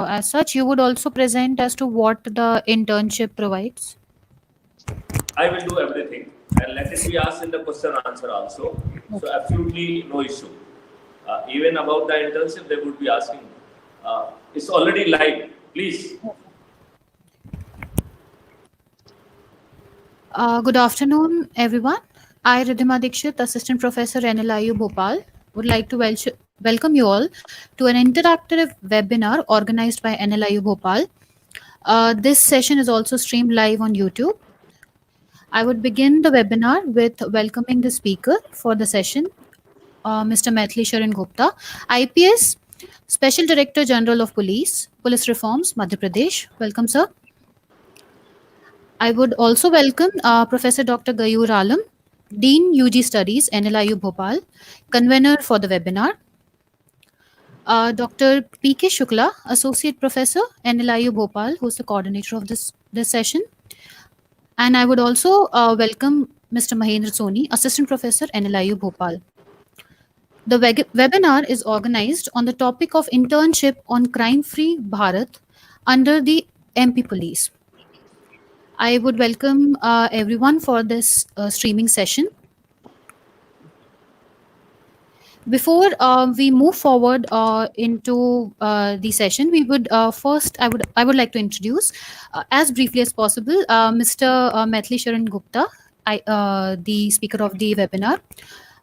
As such, you would also present as to what the internship provides. I will do everything and let it be asked in the question answer also. So absolutely no issue. Even about the internship, they would be asking. It's already live. Please. Good afternoon, everyone. I, Ridhima Dikshit, Assistant Professor NLIU Bhopal, would like to welcome you all to an interactive webinar organized by NLIU Bhopal. This session is also streamed live on YouTube. I would begin the webinar with welcoming the speaker for the session, Mr. Maithili Sharan Gupta, IPS, Special Director General of Police Reforms, Madhya Pradesh. Welcome, sir. I would also welcome Professor Dr. Gayur Alam, Dean UG Studies, NLIU Bhopal, convener for the webinar. Dr. P.K. Shukla, Associate Professor, NLIU Bhopal, who's the coordinator of this session. And I would also welcome Mr. Mahendra Soni, Assistant Professor, NLIU Bhopal. The webinar is organized on the topic of internship on crime-free Bharat under the MP Police. I would welcome everyone for this streaming session. Before we move forward into the session, we would first I would like to introduce, as briefly as possible, Mr. Maithili Sharan Gupta, the speaker of the webinar.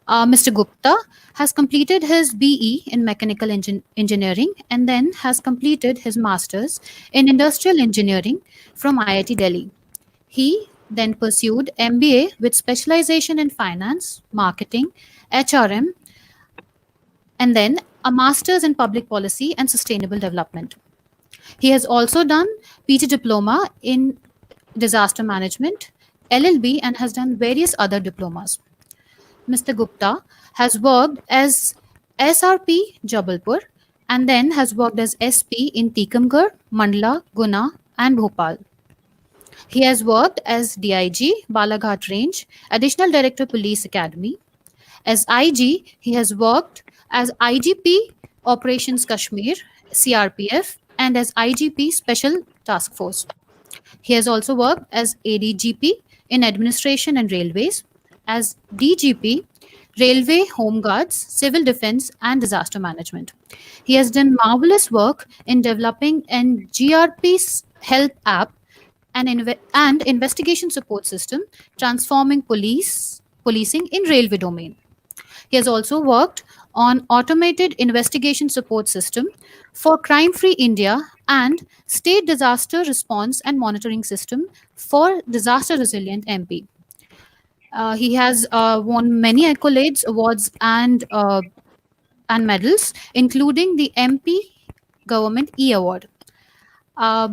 Mr. Gupta has completed his BE in Mechanical Engineering and then has completed his Masters in Industrial Engineering from IIT Delhi. He then pursued MBA with specialization in finance, marketing, HRM, and then a Master's in Public Policy and Sustainable Development. He has also done PG Diploma in Disaster Management, LLB, and has done various other diplomas. Mr. Gupta has worked as SRP Jabalpur and then has worked as SP in Tikamgarh, Mandla, Guna, and Bhopal. He has worked as DIG, Balaghat Range, Additional Director Police Academy. As IG, he has worked as IGP Operations Kashmir, CRPF, and as IGP Special Task Force. He has also worked as ADGP in Administration and Railways, as DGP, Railway Home Guards, Civil Defense, and Disaster Management. He has done marvelous work in developing an GRP Health app and investigation support system, transforming policing in railway domain. He has also worked on automated investigation support system for crime-free India and state disaster response and monitoring system for disaster resilient MP. He has won many accolades, awards, and medals, including the MP Government E Award.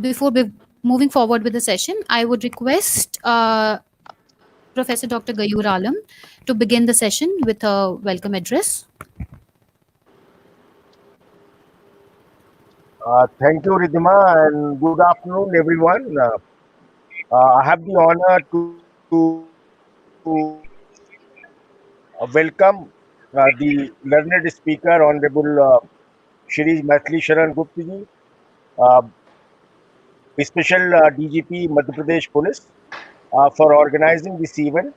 Before moving forward with the session, I would request Professor Dr. Gayur Alam to begin the session with a welcome address. Thank you, Ridhima, and good afternoon, everyone. I have the honor to welcome the learned speaker, Honorable Shri Maithili Sharan Gupta ji, Special DGP Madhya Pradesh Police, for organizing this event.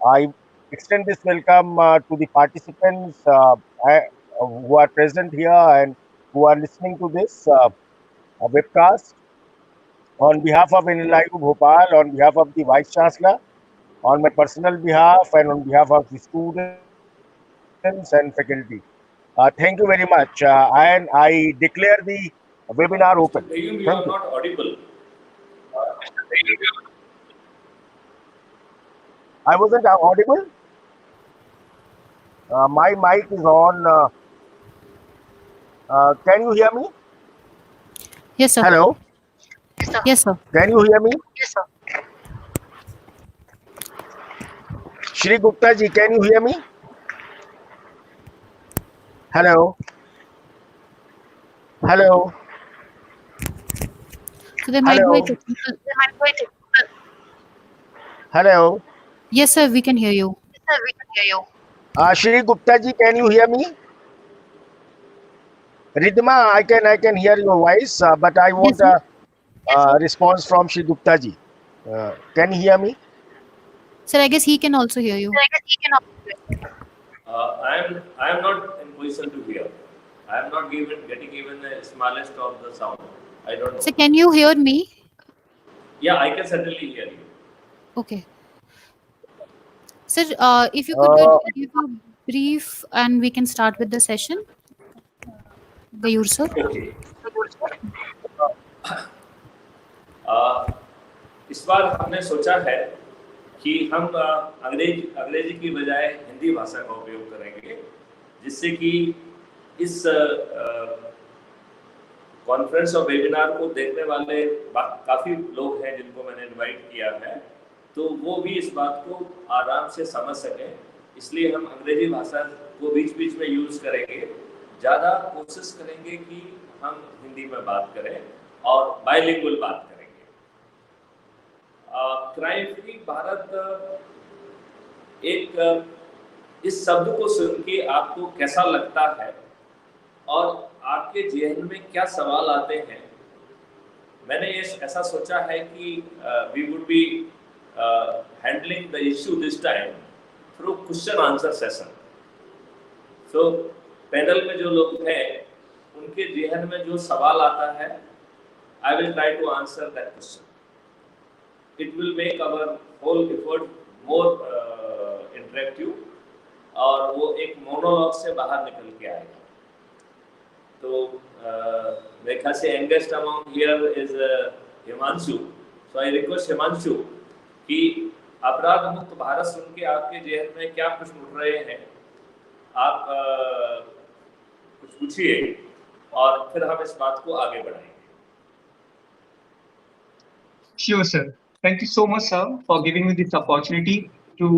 I extend this welcome to the participants who are present here and who are listening to this webcast. On behalf of NLIU Bhopal, on behalf of the Vice Chancellor, on my personal behalf and on behalf of the students and faculty, thank you very much. And I declare the webinar open. You are not audible. I wasn't audible. My mic is on. Can you hear me? Yes, sir. Hello. Yes, sir. Can you hear me? Yes, sir. Shri Gupta ji, can you hear me? Hello. Hello. So there might be a technical. Hello. Yes, sir, we can hear you. Yes, sir, we can hear you. Shri Gupta ji, can you hear me? Ridhima, I can hear your voice, but I want Yes, a response from Shri Gupta ji. Can you hear me? sir. I guess he can also hear you. I am not in position to hear. I am not getting even the smallest of the sound. I don't know. So can you hear me? Yeah, I can certainly hear you. Okay. Sir, if you could Uh, give a brief and we can start with the session. Gayur sir. Okay. इस बार हमने सोचा है कि हम अंग्रेजी की बजाय हिंदी भाषा का उपयोग करेंगे, जिससे कि इस कॉन्फ्रेंस और वेबिनार को देखने वाले काफ़ी लोग हैं जिनको मैंने इनवाइट किया है, तो वो भी इस बात को आराम से समझ सकें। इसलिए हम अंग्रेजी भाषा को बीच बीच में यूज़ करेंगे। ज़्यादा कोशिश करेंगे कि हम हिंदी में बात करें और बायलिंगुअल बात करेंगे। क्राइम फ्री भारत एक इस शब्द को सुन के आपको कैसा लगता है और आपके जहन में क्या सवाल आते हैं? मैंने ऐसा सोचा है कि we would be handling the issue this time through question answer session. So panel में जो लोग हैं उनके जहन में जो सवाल आता है, I will try to answer that question. It will make our whole effort more interactive और वो एक मोनोलॉग से बाहर निकल के आएगा। तो मेरे ख्याल से youngest amount here is Himanshu. So I request Himanshu कि अपराध मुक्त भारत सुन के आपके जहन में क्या प्रश्न उठ रहे हैं, आप कुछ पूछिए और फिर हम इस बात को आगे बढ़ाएंगे। Sure, sir. Thank you so much, sir, for giving me this opportunity to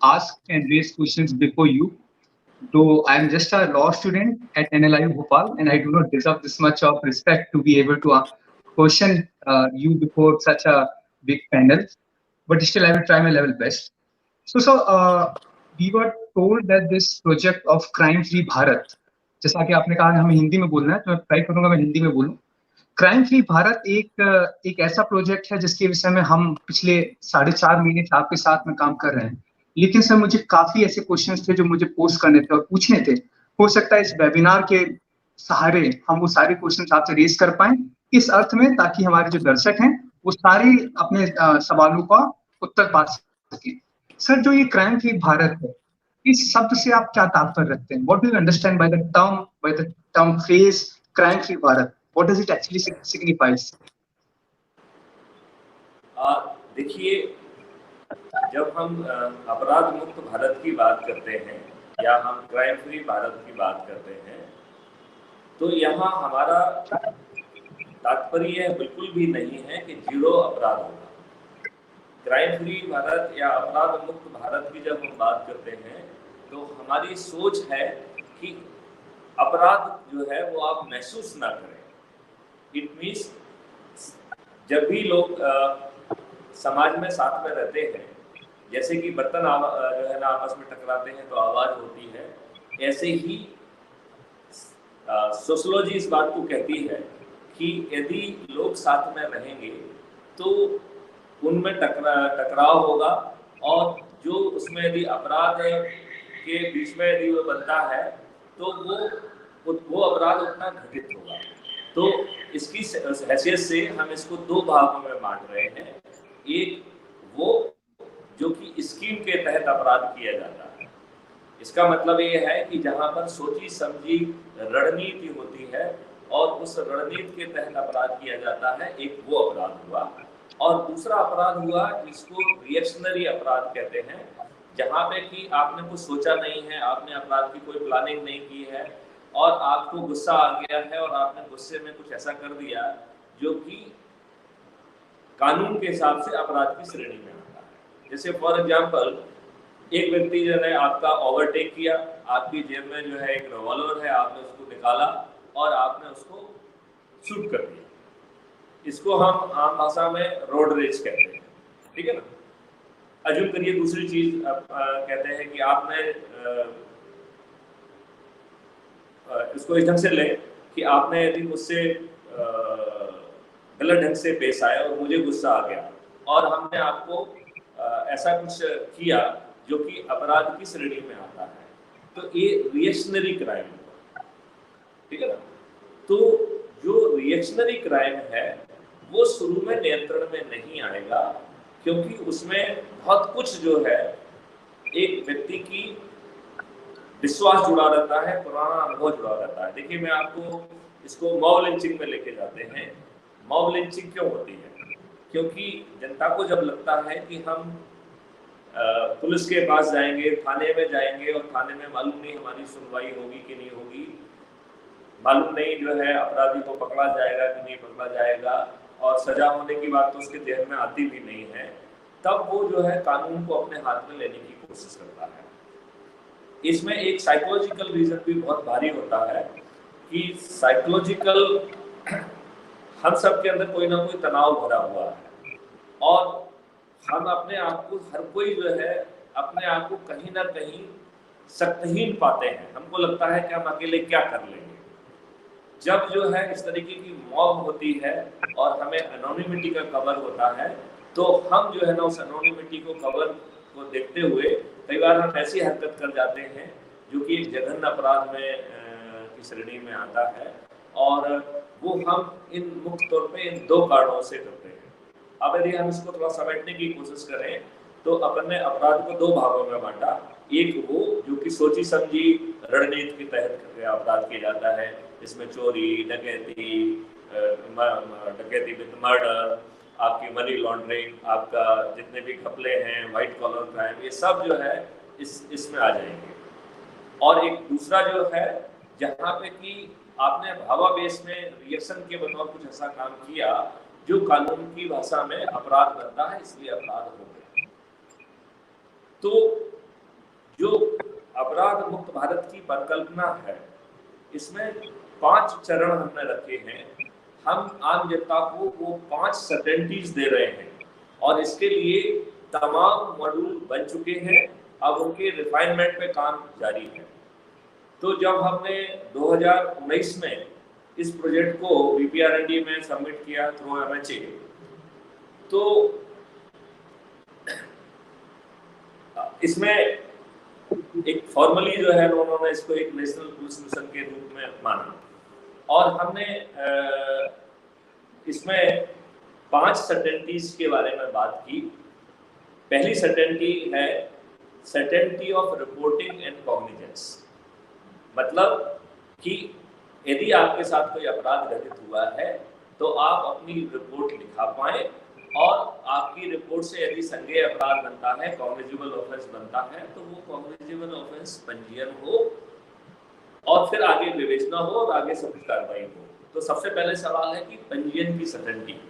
ask and raise questions before you. Though I am just a law student at NLIU Bhopal, and I do not deserve this much of respect to be able to question you before such a big panel. But still, I will try my level best. So, we were told that this project of crime-free Bharat, जैसा कि आपने कहा हमें हिंदी में बोलना है, तो मैं ट्राई करूंगा मैं हिंदी में बोलूं। क्राइम फ्री भारत एक ऐसा प्रोजेक्ट है जिसके विषय में हम पिछले 4.5 महीने से आपके साथ में काम कर रहे हैं। लेकिन सर मुझे काफी ऐसे क्वेश्चंस थे जो मुझे पोस्ट करने थे और पूछने थे। हो सकता है इस वेबिनार के सहारे हम वो सारे क्वेश्चंस आपसे रेज कर पाए, इस अर्थ में ताकि हमारे जो दर्शक हैं वो सारे अपने सवालों का उत्तर पा सके। सर जो ये क्राइम फ्री भारत है, इस शब्द से आप क्या तात्पर्य रखते हैं? What do you understand by the term phrase crime free Bharat? What does it actually signifies? देखिए, जब हम अपराध मुक्त भारत की बात करते हैं या हम क्राइम फ्री भारत की बात करते हैं, तो यहाँ हमारा तात्पर्य बिल्कुल भी नहीं है कि जीरो अपराध होगा। क्राइम फ्री भारत या अपराध मुक्त भारत की जब हम बात करते हैं तो हमारी सोच है कि अपराध जो है वो आप महसूस ना करें। इट मीन्स जब भी लोग समाज में साथ में रहते हैं, जैसे कि बर्तन जो है ना आपस में टकराते हैं तो आवाज होती है, ऐसे ही सोशियोलॉजी इस बात को कहती है कि यदि लोग साथ में रहेंगे तो उनमें टकराव होगा और जो उसमें यदि अपराध के बीच में यदि वो बनता है तो वो अपराध उतना घटित होगा। तो इसकी हैसियत से हम इसको दो भागों में बांट रहे हैं। एक वो जो कि स्कीम के तहत अपराध किया जाता है, इसका मतलब ये है कि जहां पर सोची समझी रणनीति होती है और उस रणनीति के तहत अपराध किया जाता है, एक वो अपराध हुआ। और दूसरा अपराध हुआ जिसको रिएक्शनरी अपराध कहते हैं, जहां पे कि आपने कुछ सोचा नहीं है, आपने अपराध की कोई प्लानिंग नहीं की है और आपको गुस्सा आ गया है और आपने गुस्से में कुछ ऐसा कर दिया जो कि कानून के हिसाब से अपराध की श्रेणी में आता है। जैसे फॉर एग्जांपल एक व्यक्ति जो है आपका ओवरटेक किया, आपकी जेब में जो है एक रिवॉल्वर है, आपने उसको निकाला और आपने उसको शूट कर दिया। इसको हम आम भाषा में रोड रेज कहते हैं, ठीक है ना। अज्यूम करिए दूसरी चीज कहते हैं कि आपने इसको इस ढंग से लें कि आपने यदि मुझसे गलत ढंग से पेश आए और मुझे गुस्सा आ गया और हमने आपको ऐसा कुछ किया जो कि अपराध की श्रेणी में आता है, तो ये रिएक्शनरी क्राइम हुआ, ठीक है ना। तो जो रिएक्शनरी क्राइम है वो शुरू में नियंत्रण में नहीं आएगा, क्योंकि उसमें बहुत कुछ जो है एक व्यक्ति की विश्वास जुड़ा रहता है, पुराना अनुभव जुड़ा रहता है। देखिए, मैं आपको इसको मॉब लिंचिंग में लेके जाते हैं। मॉब लिंचिंग क्यों होती है? क्योंकि जनता को जब लगता है कि हम पुलिस के पास जाएंगे, थाने में जाएंगे और थाने में मालूम नहीं हमारी सुनवाई होगी कि नहीं होगी, मालूम नहीं जो है अपराधी को पकड़ा जाएगा कि नहीं पकड़ा जाएगा, और सजा होने की बात तो उसके ध्यान में आती भी नहीं है, तब वो जो है कानून को अपने हाथ में लेने की कोशिश करता है। इसमें एक साइकोलॉजिकल रीजन भी बहुत भारी होता है कि साइकोलॉजिकल हम सब के अंदर कोई ना कोई तनाव भरा हुआ है, और हम अपने आप को, हर कोई जो है अपने आप को कहीं ना कहीं शक्तिहीन पाते हैं। हमको लगता है कि हम अकेले क्या कर लेंगे। जब जो है इस तरीके की मॉब होती है और हमें एनोनिमिटी का कवर होता है, तो हम जो है ना उस एनोनिमिटी को कवर को देखते हुए कई बार हम ऐसी हरकत कर जाते हैं जो कि एक जघन्य अपराध में की श्रेणी में आता है, और वो हम इन मुख्य तौर पे इन दो कारणों से करते हैं। अब यदि हम इसको थोड़ा समेटने की कोशिश करें तो अपन ने अपराध को दो भागों में बांटा। एक वो जो कि सोची समझी रणनीति के तहत अपराध किया जाता है, इसमें चोरी, डकैती, डकैती विद मर्डर, आपकी मनी लॉन्ड्रिंग, आपका जितने भी घपले हैं, व्हाइट कॉलर क्राइम, ये सब जो है इसमें आ जाएंगे। और एक दूसरा जो है जहाँ पे कि आपने भावावेश में रिएक्शन के बतौर कुछ ऐसा काम किया जो कानून की भाषा में अपराध बनता है, इसलिए अपराध हो गया। तो जो अपराध मुक्त भारत की परिकल्पना है, इसमें 5 चरण हमने रखे हैं। हम आम जनता को वो 5 सर्टेनिटीज दे रहे हैं, और इसके लिए तमाम मॉड्यूल बन चुके हैं। अब उनके रिफाइनमेंट पे काम जारी है। तो जब हमने 2019 में इस प्रोजेक्ट को बीपीआरएनडी में सबमिट किया थ्रू एमएचए, तो इसमें एक फॉर्मली जो है उन्होंने इसको एक नेशनल पुलिस मिशन के रूप में माना, और हमने इसमें 5 सर्टेनिटीज के बारे में बात की। पहली सर्टेनिटी है certainty of reporting and cognizance, मतलब कि यदि आपके साथ कोई अपराध घटित हुआ है तो आप अपनी रिपोर्ट लिखा पाएं, और आपकी रिपोर्ट से यदि संज्ञेय अपराध बनता है, कॉग्निजेबल ऑफेंस बनता है, तो वो कॉग्निजेबल ऑफेंस पंजीयन हो और फिर आगे विवेचना हो और आगे सख्त कार्रवाई हो। तो सबसे पहले सवाल है कि पंजीयन की सर्टेनिटी।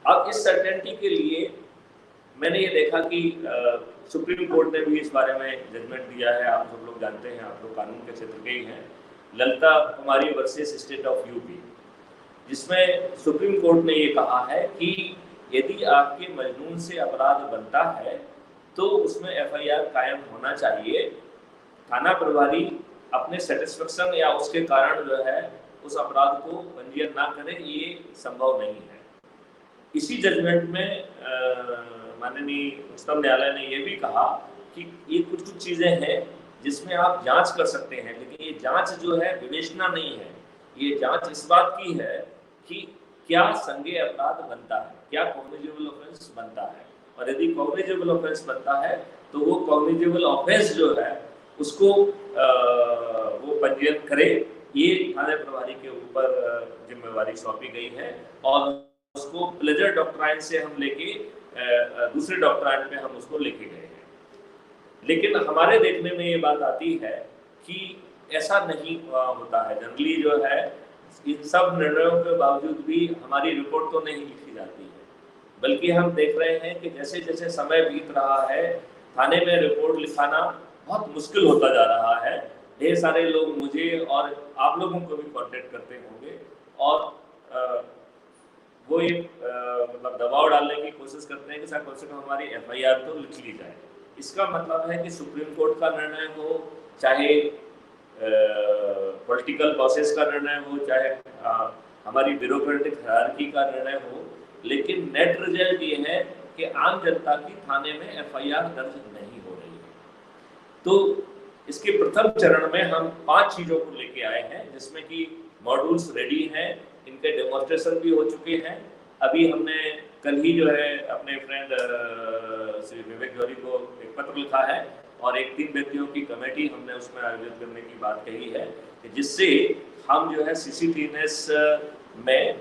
अब इस सर्टेनिटी के लिए मैंने ये देखा कि सुप्रीम कोर्ट ने भी इस बारे में जजमेंट दिया है। आप सब लोग जानते हैं, आप लोग कानून के क्षेत्र के ही हैं, ललिता कुमारी वर्सेस स्टेट ऑफ यूपी, जिसमें सुप्रीम कोर्ट ने ये कहा है कि यदि आपके मजनून से अपराध बनता है तो उसमें एफआईआर कायम होना चाहिए। थाना प्रभारी अपने सेटिस्फेक्शन या उसके कारण जो है उस अपराध को पंजीयन ना करे, ये संभव नहीं है। इसी जजमेंट में माननीय उच्चतम न्यायालय ने यह भी कहा कि ये कुछ चीजें हैं जिसमें आप जांच कर सकते हैं, लेकिन ये जांच जो है विवेचना नहीं है। ये जांच इस बात की है कि क्या संज्ञेय अपराध बनता है, क्या कॉग्निजेबल ऑफेंस बनता है, और यदि कॉग्निजेबल ऑफेंस बनता है तो वो कॉग्निजेबल ऑफेंस जो है उसको वो पंजीयन करे। ये थाने प्रभारी के ऊपर जिम्मेवारी सौंपी गई है, और उसको प्लेजर डॉक्ट्राइन से हम लेके दूसरे डॉक्ट्राइन पे हम उसको लेके गए हैं। लेकिन हमारे देखने में ये बात आती है कि ऐसा नहीं होता है। जनरली जो है इन सब निर्णयों के बावजूद भी हमारी रिपोर्ट तो नहीं लिखी जाती है, बल्कि हम देख रहे हैं कि जैसे जैसे समय बीत रहा है थाने में रिपोर्ट लिखाना बहुत मुश्किल होता जा रहा है। ढेर सारे लोग मुझे और आप लोगों को भी कॉन्टेक्ट करते होंगे, और वो एक मतलब दबाव डालने की कोशिश करते हैं कि सर कम से कम हमारी एफआईआर तो लिख ली जाए। इसका मतलब है कि सुप्रीम कोर्ट का निर्णय हो, चाहे पॉलिटिकल प्रोसेस का निर्णय हो, चाहे हमारी ब्यूरोक्रेटिक हायरार्की का निर्णय हो, लेकिन नेट रिजल्ट ये है कि आम जनता की थाने में एफआईआर दर्ज नहीं हो रही है। तो इसके प्रथम चरण में हम 5 चीजों को लेके आए हैं, जिसमें कि मॉड्यूल्स रेडी हैं, इनके डेमोन्स्ट्रेशन भी हो चुके हैं। अभी हमने कल ही जो है अपने फ्रेंड श्री विवेक जौहरी को एक पत्र लिखा है और एक 3 व्यक्तियों की कमेटी हमने उसमें आयोजित करने की बात कही है कि जिससे हम जो है CCTNS में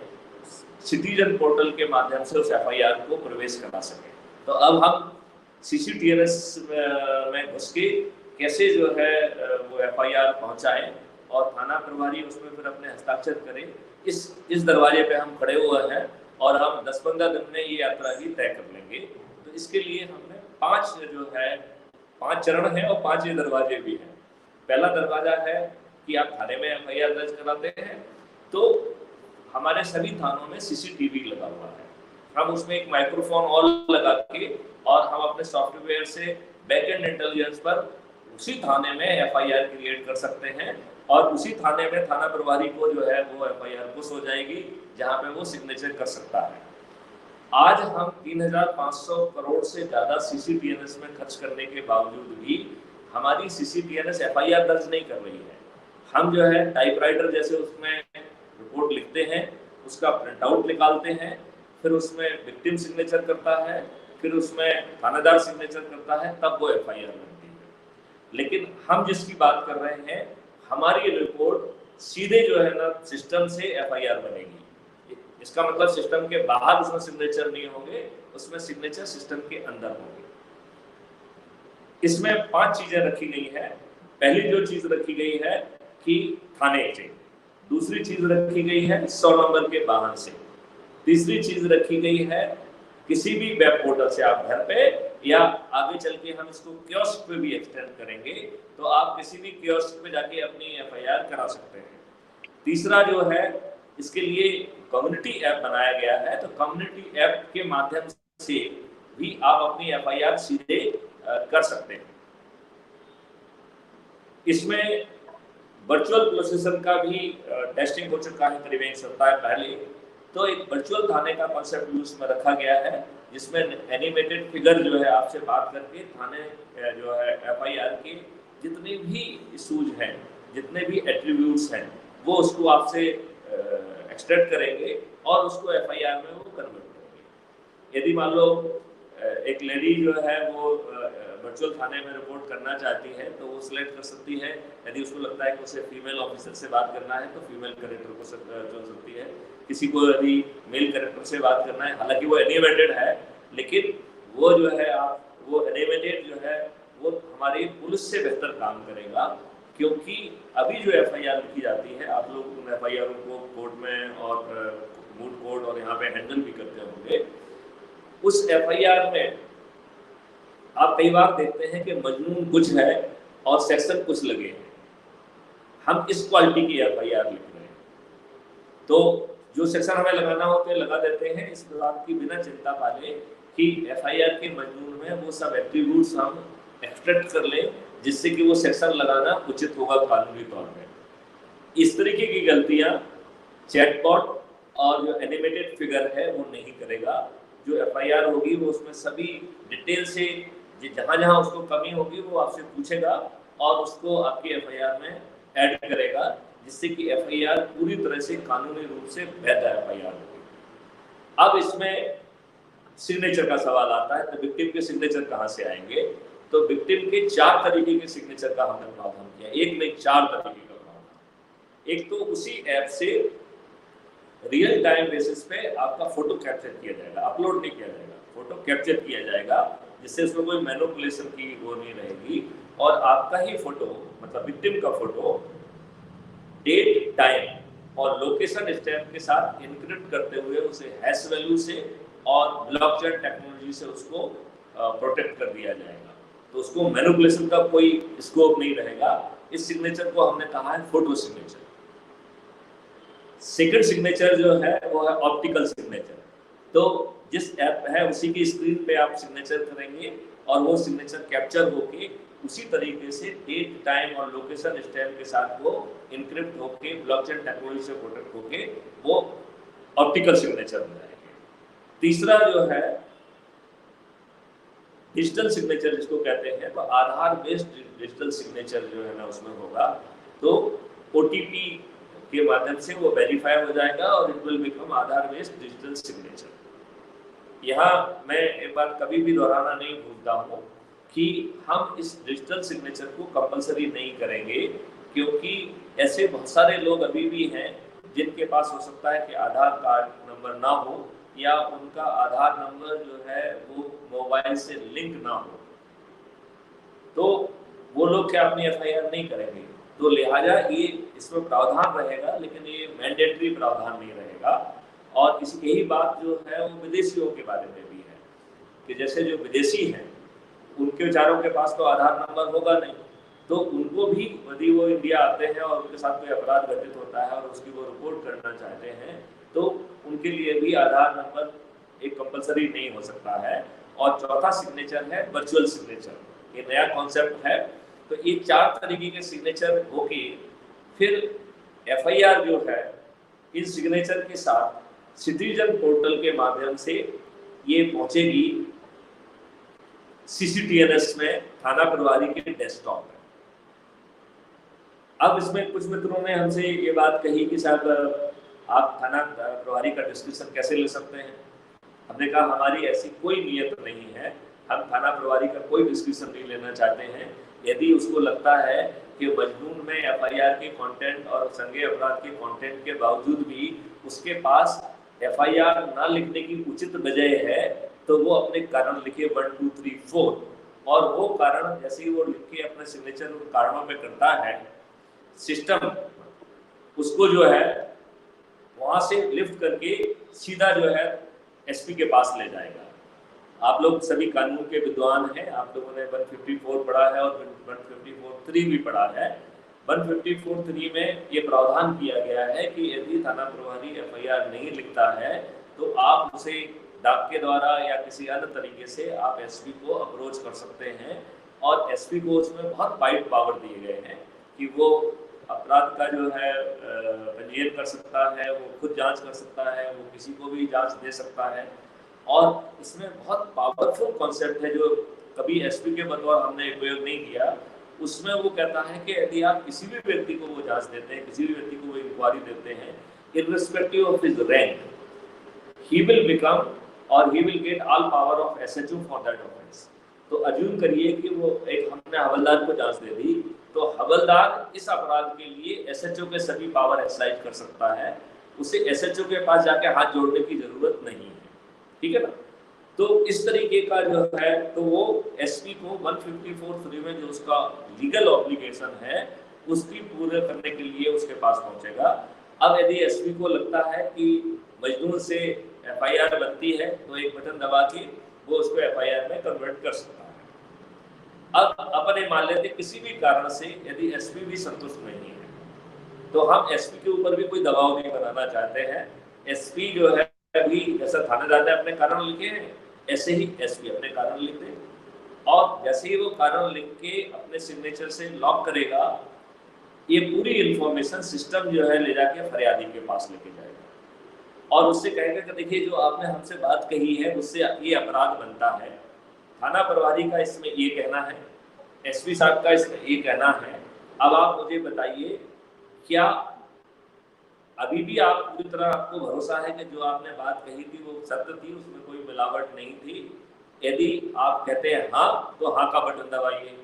सिटीजन पोर्टल के माध्यम से उस एफआईआर को प्रवेश करा सकें। तो अब हम CCTNS में घुस के कैसे जो है वो एफआईआर पहुंचाएं और थाना प्रभारी उसमें फिर अपने हस्ताक्षर करें, इस दरवाजे पे हम खड़े हुए हैं और हम 10-15 दिन में ये यात्रा भी तय कर लेंगे। तो इसके लिए हमने 5 चरण हैं और 5 दरवाजे भी हैं। पहला दरवाजा है कि आप थाने में एफआईआर दर्ज कराते हैं तो हमारे सभी थानों में CCTV लगा हुआ है। हम उसमें एक माइक्रोफोन और लगा के और हम अपने सॉफ्टवेयर से बैकएंड इंटेलिजेंस पर उसी थाने में एफआईआर क्रिएट कर सकते हैं और उसी थाने में थाना प्रभारी को जो है वो एफआईआर पुश हो जाएगी जहां पे वो सिग्नेचर कर सकता है। आज हम 3,500 करोड़ से ज्यादा CCTNS में खर्च करने के बावजूद भी हमारी CCTNS एफआईआर दर्ज नहीं कर रही है। हम जो है टाइपराइटर जैसे उसमें रिपोर्ट लिखते हैं, उसका प्रिंट आउट निकालते हैं, फिर उसमें विक्टिम सिग्नेचर करता है, फिर उसमें थानेदार सिग्नेचर करता है, तब वो एफआईआर बनती है। लेकिन हम जिसकी बात कर रहे हैं, हमारी रिपोर्ट सीधे जो है ना सिस्टम से एफआईआर बनेगी। इसका मतलब सिस्टम के बाहर उसमें सिग्नेचर नहीं होंगे, उसमें सिग्नेचर सिस्टम के अंदर होंगे। इसमें 5 चीजें रखी गई है। पहली जो चीज रखी गई है कि थाने से, दूसरी चीज रखी गई है 100 नंबर के वाहन से, तीसरी चीज रखी गई है किसी भी वेब पोर्टल से आप घर पे या आगे चल के हम इसको कियोस्क पे भी एक्सटेंड करेंगे तो आप किसी भी कियोस्क पे जाके अपनी एफआईआर करा सकते हैं। तीसरा जो है इसके लिए कम्युनिटी ऐप बनाया गया है, तो कम्युनिटी ऐप के माध्यम से भी आप अपनी एफआईआर सीधे कर सकते हैं। इसमें वर्चुअल प्रोसेसर का भी टेस्टिंग हो चुका है करीब 1 सप्ताह पहले। तो एक वर्चुअल थाने का कॉन्सेप्ट यूज में रखा गया है जिसमें एनिमेटेड फिगर जो है आपसे बात करके थाने जो है एफआईआर के जितने भी इशूज हैं, जितने भी एट्रीब्यूट्स हैं, वो उसको आपसे एक्सट्रैक्ट करेंगे और उसको एफआईआर में वो कन्वर्ट करेंगे। यदि मान लो एक लेडी जो है वो वर्चुअल थाने में रिपोर्ट करना चाहती है तो वो सिलेक्ट कर सकती है। यदि उसको लगता है कि उसे फीमेल ऑफिसर से बात करना है तो फीमेल करेक्टर को चुन सकती है। किसी को यदि मेल करेक्टर से बात करना है, हालांकि वो एनिमेटेड है, लेकिन वो जो है वो एनिमेटेड जो है वो हमारी पुलिस से बेहतर काम करेगा, क्योंकि अभी जो एफआईआर लिखी जाती है, आप लोग उन एफआईआर को कोर्ट में और मूड कोर्ट और यहाँ पे हैंडल भी करते होंगे। उस एफआईआर में आप कई बार देखते हैं कि मजमून कुछ है और सेक्शन कुछ लगे हैं। हम इस क्वालिटी की एफआईआर लिख रहे हैं, तो जो सेक्शन हमें लगाना होते हैं लगा देते हैं, इस बात की बिना चिंता पाले कि एफआईआर के मजमून में वो सब एट्रीब्यूट्स हम एक्सट्रैक्ट कर लें जिससे कि वो सेक्शन लगाना उचित होगा कानूनी तौर पे। इस तरीके की गलतियां चैटबॉट और जो एनिमेटेड फिगर है वो नहीं करेगा। जो एफआईआर होगी वो उसमें सभी डिटेल से जहां जहां उसको कमी होगी वो आपसे पूछेगा और उसको आपकी एफआईआर में ऐड करेगा, जिससे कि एफआईआर पूरी तरह से कानूनी रूप से वैध एफआईआर होगी। अब इसमें सिग्नेचर का सवाल आता है, तो विक्टिम के सिग्नेचर कहाँ से आएंगे? तो विक्टिम के 4 तरीके के सिग्नेचर का हमने प्रावधान किया, एक नहीं 4 तरीके का प्रावधान। एक तो उसी ऐप से रियल टाइम बेसिस पे आपका फोटो कैप्चर किया जाएगा, अपलोड नहीं किया जाएगा, फोटो कैप्चर किया जाएगा, जिससे उसमें कोई मैनिपुलेशन की वो नहीं रहेगी और आपका ही फोटो मतलब विक्टिम का फोटो डेट, टाइम और लोकेशन स्टैम्प के साथ इनक्रिप्ट करते हुए उसे हैश वैल्यू से और ब्लॉकचेन टेक्नोलॉजी से उसको प्रोटेक्ट कर दिया जाएगा, तो उसको मैनिपुलेशन का कोई स्कोप नहीं रहेगा। इस सिग्नेचर को हमने कहा है फोटो सिग्नेचर। सेकंड सिग्नेचर जो है वो है ऑप्टिकल सिग्नेचर। तो जिस ऐप है उसी की स्क्रीन पे आप सिग्नेचर करेंगे और वो सिग्नेचर कैप्चर होके उसी तरीके से डेट, टाइम और लोकेशन स्टैम्प के साथ वो इनक्रिप्ट होके ब्लॉकचेन टेक्नोलॉजी से प्रोटेक्ट होके वो ऑप्टिकल सिग्नेचर हो जाएंगे। तीसरा जो है डिजिटल सिग्नेचर जिसको कहते हैं, तो आधार बेस्ड डिजिटल सिग्नेचर जो है ना उसमें होगा, तो OTP के माध्यम से वो वेरीफाई हो जाएगा और it will become Aadhaar based digital signature. यहाँ मैं एक बार कभी भी दोहराना नहीं भूलता हूँ कि हम इस डिजिटल सिग्नेचर को कंपलसरी नहीं करेंगे, क्योंकि ऐसे बहुत सारे लोग अभी भी हैं जिनके पास हो सकता है कि आधार कार्ड नंबर ना हो या उनका आधार नंबर जो है वो मोबाइल से लिंक ना हो, तो वो लोग क्या अपनी FIR नहीं करेंगे। तो लिहाजा ये इसमें प्रावधान रहेगा, लेकिन ये मैंडेटरी प्रावधान नहीं रहेगा। और इसकी यही बात जो है वो विदेशियों के बारे में भी है कि जैसे जो विदेशी हैं उनके बेचारों के पास तो आधार नंबर होगा नहीं, तो उनको भी यदि वो इंडिया आते हैं और उनके साथ कोई अपराध घटित होता है और उसकी वो रिपोर्ट करना चाहते हैं, तो उनके लिए भी आधार नंबर एक कंपलसरी नहीं हो सकता है। और चौथा सिग्नेचर है वर्चुअल सिग्नेचर, ये नया कॉन्सेप्ट है। तो ये 4 तरीके के सिग्नेचर होके फिर FIR जो है इन सिग्नेचर के साथ सिटीजन पोर्टल के माध्यम से ये पहुंचेगी CCTNS में, थाना प्रभारी के डेस्कटॉप में। अब इसमें कुछ मित्रों ने हमसे ये बात कही कि साहब आप थाना प्रभारी का डिस्क्रिप्शन कैसे ले सकते हैं। हमने कहा हमारी ऐसी कोई नियत नहीं है, हम थाना प्रभारी का कोई डिस्क्रिप्शन नहीं लेना चाहते हैं। यदि उसको लगता है कि मजनून में FIR के कंटेंट और संज्ञेय अपराध के कंटेंट के बावजूद भी उसके पास FIR ना लिखने की उचित वजह है, तो वो अपने कारण लिखे 1 2 3 4, और वो कारण जैसे ही वो लिख के अपने सिग्नेचर कारणों पे करता है, सिस्टम उसको जो है वहां से लिफ्ट करके सीधा जो है SP के पास ले जाएगा। आप लोग सभी कानून के विद्वान हैं, आप लोगों ने 154 पढ़ा है और 154(3) भी पढ़ा है। 154(3) में ये प्रावधान किया गया है कि यदि थाना प्रभारी FIR नहीं लिखता है तो आप उसे डाक के द्वारा या किसी अन्य तरीके से आप SP को अप्रोच कर सकते हैं, और SP को उसमें बहुत वाइड पावर दिए गए हैं कि वो अपराध का जो है पंजीयन कर सकता है, वो खुद जांच कर सकता है, वो किसी को भी जांच दे सकता है। और इसमें बहुत पावरफुल कॉन्सेप्ट है जो कभी SP के बतौर हमने उपयोग नहीं किया। उसमें वो कहता है कि यदि आप किसी भी व्यक्ति को वो जांच देते हैं, किसी भी व्यक्ति को वो इंक्वायरी देते हैं, irrespective of his rank, he will become और he will get all power of SHO for that offence. तो अज्यूम करिए कि वो एक हमने हवलदार को जांच दे दी, तो हवलदार इस अपराध के लिए SHO के सभी पावर एक्सरसाइज कर सकता है, उसे SHO के पास जाके हाथ जोड़ने की जरूरत नहीं है, ठीक है ना। तो इस तरीके का जो है तो वो SP को 154(3) में जो उसका लीगल ऑब्लिगेशन है उसकी पूरे करने के लिए उसके पास पहुंचेगा। अब यदि SP को लगता है कि मजदूर से FIR बनती है तो एक बटन दबा के वो उसको FIR में कन्वर्ट कर सकता है। अब अपने मान लेते किसी भी कारण से यदि SP भी संतुष्ट नहीं है तो हम SP के ऊपर भी कोई दबाव नहीं बनाना चाहते हैं। SP जो है अभी जैसा थानेदार ने अपने कारण लिखे हैं, ऐसे ही SP अपने कारण लिख दे, और जैसे ही वो कारण लिख के अपने सिग्नेचर से लॉक करेगा, ये पूरी इंफॉर्मेशन सिस्टम जो है ले जाके फरियादी के पास लेके जाएगा और उससे कहेगा कि देखिए जो आपने हमसे बात कही है उससे ये अपराध बनता है। थाना प्रभारी का इसमें ये कहना है, SP साहब का इसमें ये कहना है। अब आप मुझे बताइए, क्या अभी भी आप पूरी तरह आपको भरोसा है कि जो आपने बात कही थी वो सत्य थी, उसमें कोई मिलावट नहीं थी? यदि आप कहते हैं हाँ, तो हाँ का बटन दबाइए।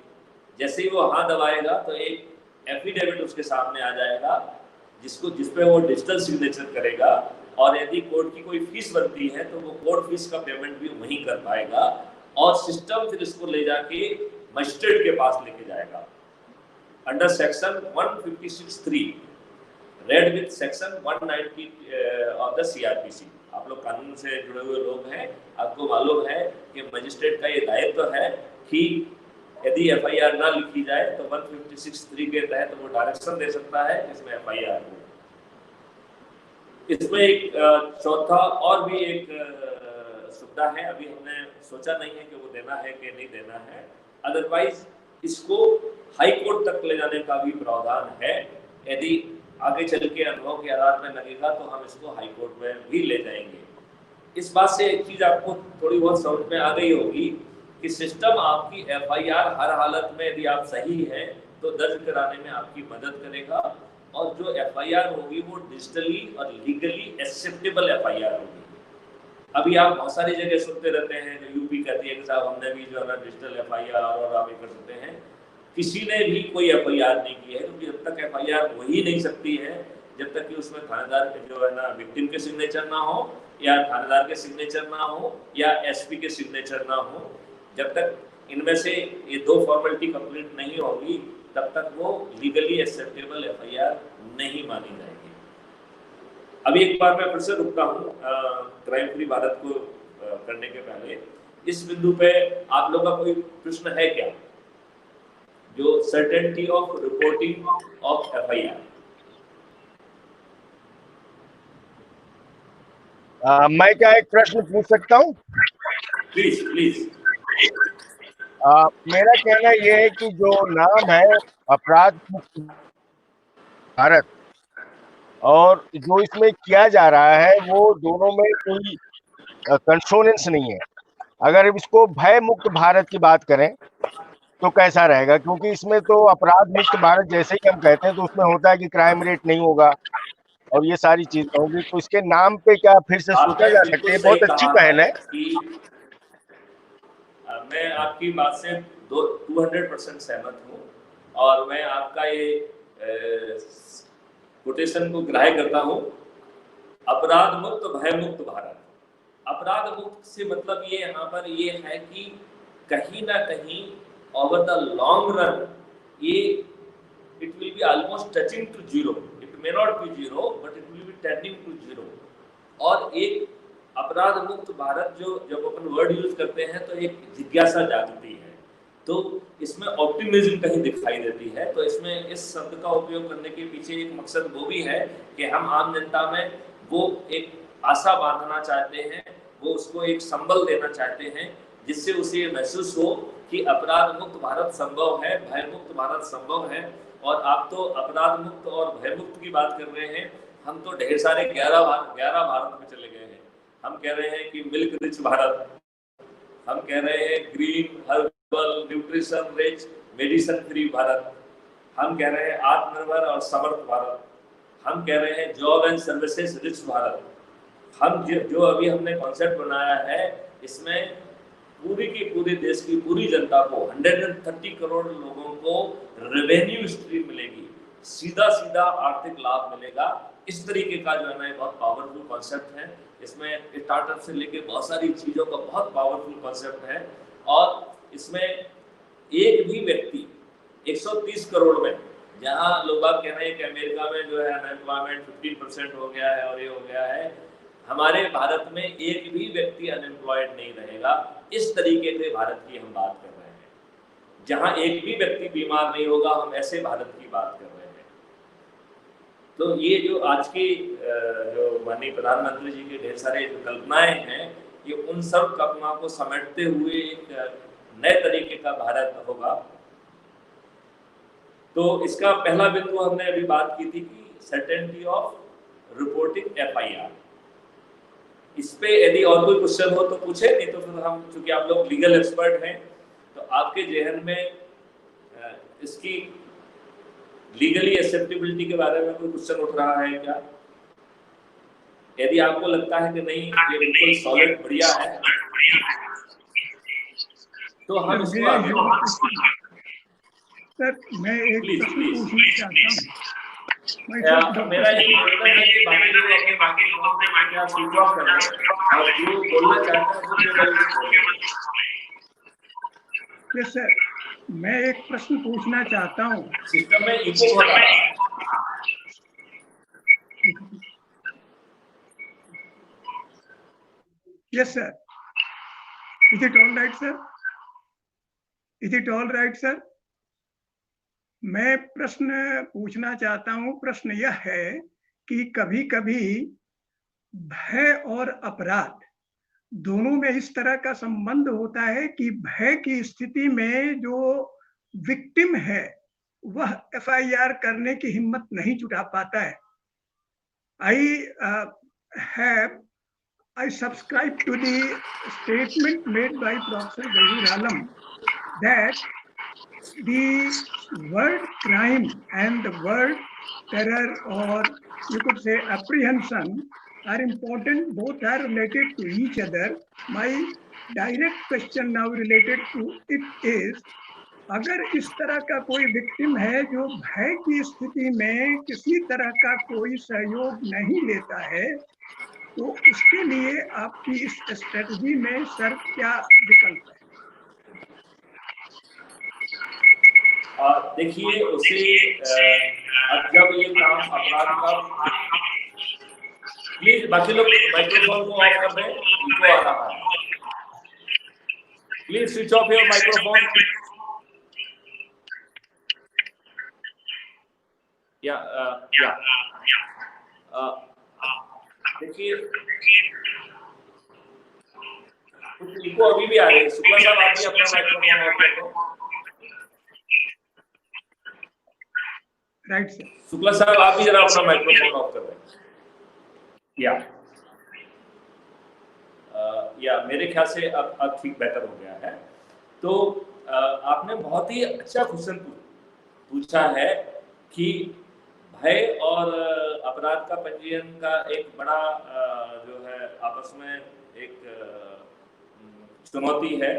जैसे ही वो हाँ दबाएगा तो एक एफिडेविट उसके सामने आ जाएगा जिसपे वो डिजिटल सिग्नेचर करेगा, और यदि कोर्ट की कोई फीस बनती है तो वो कोर्ट फीस का पेमेंट भी वहीं कर पाएगा, और सिस्टम फिर इसको ले जाके मजिस्ट्रेट के पास लेके जाएगा under section 156(3) read with section 190 of the CRPC। आप लोग कानून से जुड़े हुए लोग हैं, आपको मालूम है कि मजिस्ट्रेट का ये दायित्व है कि यदि FIR ना लिखी जाए तो 156(3) के तहत वो डायरेक्शन दे सकता है इसमें FIR हो। इसमें एक चौथा और भी एक सुविधा है, अभी हमने सोचा नहीं है कि वो देना है कि नहीं देना है। अदरवाइज इसको हाई कोर्ट तक ले जाने का भी प्रावधान है। यदि आगे चल के अनुभव के आधार पर लगेगा तो हम इसको हाई कोर्ट में भी ले जाएंगे। इस बात से एक चीज आपको थोड़ी बहुत समझ में आ गई होगी कि सिस्टम आपकी एफआईआर हर हालत में यदि आप सही हैं तो दर्ज कराने में आपकी मदद करेगा, और जो एफआईआर होगी वो डिजिटली और लीगली एक्सेप्टेबल एफआईआर होगी। अभी आप बहुत सारी जगह सुनते रहते हैं, जो यूपी कहती है कि साहब हमने भी जो है ना डिजिटल एफआईआर और आप ये कर सकते हैं। किसी ने भी कोई एफआईआर नहीं की है, क्योंकि जब तक एफआईआर हो ही नहीं सकती है जब तक कि उसमें थानेदार के जो है ना विक्टिम के सिग्नेचर ना हो, या थानेदार के सिग्नेचर ना हो, या एसपी के सिग्नेचर ना हो, जब तक इनमें से ये दो फॉर्मेलिटी कंप्लीट नहीं होगी तब तक वो लीगली एक्सेप्टेबल एफआईआर नहीं मानी जाएगी। अभी एक बार मैं फिर से रुकता हूँ क्राइम फ्री भारत को करने के पहले। इस बिंदु पे आप लोग का कोई प्रश्न है क्या? जो certainty of reporting of FIR. मैं क्या एक प्रश्न पूछ सकता हूँ? Please please. मेरा कहना यह है कि जो नाम है अपराध मुक्त भारत और जो इसमें किया जा रहा है वो दोनों में कोई कंसोनेंस नहीं है। अगर इसको भय मुक्त भारत की बात करें तो कैसा रहेगा? क्योंकि इसमें तो अपराध मुक्त भारत जैसे ही हम कहते हैं तो उसमें होता है कि क्राइम रेट नहीं होगा और ये सारी चीजें होंगी, तो इसके नाम पे क्या फिर से सोचा जा सकता है? बहुत अच्छी पहल है। मैं आपकी बात से 200% सहमत हूँ, और मैं आपका ये कोटेशन को ग्राह्य करता हूँ। अपराध मुक्त भय मुक्त भारत। अपराध मुक्त से मतलब ये यहाँ पर ये है कि कहीं ना कहीं ओवर द लॉन्ग रन ये it will be almost touching to zero. It may not be zero but it will be tending to zero. और एक अपराध मुक्त भारत जो जब अपन वर्ड यूज करते हैं तो एक जिज्ञासा जागती है, तो इसमें ऑप्टिमिज्म कहीं दिखाई देती है। तो इसमें इस शब्द का उपयोग करने के पीछे एक मकसद वो भी है कि हम आम जनता में वो एक आशा बांधना चाहते हैं, वो उसको एक संबल देना चाहते हैं जिससे उसे ये महसूस हो कि अपराध मुक्त भारत संभव है, भय मुक्त भारत संभव है। और आप तो अपराध मुक्त और भय मुक्त की बात कर रहे हैं, हम तो ढेर सारे 11 भारत में चले गए हैं। हम कह रहे हैं कि मिल्क रिच भारत, हम कह रहे हैं green herbal nutrition rich medicine free Bharat, हम कह रहे हैं आत्मनिर्भर और समर्थ भारत, हम कह रहे हैं job and services rich Bharat. हम जो अभी हमने कॉन्सेप्ट बनाया है इसमें पूरी की पूरी देश की पूरी जनता को 130 करोड़ लोगों को रेवेन्यू स्ट्रीम मिलेगी, सीधा सीधा आर्थिक लाभ मिलेगा। इस तरीके का जो है ना बहुत पावरफुल कॉन्सेप्ट है। इसमें स्टार्टअप से लेके बहुत सारी चीज़ों का बहुत पावरफुल कॉन्सेप्ट है। और इसमें एक भी व्यक्ति 130 करोड़ में, जहाँ लोग बात कह रहे हैं कि अमेरिका में जो है अनएम्प्लॉयमेंट 15% हो गया है और ये हो गया है, हमारे भारत में एक भी व्यक्ति अनएम्प्लॉयड नहीं रहेगा। इस तरीके के भारत की हम बात कर रहे हैं जहाँ एक भी व्यक्ति बीमार नहीं होगा, हम ऐसे भारत की बात कर रहे हैं। तो ये जो आज की जो माननीय प्रधानमंत्री जी के ढेर सारे जो कल्पनाएं हैं, ये उन सब कल्पनाओं को समेटते हुए एक नए तरीके का भारत होगा। तो इसका पहला बिंदु हमने अभी बात की थी कि सर्टेनिटी ऑफ रिपोर्टिंग एफआईआर। इस पे यदि और कोई क्वेश्चन हो तो पूछे, नहीं तो फिर हम, चूंकि आप लोग लीगल एक्सपर्ट हैं, तो आपके जहन में इसकी लीगली एक्सेप्टेबिलिटी के बारे में कोई क्वेश्चन उठ रहा है क्या? यदि आपको लगता है कि नहीं ये बिल्कुल सॉलिड बढ़िया है तो हम इसको आगे। सर मैं एक प्रश्न पूछना चाहता हूँ। मेरा एक निवेदन है कि बाकी लोग अपने बाकी फोन पे क्या स्विच ऑफ कर दें और जो बोलना चाहते हैं वो केवल यस सर, मैं एक प्रश्न पूछना चाहता हूँ। सिस्टम में इको हो रहा है। Yes sir, is it all right sir? Is it all right sir? मैं प्रश्न पूछना चाहता हूँ। प्रश्न यह है कि कभी कभी भय और अपराध दोनों में इस तरह का संबंध होता है कि भय की स्थिति में जो विक्टिम है वह FIR करने की हिम्मत नहीं जुटा पाता है। I subscribe to the statement made by Professor Zahir Alam that the word crime and the word terror, or you could say apprehension, are important. Both are related to each other. My direct question now related to it is, अगर इस तरह का कोई victim है जो भय की स्थिति में किसी तरह का कोई सहयोग नहीं लेता है, तो उसके लिए आपकी इस स्ट्रेटजी में सर क्या विकल्प है? देखिए, उसे अब जब ये काम अपराध का, प्लीज बाकी लोग माइक्रोफोन को ऑफ कर दें, इनको आ रहा है। Please switch off your microphone. देखिए, इनको अभी भी आ रही है। शुक्ला साहब, आप भी अपना माइक्रोफोन ऑफ कर दो। Right sir. शुक्ला साहब, आप भी जरा अपना माइक्रोफोन ऑफ कर दें। या मेरे ख्याल से अब ठीक बेहतर हो गया है। तो आपने बहुत ही अच्छा क्वेश्चन पूछा है कि भय और अपराध का पंजीयन का एक बड़ा जो है आपस में एक चुनौती है,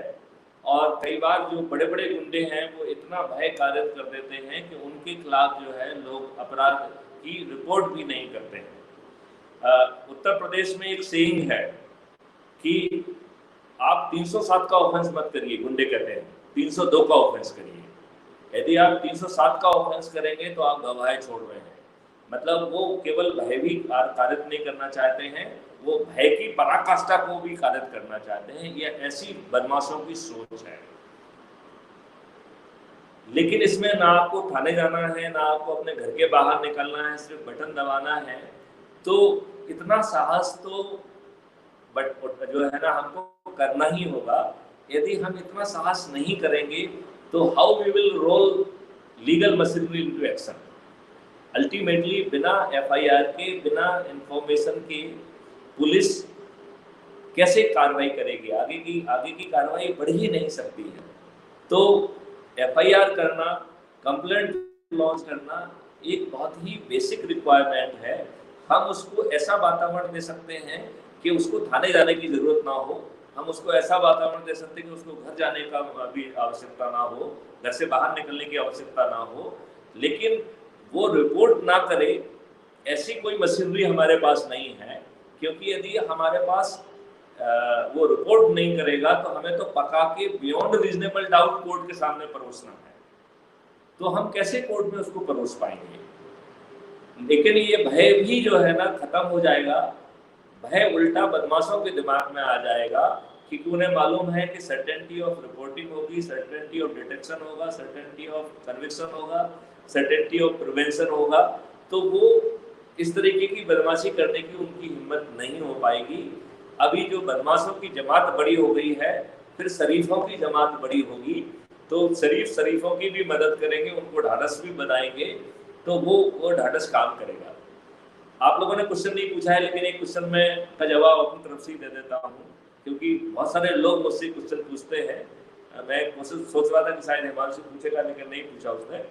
और कई बार जो बड़े बड़े गुंडे हैं वो इतना भय कारित कर देते हैं कि उनके खिलाफ जो है लोग अपराध की रिपोर्ट भी नहीं करते हैं। उत्तर प्रदेश में एक सेइंग है कि आप 307 का ऑफेंस मत करिए, गुंडे कहते हैं 302 का ऑफेंस करिए। यदि आप 307 का ऑफेंस करेंगे तो आप गवाह छोड़ रहे हैं। मतलब वो केवल भय भी कारित नहीं करना चाहते हैं, वो भय की पराकाष्ठा को भी कारित करना चाहते हैं। ये ऐसी बदमाशों की सोच है। लेकिन इसमें ना आपको थाने जाना है, ना आपको अपने घर के बाहर निकलना है, सिर्फ बटन दबाना है। तो इतना साहस तो जो है ना हमको करना ही होगा। यदि हम इतना साहस नहीं करेंगे तो how we will roll legal machinery into action. Ultimately बिना FIR के, बिना इंफॉर्मेशन के पुलिस कैसे कार्रवाई करेगी? आगे की कार्रवाई बढ़ ही नहीं सकती है। तो FIR करना, कंप्लेंट लॉन्च करना एक बहुत ही बेसिक रिक्वायरमेंट है। हम उसको ऐसा वातावरण दे सकते हैं कि उसको थाने जाने की जरूरत ना हो। हम उसको ऐसा वातावरण दे सकते हैं कि उसको घर जाने का भी आवश्यकता ना हो, घर से बाहर निकलने की आवश्यकता ना हो। लेकिन वो रिपोर्ट ना करे, ऐसी कोई मशीनरी हमारे पास नहीं है। क्योंकि यदि हमारे पास वो रिपोर्ट नहीं करेगा तो हमें तो पका के बियॉन्ड रीजनेबल डाउट कोर्ट के सामने परोसना है। तो हम कैसे कोर्ट में उसको परोस पाएंगे? लेकिन ये भय भी जो है ना खत्म हो जाएगा। भय उल्टा बदमाशों के दिमाग में आ जाएगा, क्योंकि उन्हें मालूम है कि सर्टेनिटी ऑफ रिपोर्टिंग होगी, सर्टेनिटी ऑफ डिटेक्शन होगा, सर्टेनिटी ऑफ कन्विक्शन होगा, सर्टेनिटी ऑफ प्रिवेंशन होगा। तो वो इस तरीके की बदमाशी करने की उनकी हिम्मत नहीं हो पाएगी। अभी जो बदमाशों की जमात बड़ी हो गई है, फिर शरीफों की जमात बड़ी होगी। तो शरीफों की भी मदद करेंगे, उनको ढाढ़स भी बनाएंगे, तो वो ढाढ़स काम करेगा। आप लोगों ने क्वेश्चन नहीं पूछा है, लेकिन एक क्वेश्चन में का जवाब अपनी तरफ से दे देता हूँ, क्योंकि बहुत सारे लोग मुझसे क्वेश्चन पूछते हैं। मैं क्वेश्चन सोच रहा था कि शायद हिमांशु पूछेगा, लेकिन नहीं पूछा उसने।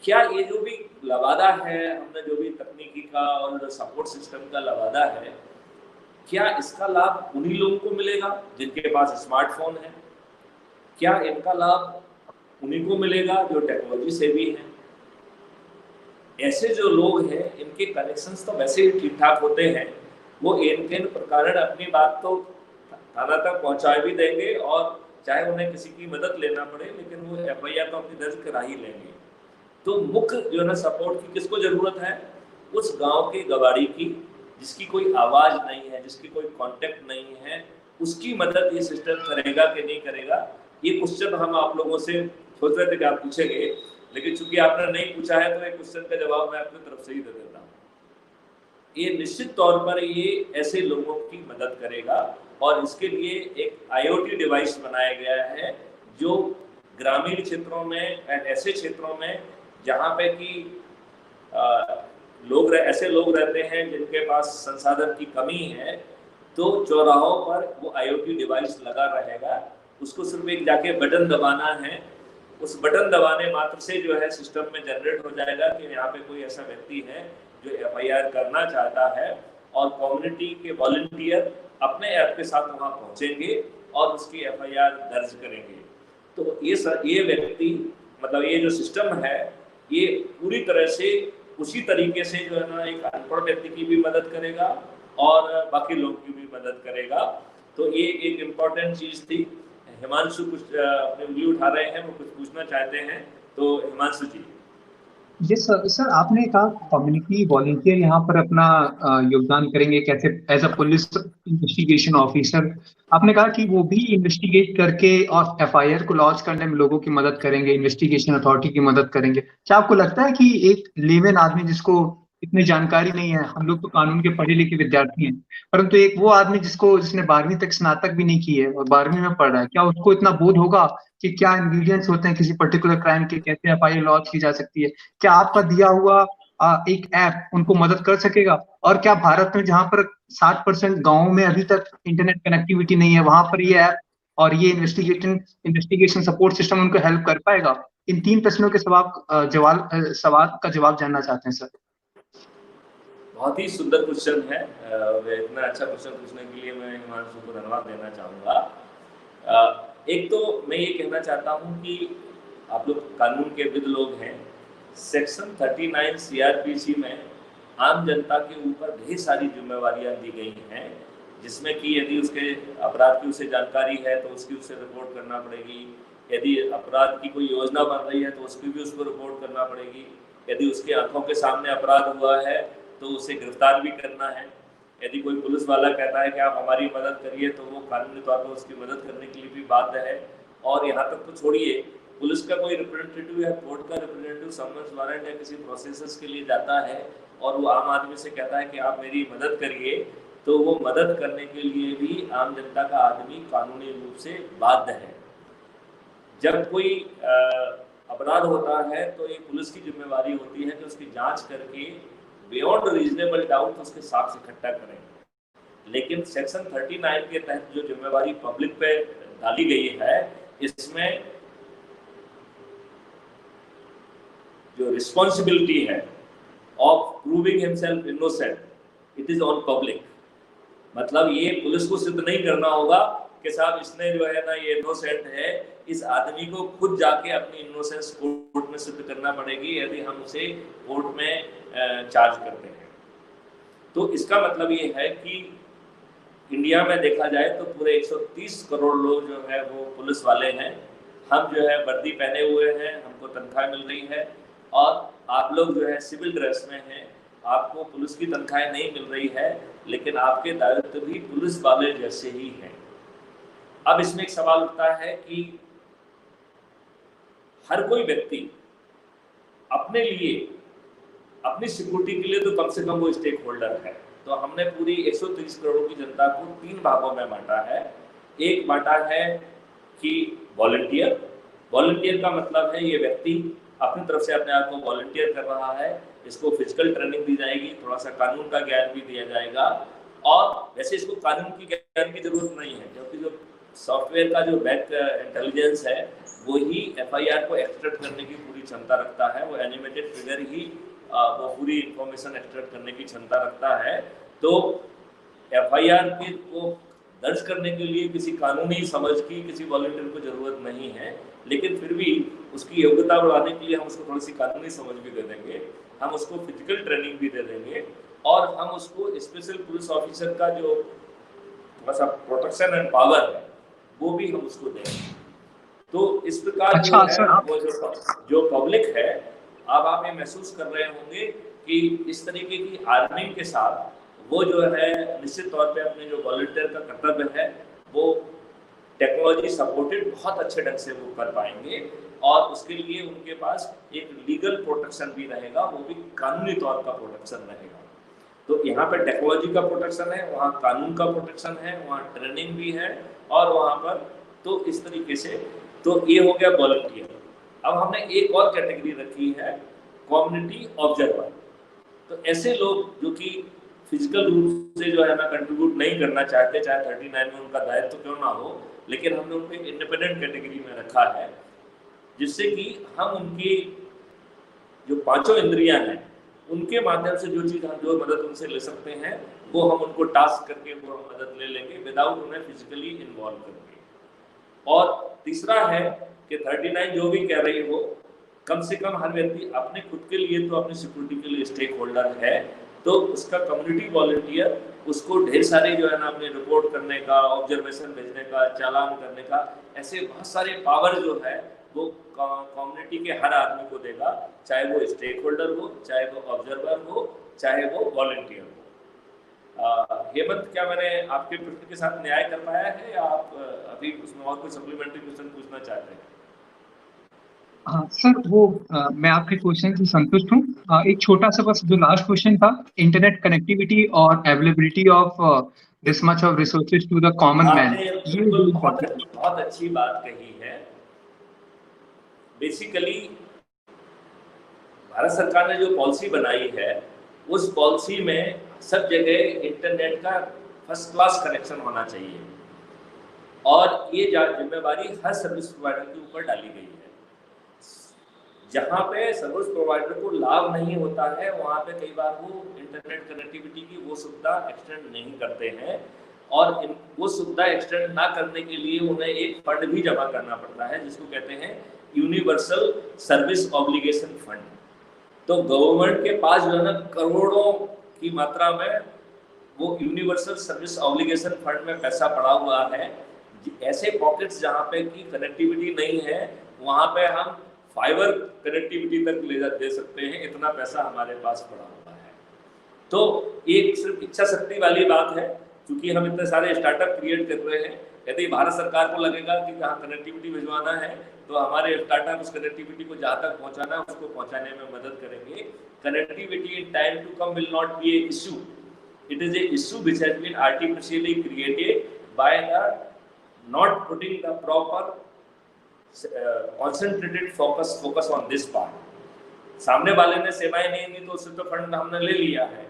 क्या ये जो भी लवादा है, हमने जो भी तकनीकी का और सपोर्ट सिस्टम का लवादा है, क्या इसका लाभ उन्हीं लोगों को मिलेगा जिनके पास स्मार्टफोन है? क्या इनका लाभ उन्हीं को मिलेगा जो टेक्नोलॉजी सेवी हैं? ऐसे जो लोग हैं, इनके कनेक्शंस तो वैसे ही ठीक ठाक होते हैं। वो इनके प्रकार अपनी बात तो थाना तक पहुंचा भी देंगे, और चाहे उन्हें किसी की मदद लेना पड़े, लेकिन वो FIR तो अपनी दर्ज करा ही लेंगे। तो मुख्य जो है ना सपोर्ट की किसको जरूरत है? उस गांव के गवारी की, जिसकी कोई आवाज नहीं है, जिसकी कोई कांटेक्ट नहीं है। उसकी मदद ये सिस्टम करेगा कि नहीं करेगा? ये क्वेश्चन हम आप लोगों से सोच रहे थे कि आप पूछेंगे, लेकिन चूंकि आपने नहीं पूछा है तो एक क्वेश्चन का जवाब मैं अपनी तरफ से ही दे देता हूँ। ये निश्चित तौर पर ये ऐसे लोगों की मदद करेगा, और इसके लिए एक IoT डिवाइस बनाया गया है जो ग्रामीण क्षेत्रों में ऐसे क्षेत्रों में जहाँ पे कि ऐसे लोग रहते हैं जिनके पास संसाधन की कमी है, तो चौराहों पर वो IoT डिवाइस लगा रहेगा, उसको सिर्फ एक जाके बटन दबाना है, उस बटन दबाने मात्र से जो है सिस्टम में जनरेट हो जाएगा कि यहाँ पे कोई ऐसा व्यक्ति है जो FIR करना चाहता है, और कम्युनिटी के वॉलंटियर अपने ऐप के साथ वहाँ पहुँचेंगे और उसकी FIR दर्ज करेंगे। तो ये व्यक्ति मतलब ये जो सिस्टम है ये पूरी तरह से उसी तरीके से जो है ना एक अनपढ़ व्यक्ति की भी मदद करेगा और बाकी लोग की भी मदद करेगा। तो ये एक इम्पोर्टेंट चीज थी। हिमांशु कुछ अपनी उंगली उठा रहे हैं, वो कुछ पूछना चाहते हैं, तो हिमांशु जी। जी सर, आपने कहा कम्युनिटी वॉलंटियर यहाँ पर अपना योगदान करेंगे कैसे, as a police investigation officer. आपने कहा कि वो भी इन्वेस्टिगेट करके और FIR को लॉन्च करने में लोगों की मदद करेंगे, इन्वेस्टिगेशन अथॉरिटी की मदद करेंगे। क्या आपको लगता है कि एक लेमैन आदमी जिसको इतनी जानकारी नहीं है, हम लोग तो कानून के पढ़े लिखे विद्यार्थी हैं, परंतु एक वो आदमी जिसने 12वीं तक स्नातक भी नहीं की है और 12वीं में पढ़ रहा है, क्या उसको इतना बोध होगा कि क्या इंग्रेडिएंट्स होते हैं किसी पर्टिकुलर क्राइम के, कैसे FIR लॉन्च की जा सकती है? क्या आपका दिया हुआ एक ऐप उनको मदद कर सकेगा? और क्या भारत में जहां पर 60% गांवों में अभी तक इंटरनेट कनेक्टिविटी नहीं है, वहां पर ये ऐप और ये इन्वेस्टिगेशन सपोर्ट सिस्टम उनको हेल्प कर पाएगा? इन 3 प्रश्नों के सवाल का जवाब जानना चाहते हैं सर। बहुत ही सुंदर क्वेश्चन है। इतना अच्छा क्वेश्चन पूछने के लिए मैं हिमांशु को धन्यवाद देना चाहूँगा। एक तो मैं ये कहना चाहता हूँ कि आप लोग कानून के विद लोग हैं। सेक्शन 39 CRPC में आम जनता के ऊपर ढेर सारी जिम्मेवारियां दी गई हैं, जिसमें कि यदि उसके अपराध की उसे जानकारी है तो उसकी उसे रिपोर्ट करना पड़ेगी, यदि अपराध की कोई योजना बन रही है तो उसकी भी उसको रिपोर्ट करना पड़ेगी, यदि उसके आंखों के सामने अपराध हुआ है तो उसे गिरफ्तार भी करना है, यदि कोई पुलिस वाला कहता है कि आप हमारी मदद करिए तो वो कानूनी तौर पर उसकी मदद करने के लिए भी बाध्य है। और यहाँ तक तो छोड़िए, पुलिस का कोई रिप्रेजेंटेटिव या कोर्ट का रिप्रेजेंटेटिव समन्स वारंट या किसी प्रोसेस के लिए जाता है और वो आम आदमी से कहता है कि आप मेरी मदद करिए, तो वो मदद करने के लिए भी आम जनता का आदमी कानूनी रूप से बाध्य है। जब कोई अपराध होता है तो ये पुलिस की जिम्मेवारी होती है कि उसकी जांच करके बियॉन्ड रीजनेबल डाउट उसके साक्ष्य इकट्ठा करें। लेकिन सेक्शन 39 के तहत जो जिम्मेवारी पब्लिक पे डाली गई है, इसमें जो रिस्पॉन्सिबिलिटी है of proving himself innocent, it is on public. मतलब ये पुलिस को सिद्ध नहीं करना होगा कि साहब इसने जो है ना ये इनोसेंट है, इस आदमी को खुद जाके अपनी इनोसेंस कोर्ट में सिद्ध करना पड़ेगी यदि हम उसे कोर्ट में चार्ज करते हैं। तो इसका मतलब ये है कि इंडिया में देखा जाए तो पूरे 130 करोड़ लोग जो है वो पुलिस वाले हैं। हम जो है वर्दी पहने हुए हैं, हमको तनख्वाह मिल रही है, और आप लोग जो है सिविल ड्रेस में हैं, आपको पुलिस की तनख्वाह नहीं मिल रही है, लेकिन आपके दायित्व भी पुलिस वाले जैसे ही हैं। अब इसमें एक सवाल उठता है कि हर कोई व्यक्ति अपने लिए, अपनी सिक्योरिटी के लिए तो कम से कम वो स्टेक होल्डर है। तो हमने पूरी 130 करोड़ की जनता को 3 भागों में बांटा है। एक बांटा है कि वॉलंटियर का मतलब है ये व्यक्ति अपनी तरफ से अपने आप को वॉलंटियर कर रहा है, इसको फिजिकल ट्रेनिंग दी जाएगी, थोड़ा सा कानून का ज्ञान भी दिया जाएगा। और वैसे इसको कानून की ज्ञान की जरूरत नहीं है, क्योंकि जो सॉफ्टवेयर का जो बैक इंटेलिजेंस है वो ही FIR को एक्सट्रैक्ट करने की पूरी क्षमता रखता है। वो एनिमेटेड फिगर ही वो पूरी इंफॉर्मेशन एक्सट्रैक्ट करने की क्षमता रखता है। तो FIR को दर्ज करने के लिए किसी कानूनी समझ की किसी वॉलंटियर को जरूरत नहीं है, लेकिन फिर भी उसकी योग्यता बढ़ाने के लिए हम उसको थोड़ी सी कानूनी समझ भी दे देंगे, हम उसको फिजिकल ट्रेनिंग भी दे देंगे, और हम उसको स्पेशल पुलिस ऑफिसर का जो थोड़ा सा प्रोटेक्शन एंड पावर है वो भी हम उसको देंगे। तो इस प्रकार वो जो पब्लिक है, अब आप ये महसूस कर रहे होंगे कि इस तरीके की आर्मिंग के साथ वो जो है निश्चित तौर पे अपने जो वॉलंटियर का कर्तव्य है वो टेक्नोलॉजी सपोर्टेड बहुत अच्छे ढंग से वो कर पाएंगे, और उसके लिए उनके पास एक लीगल प्रोटेक्शन भी रहेगा, वो भी कानूनी तौर का प्रोटेक्शन रहेगा। तो यहाँ पे टेक्नोलॉजी का प्रोटेक्शन है, वहाँ कानून का प्रोटेक्शन है, वहाँ ट्रेनिंग भी है, और वहाँ पर तो इस तरीके से तो ये हो गया वॉलंटियर। अब हमने एक और कैटेगरी रखी है कम्युनिटी ऑब्जर्वर। तो ऐसे लोग जो कि फिजिकल रूप से जो है ना कंट्रीब्यूट नहीं करना चाहते, चाहे 39 में उनका दायित्व क्यों ना हो, लेकिन हमने उनको एक इंडिपेंडेंट कैटेगरी में रखा है, जिससे कि हम उनकी जो पांचों इंद्रियां हैं उनके माध्यम से जो मदद उनसे ले सकते हैं वो हम उनको टास्क करके वो हम मदद ले लेंगे विदाउट उन्हें फिजिकली इन्वॉल्व करके। और तीसरा है कि 39 जो भी कह रही हो, कम से कम हर व्यक्ति अपने खुद के लिए तो अपनी सिक्योरिटी के लिए स्टेक होल्डर है, तो उसका कम्युनिटी वॉलंटियर उसको ढेर सारे जो है ना अपने रिपोर्ट करने का, ऑब्जर्वेशन भेजने का, चालान करने का, ऐसे बहुत सारे पावर जो है वो कम्युनिटी के हर आदमी को देगा, चाहे वो स्टेक होल्डर हो, चाहे वो ऑब्जर्वर हो, चाहे वो वॉलंटियर हो। हेमंत, क्या मैंने आपके प्रश्न के साथ न्याय कर पाया है या आप अभी उसमें और कोई सप्लीमेंट्री क्वेश्चन पूछना चाहते हैं? हाँ सर, मैं आपके क्वेश्चन से संतुष्ट हूँ। एक छोटा सा बस जो लास्ट क्वेश्चन था, इंटरनेट कनेक्टिविटी और availability of this much of resources to the common man, आपने ये बिल्कुल बहुत अच्छी बात कही है। बेसिकली भारत सरकार ने जो पॉलिसी बनाई है उस पॉलिसी में सब जगह इंटरनेट का फर्स्ट क्लास कनेक्शन होना चाहिए, और ये जिम्मेवारी हर सर्विस प्रोवाइडर के ऊपर डाली गई है। जहाँ पे सर्विस प्रोवाइडर को लाभ नहीं होता है वहाँ पे कई बार वो इंटरनेट कनेक्टिविटी की वो सुविधा एक्सटेंड नहीं करते हैं, और वो सुविधा एक्सटेंड ना करने के लिए उन्हें एक फंड भी जमा करना पड़ता है जिसको कहते हैं यूनिवर्सल सर्विस ऑब्लिगेशन फंड। तो गवर्नमेंट के पास जो है ना करोड़ों की मात्रा में वो यूनिवर्सल सर्विस ऑब्लिगेशन फंड में पैसा पड़ा हुआ है। ऐसे पॉकेट्स जहाँ पे की कनेक्टिविटी नहीं है वहाँ पे हम फाइबर कनेक्टिविटी तक दे सकते हैं, इतना पैसा हमारे पास पड़ा हुआ है। तो एक सिर्फ इच्छा शक्ति वाली बात है, क्योंकि हम इतने सारे स्टार्टअप क्रिएट कर रहे हैं। यदि भारत सरकार को लगेगा कि जहाँ कनेक्टिविटी भिजवाना है तो हमारे स्टार्टअप उस कनेक्टिविटी को जहाँ तक पहुँचाना है उसको पहुँचाने में मदद करेंगे। Connectivity in time to come will not be a issue, it is a issue which has been artificially created by the not putting the proper concentrated focus on this part। सामने वाले ने सेवाएं नहीं दी तो उससे तो फंड हमने ले लिया है।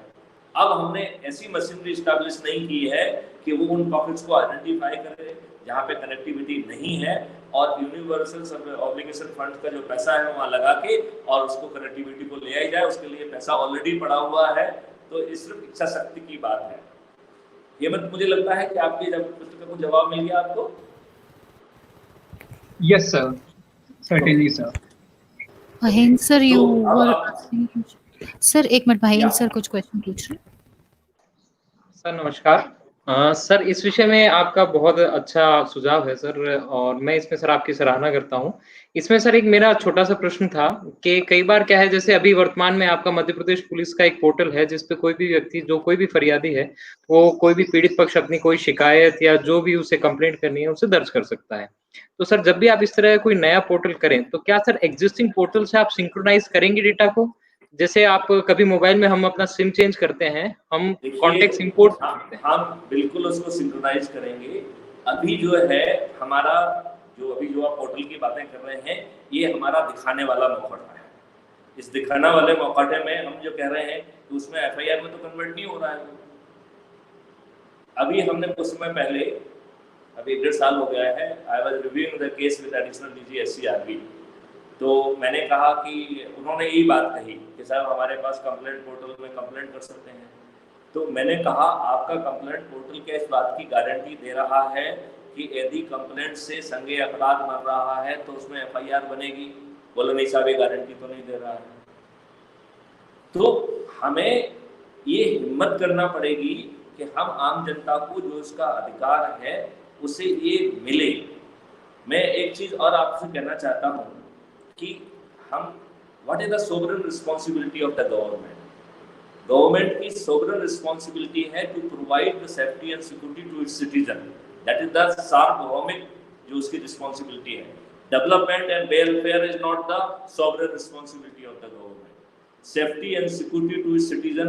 अब हमने ऐसी मशीनरी स्टैब्लिश नहीं की है कि वो उन पॉकेट्स को आइडेंटिफाई करे जहाँ पे कनेक्टिविटी नहीं है, और यूनिवर्सल ऑब्लिगेशन फंड का जो पैसा है वहाँ लगा के और उसको कनेक्टिविटी को ले आई जाए, उसके लिए पैसा ऑलरेडी पड़ा हुआ है। तो ये सिर्फ इच्छा शक्ति की बात है। हेमंत, मुझे लगता है कि आपके प्रश्न का जवाब मिल गया आपको। Yes sir, certainly sir. Mahendra sir, you तो वर सर, एक मिनट, महेंद्र सर कुछ क्वेश्चन पूछ रहे हैं। सर नमस्कार। सर इस विषय में आपका बहुत अच्छा सुझाव है सर, और मैं इसमें सर आपकी सराहना करता हूं। इसमें सर एक मेरा छोटा सा प्रश्न था कि कई बार क्या है, जैसे अभी वर्तमान में आपका मध्य प्रदेश पुलिस का एक पोर्टल है जिसपे कोई भी व्यक्ति, जो कोई भी फरियादी है, वो कोई भी पीड़ित पक्ष अपनी कोई शिकायत या जो भी उसे कंप्लेंट करनी है उसे दर्ज कर सकता है। तो सर जब भी आप इस तरह कोई नया पोर्टल करें तो क्या सर एग्जिस्टिंग पोर्टल से आप सिंक्रोनाइज करेंगे डेटा को? जैसे आप कभी मोबाइल में हम अपना सिम चेंज करते हैं, हम कॉन्टेक्ट इंपोर्ट करते हैं, हम बिल्कुल उसको सिंक्रोनाइज करेंगे। अभी जो है हमारा जो आप पोर्टल की बातें कर रहे हैं, ये हमारा दिखाने वाला मौका है। इस दिखाने वाले मौकाटे में हम जो कह रहे हैं कि उसमें एफआईआर में तो कन्वर्ट नहीं हो रहा है। अभी हमने कुछ समय पहले, अभी 1.5 साल हो गया है, I was reviewing the case with additional DG SCRB. तो मैंने कहा कि उन्होंने यही बात कही कि साहब हमारे पास कंप्लेंट पोर्टल में कंप्लेंट कर सकते हैं। तो मैंने कहा आपका कंप्लेंट पोर्टल क्या इस बात की गारंटी दे रहा है कि यदि कंप्लेंट से संज्ञेय अपराध बन रहा है तो उसमें एफआईआर बनेगी? बोलो नहीं साहब, ये गारंटी तो नहीं दे रहा है। तो हमें ये हिम्मत करना पड़ेगी कि हम आम जनता को जो इसका अधिकार है उसे ये मिले। मैं एक चीज और आपसे कहना चाहता हूँ कि हम what is the sovereign responsibility of the government. Government की सोवरेन रिस्पॉन्सिबिलिटी है to provide the safety and security to its citizen. That is the सार्वभौमिक जो उसकी रिस्पॉन्सिबिलिटी है। Development and welfare is not the sovereign responsibility of the government. Safety and security to its citizen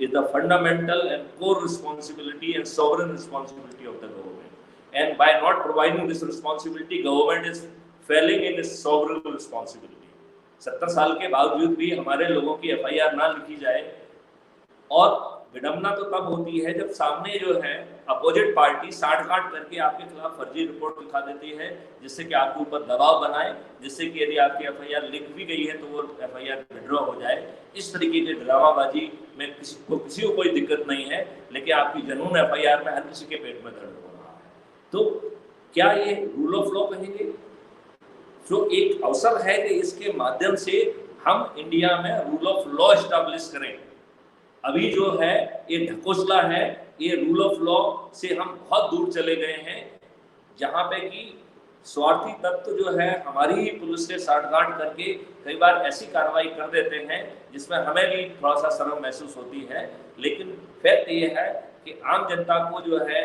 is the fundamental and core responsibility and sovereign responsibility of the government. And by not providing this responsibility, government is Fehling in sovereign responsibility. 70 साल के बावजूद भी हमारे लोगों की FIR ना लिखी जाए, और विडंबना तो तब होती है जब सामने जो है अपोजिट पार्टी साठ-गांठ करके आपके खिलाफ फर्जी रिपोर्ट लिखा देती है, जिससे कि आपके ऊपर दबाव बनाए, जिससे कि यदि आपकी FIR लिख भी गई है तो वो FIR विड्रॉ हो जाए। इस तरीके की ड्रामाबाजी में किसी को कोई दिक्कत नहीं है, लेकिन आपकी जनून FIR में हर किसी के पेट में दर्द हो रहा है। तो क्या ये रूल ऑफ लॉ कहेंगे? जो एक अवसर है कि इसके माध्यम से हम इंडिया में रूल ऑफ लॉ एस्टैब्लिश करें। अभी जो है ये ढकोसला है, ये रूल ऑफ लॉ से हम बहुत दूर चले गए हैं, जहाँ पे कि स्वार्थी तत्व जो है हमारी ही पुलिस से साठगांठ करके कई बार ऐसी कार्रवाई कर देते हैं जिसमें हमें भी थोड़ा सा शर्म महसूस होती है। लेकिन फैक्ट ये है कि आम जनता को जो है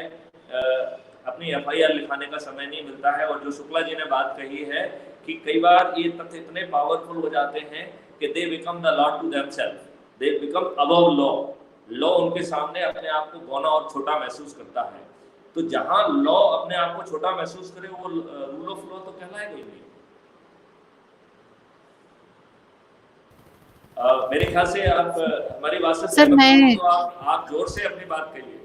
अपनी FIR लिखाने का समय नहीं मिलता है। और जो शुक्ला जी ने बात कही है कि कई बार ये तथ्य इतने पावरफुल हो जाते हैं कि they become the law to themselves, they become above law. Law उनके सामने अपने आप को गौना और छोटा महसूस करता है। तो जहां लॉ अपने आप को छोटा महसूस करे वो रूल ऑफ लॉ तो कहलाएगा ही नहीं। मेरे ख्याल से आप हमारी बात से सर मैं तो आप जोर से अपनी बात कहिए।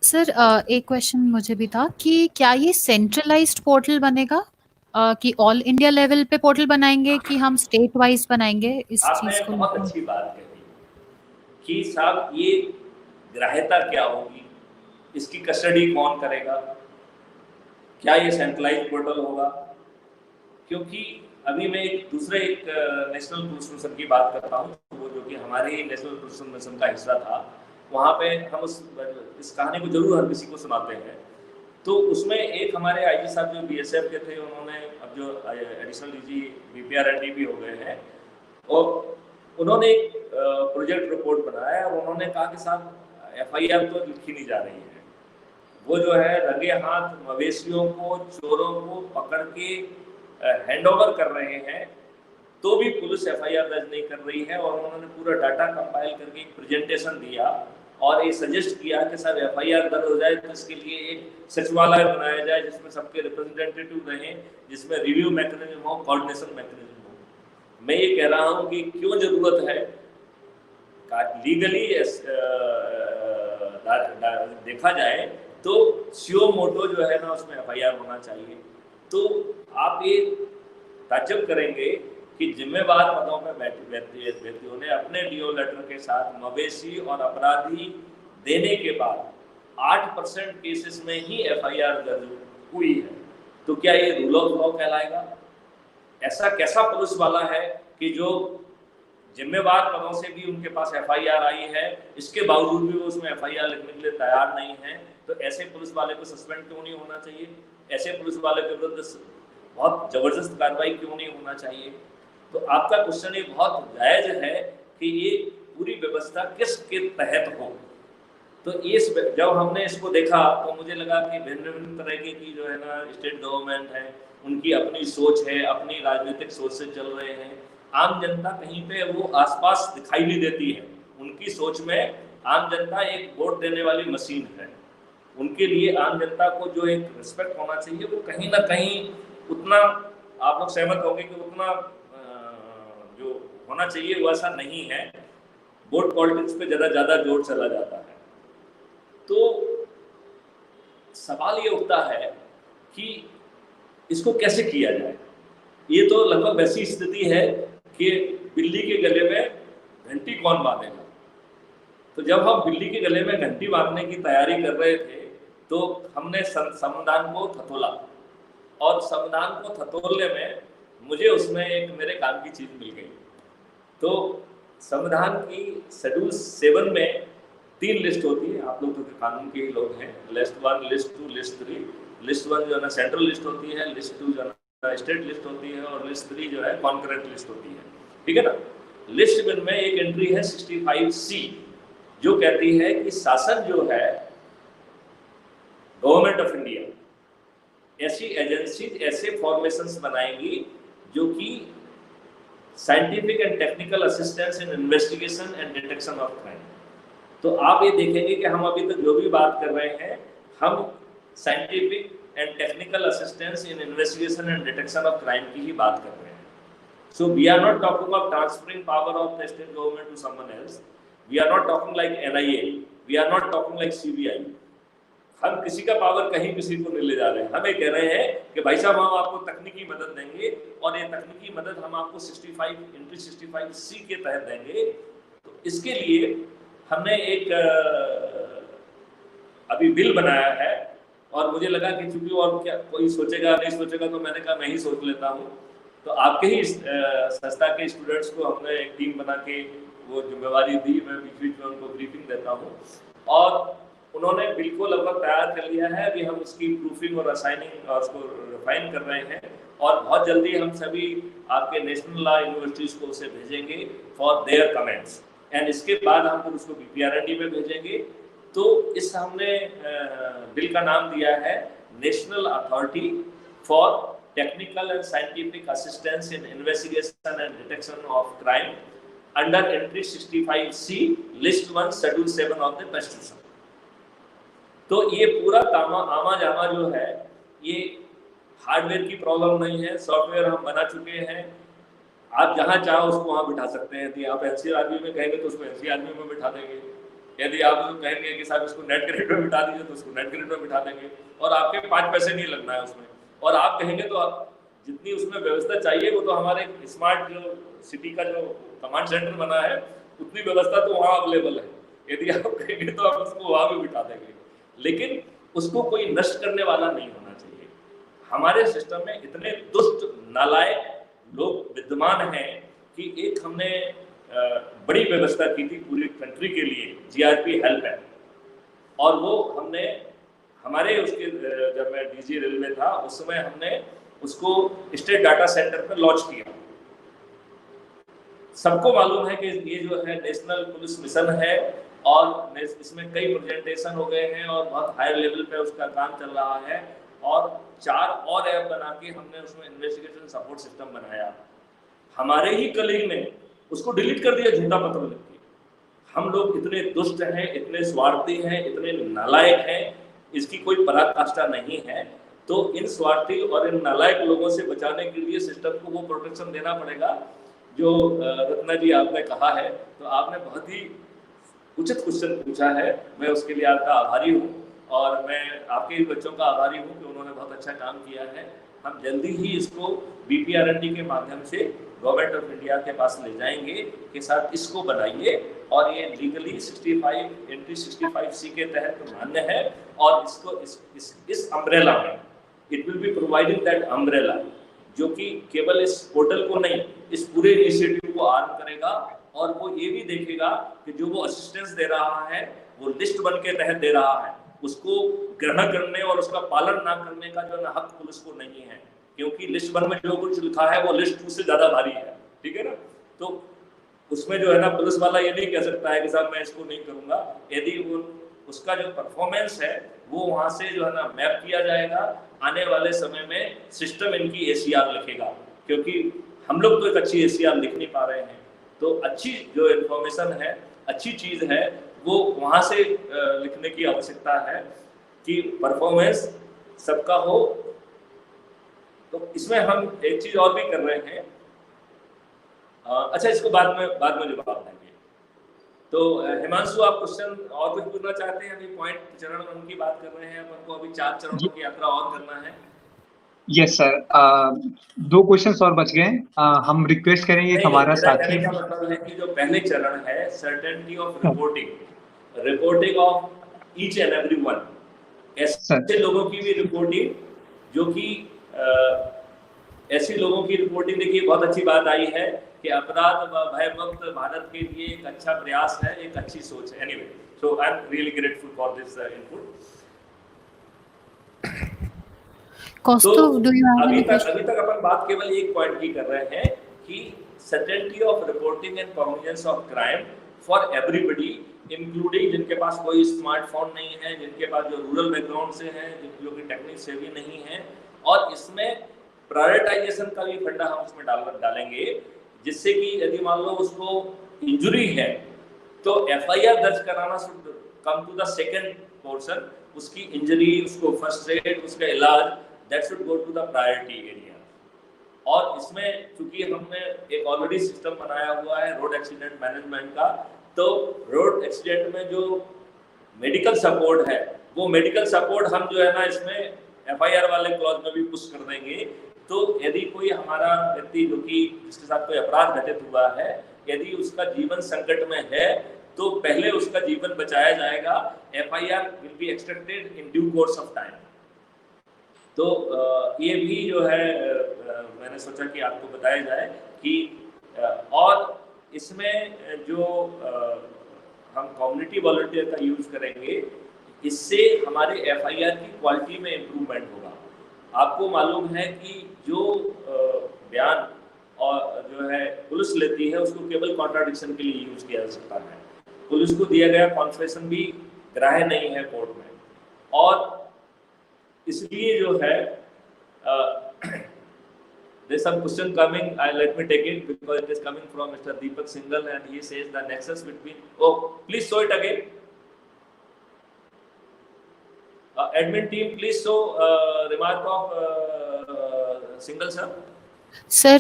सर एक क्वेश्चन मुझे भी था कि क्या ये सेंट्रलाइज्ड पोर्टल बनेगा, कि ऑल इंडिया लेवल पे पोर्टल बनाएंगे कि हम स्टेट वाइज बनाएंगे इस आपने चीज को? बहुत अच्छी बात कही कि साहब ये ग्राह्यता क्या होगी, इसकी कस्टडी कौन करेगा, क्या ये सेंट्रलाइज्ड पोर्टल होगा? क्योंकि अभी मैं एक नेशनल पुलिस मिशन की बात करता हूँ, वो जो कि हमारे ही नेशनल पुलिस मिशन का हिस्सा था। वहाँ पे हम इस कहानी को जरूर हर किसी को सुनाते हैं। तो उसमें एक हमारे IG साहब जो BSF के थे, उन्होंने अब जो एडिशनल DG BPR रेड्डी भी हो गए हैं, और उन्होंने एक प्रोजेक्ट रिपोर्ट बनाया और उन्होंने कहा कि साहब FIR तो लिखी नहीं जा रही है। वो जो है रंगे हाथ मवेशियों को, चोरों को पकड़ के हैंडओवर कर रहे हैं, तो भी पुलिस FIR दर्ज नहीं कर रही है। और उन्होंने पूरा डाटा कंपाइल करके एक प्रेजेंटेशन दिया और ये सजेस्ट किया कि सर FIR दर्ज हो जाए तो इसके लिए एक सचिवालय बनाया जाए जिसमें सबके रिप्रेजेंटेटिव रहें, जिसमें रिव्यू मैकेनिज्म हो, कोऑर्डिनेशन मैकेनिज्म हो। मैं ये कह रहा हूँ कि क्यों जरूरत है, लीगली देखा जाए तो सीओ मोटो जो है ना उसमें FIR होना चाहिए। तो आप ये ताज्जुब करेंगे कि जिम्मेवार पदों में बैठे व्यक्तियों ने अपने लियो लेटर के साथ मवेशी और अपराधी देने के बाद 8% केसेस में ही FIR दर्ज हुई है। तो क्या ये रूल ऑफ लॉ कहलाएगा? ऐसा कैसा पुलिस वाला है कि जो जिम्मेवार पदों से भी उनके पास FIR आई है, इसके बावजूद भी वो उसमें FIR लिखने के लिए तैयार नहीं है? तो ऐसे पुलिस वाले को सस्पेंड क्यों नहीं होना चाहिए? ऐसे पुलिस वाले के विरुद्ध बहुत जबरदस्त कार्रवाई क्यों नहीं होना चाहिए? तो आपका क्वेश्चन ये बहुत जायज है कि ये पूरी व्यवस्था किसके तहत हो। तो ये जब हमने इसको देखा तो मुझे लगा कि भिन्न भिन्न तरह की जो है ना स्टेट गवर्नमेंट है, उनकी अपनी सोच है, अपनी राजनीतिक सोच से चल रहे हैं। आम जनता कहीं पे वो आसपास दिखाई नहीं देती है। उनकी सोच में आम जनता एक वोट देने वाली मशीन है। उनके लिए आम जनता को जो एक रिस्पेक्ट होना चाहिए वो कहीं ना कहीं उतना, आप लोग सहमत होंगे कि उतना जो होना चाहिए वो ऐसा नहीं है। वोट पॉलिटिक्स पे ज़्यादा जोर चला जाता है। तो सवाल ये उठता है कि इसको कैसे किया जाए। ये तो लगभग वैसी स्थिति है कि बिल्ली के गले में घंटी कौन बांधेगा। तो जब हम बिल्ली के गले में घंटी बांधने की तैयारी कर रहे थे तो हमने संविधान को थतोला, और संविधान को थतोलने में मुझे उसमें एक मेरे काम की चीज मिल गई। तो संविधान की शेड्यूल 7 में 3 लिस्ट होती है। आप लोग तो कानून के ही लोग हैं। List 1, list 2, list 3। लिस्ट 1 जो है ना सेंट्रल लिस्ट होती है, लिस्ट 2 जो है ना स्टेट लिस्ट होती है, और लिस्ट 3 जो है कॉन्करेंट लिस्ट होती है। ठीक है ना। लिस्ट 1 में एक एंट्री है 65C जो कहती है कि शासन जो है गवर्नमेंट ऑफ इंडिया ऐसी एजेंसी, ऐसे फॉर्मेशंस बनाएंगी जो कि scientific and technical assistance in investigation and detection of crime. तो आप ये देखेंगे कि हम अभी तक जो भी बात कर रहे हैं हम scientific and technical assistance in investigation and detection of crime की ही बात कर रहे हैं. So we are not talking of transferring power of the state government to someone else. We are not talking like NIA. We are not talking like CBI. हम किसी का power कहीं किसी को नहीं ले जा रहे हैं. हम ये कह रहे हैं कि भाई साहब हम आपको तकनीकी मदद देंगे और ये तकनीकी मदद हम आपको 65/65C के तहत देंगे. तो इसके लिए हमने एक अभी बिल बनाया है और मुझे लगा कि चूंकि और क्या कोई सोचेगा नहीं सोचेगा तो मैंने कहा मैं ही सोच लेता हूँ. तो आपके ही संस्था के स्टूडेंट्स को हमने एक टीम बना के वो जिम्मेवारी दी. मैं बीच बीच में उनको ब्रीफिंग देता हूँ और उन्होंने बिल्कुल लगभग तैयार कर लिया है. अभी हम उसकी प्रूफिंग और असाइनिंग और उसको रिफाइन कर रहे हैं और बहुत जल्दी हम सभी आपके नेशनल लॉ यूनिवर्सिटीज को उसे भेजेंगे फॉर देयर कमेंट्स एंड इसके बाद हम फिर उसको BPRND में भेजेंगे. तो इस हमने बिल का नाम दिया है national authority for technical and scientific assistance in investigation and detection of crime under entry 65C list 1 schedule 7 of the constitution. तो ये पूरा आमा जामा जो है ये हार्डवेयर की प्रॉब्लम नहीं है. सॉफ्टवेयर हम बना चुके हैं. आप जहाँ चाहो उसको वहाँ बिठा सकते हैं. यदि आप NCRB में कहेंगे तो उसको NCRB में बिठा देंगे. यदि आप उसको कहेंगे कि साहब इसको नेट ग्रिड में बिठा दीजिए तो उसको नेट ग्रिड में बिठा देंगे और आपके 5 पैसे नहीं लगना है उसमें. और आप कहेंगे तो आप जितनी उसमें व्यवस्था चाहिए वो तो हमारे स्मार्ट जो सिटी का जो कमांड सेंटर बना है उतनी व्यवस्था तो वहाँ अवेलेबल है. यदि आप कहेंगे तो आप उसको वहाँ भी बिठा देंगे. लेकिन उसको कोई नष्ट करने वाला नहीं होना चाहिए. हमारे सिस्टम में इतने दुष्ट नालायक लोग विद्यमान हैं कि एक हमने बड़ी व्यवस्था की थी पूरी कंट्री के लिए GRP हेल्प है और वो हमने हमारे उसके जब मैं DG रेलवे था उस समय हमने उसको स्टेट डाटा सेंटर पर लॉन्च किया. सबको मालूम है कि ये जो है नेशनल पुलिस मिशन है और इसमें कई प्रेजेंटेशन हो गए हैं और बहुत हाई लेवल पे उसका काम चल रहा है और 4 और ऐप बना के हमने उसमें इन्वेस्टिगेशन सपोर्ट सिस्टम बनाया. हमारे ही कलीग ने उसको डिलीट कर दिया झूठा पत्र लिख के. हम लोग इतने दुष्ट हैं, इतने स्वार्थी हैं, इतने नालायक हैं, इसकी कोई पराकाष्ठा नहीं है. तो इन स्वार्थी और इन नालायक लोगों से बचाने के लिए सिस्टम को वो प्रोटेक्शन देना पड़ेगा जो रत्ना जी आपने कहा है. तो आपने बहुत ही उचित क्वेश्चन पूछा है. मैं उसके लिए आपका आभारी हूँ और मैं आपके ही बच्चों का आभारी हूँ कि उन्होंने बहुत अच्छा काम किया है. हम जल्दी ही इसको BPRND के माध्यम से गवर्नमेंट ऑफ इंडिया के पास ले जाएंगे के साथ इसको बनाइए और ये लीगली 65/65C के तहत मान्य है और इसको इस अम्ब्रेला में it will be providing that umbrella जो कि केवल इस पोर्टल को नहीं इस पूरे इनिशिएटिव को आर्म करेगा और वो ये भी देखेगा कि जो वो असिस्टेंस दे रहा है वो लिस्ट 1 के तहत दे रहा है. उसको ग्रहण करने और उसका पालन ना करने का जो हक पुलिस को नहीं है क्योंकि लिस्ट 1 में जो कुछ लिखा है वो लिस्ट 2 से ज्यादा भारी है. ठीक है ना. तो उसमें जो है ना पुलिस वाला ये नहीं कह सकता है कि साहब मैं इसको नहीं करूंगा. यदि वो उसका जो परफॉर्मेंस है वो वहां से जो है ना मैप किया जाएगा. आने वाले समय में सिस्टम इनकी ACR लिखेगा क्योंकि हम लोग तो एक अच्छी ACR लिख नहीं पा रहे हैं. तो अच्छी जो इन्फॉर्मेशन है अच्छी चीज है वो वहां से लिखने की आवश्यकता है कि परफॉर्मेंस सबका हो. तो इसमें हम एक चीज और भी कर रहे हैं. अच्छा इसको बाद में जवाब देंगे. तो हिमांशु आप क्वेश्चन और कुछ पूछना चाहते हैं? अभी पॉइंट चरण 1 की बात कर रहे हैं अपन को. अभी 4 चरणों की यात्रा और करना है. Yes sir. 2 क्वेश्चंस और बच गए. हम रिक्वेस्ट करेंगे हमारा साथी का मतलब है कि जो पहले चरण है certainty of reporting of each and every one. ऐसे लोगों की भी रिपोर्टिंग जो कि ऐसे लोगों की रिपोर्टिंग. देखिए बहुत अच्छी बात आई है कि अपराध व भय मुक्त भारत के लिए एक अच्छा प्रयास है, एक अच्छी सोच है. Anyway so I am really grateful for this input. Kaustubh, do you have अभी any question? तक अपन बात केवल एक पॉइंट की कर रहे हैं कि certainty of reporting and cognizance of crime for everybody including जिनके पास कोई स्मार्टफोन नहीं है, जिनके पास जो रूरल बैकग्राउंड से हैं, जो कि टेक्निक से भी नहीं है. और इसमें प्रायोरिटाइजेशन का भी फंडा हम उसमें डालेंगे जिससे कि यदि मान लो उसको इंजुरी है तो FIR दर्ज कराना should come to the second portion उसकी इंजरी, उसको फर्स्ट एड, उसका इलाज, that should go to the priority area. और इसमें चूंकि हमने एक ऑलरेडी सिस्टम बनाया हुआ है रोड एक्सीडेंट मैनेजमेंट का, तो रोड एक्सीडेंट में जो मेडिकल सपोर्ट है, वो मेडिकल सपोर्ट हम जो है ना इसमें FIR वाले क्लॉज में भी पुश कर देंगे। तो यदि कोई हमारा व्यक्ति जो कि जिसके साथ कोई अपराध घटित हुआ है, यदि उसका जीवन संकट में है, तो पहले उसका जीवन बचाया जाएगा। FIR will be extracted in due course of time. तो ये भी जो है मैंने सोचा कि आपको बताया जाए कि और इसमें जो हम कम्युनिटी वॉलंटियर का यूज करेंगे, इससे हमारे FIR की क्वालिटी में इम्प्रूवमेंट होगा। आपको मालूम है कि जो बयान और जो है पुलिस लेती है, उसको केवल कॉन्ट्राडिक्शन के लिए यूज किया जा सकता है। पुलिस को दिया गया कॉन्फेशन भी ग्राह्य नहीं है कोर्ट में, और इसलिए जो है there's some question coming. Let me take it because it is coming from Mr. Deepak Singhal, and he says the nexus between. Oh, please show it again. Admin team, please show remark of Singhal sir. Sir,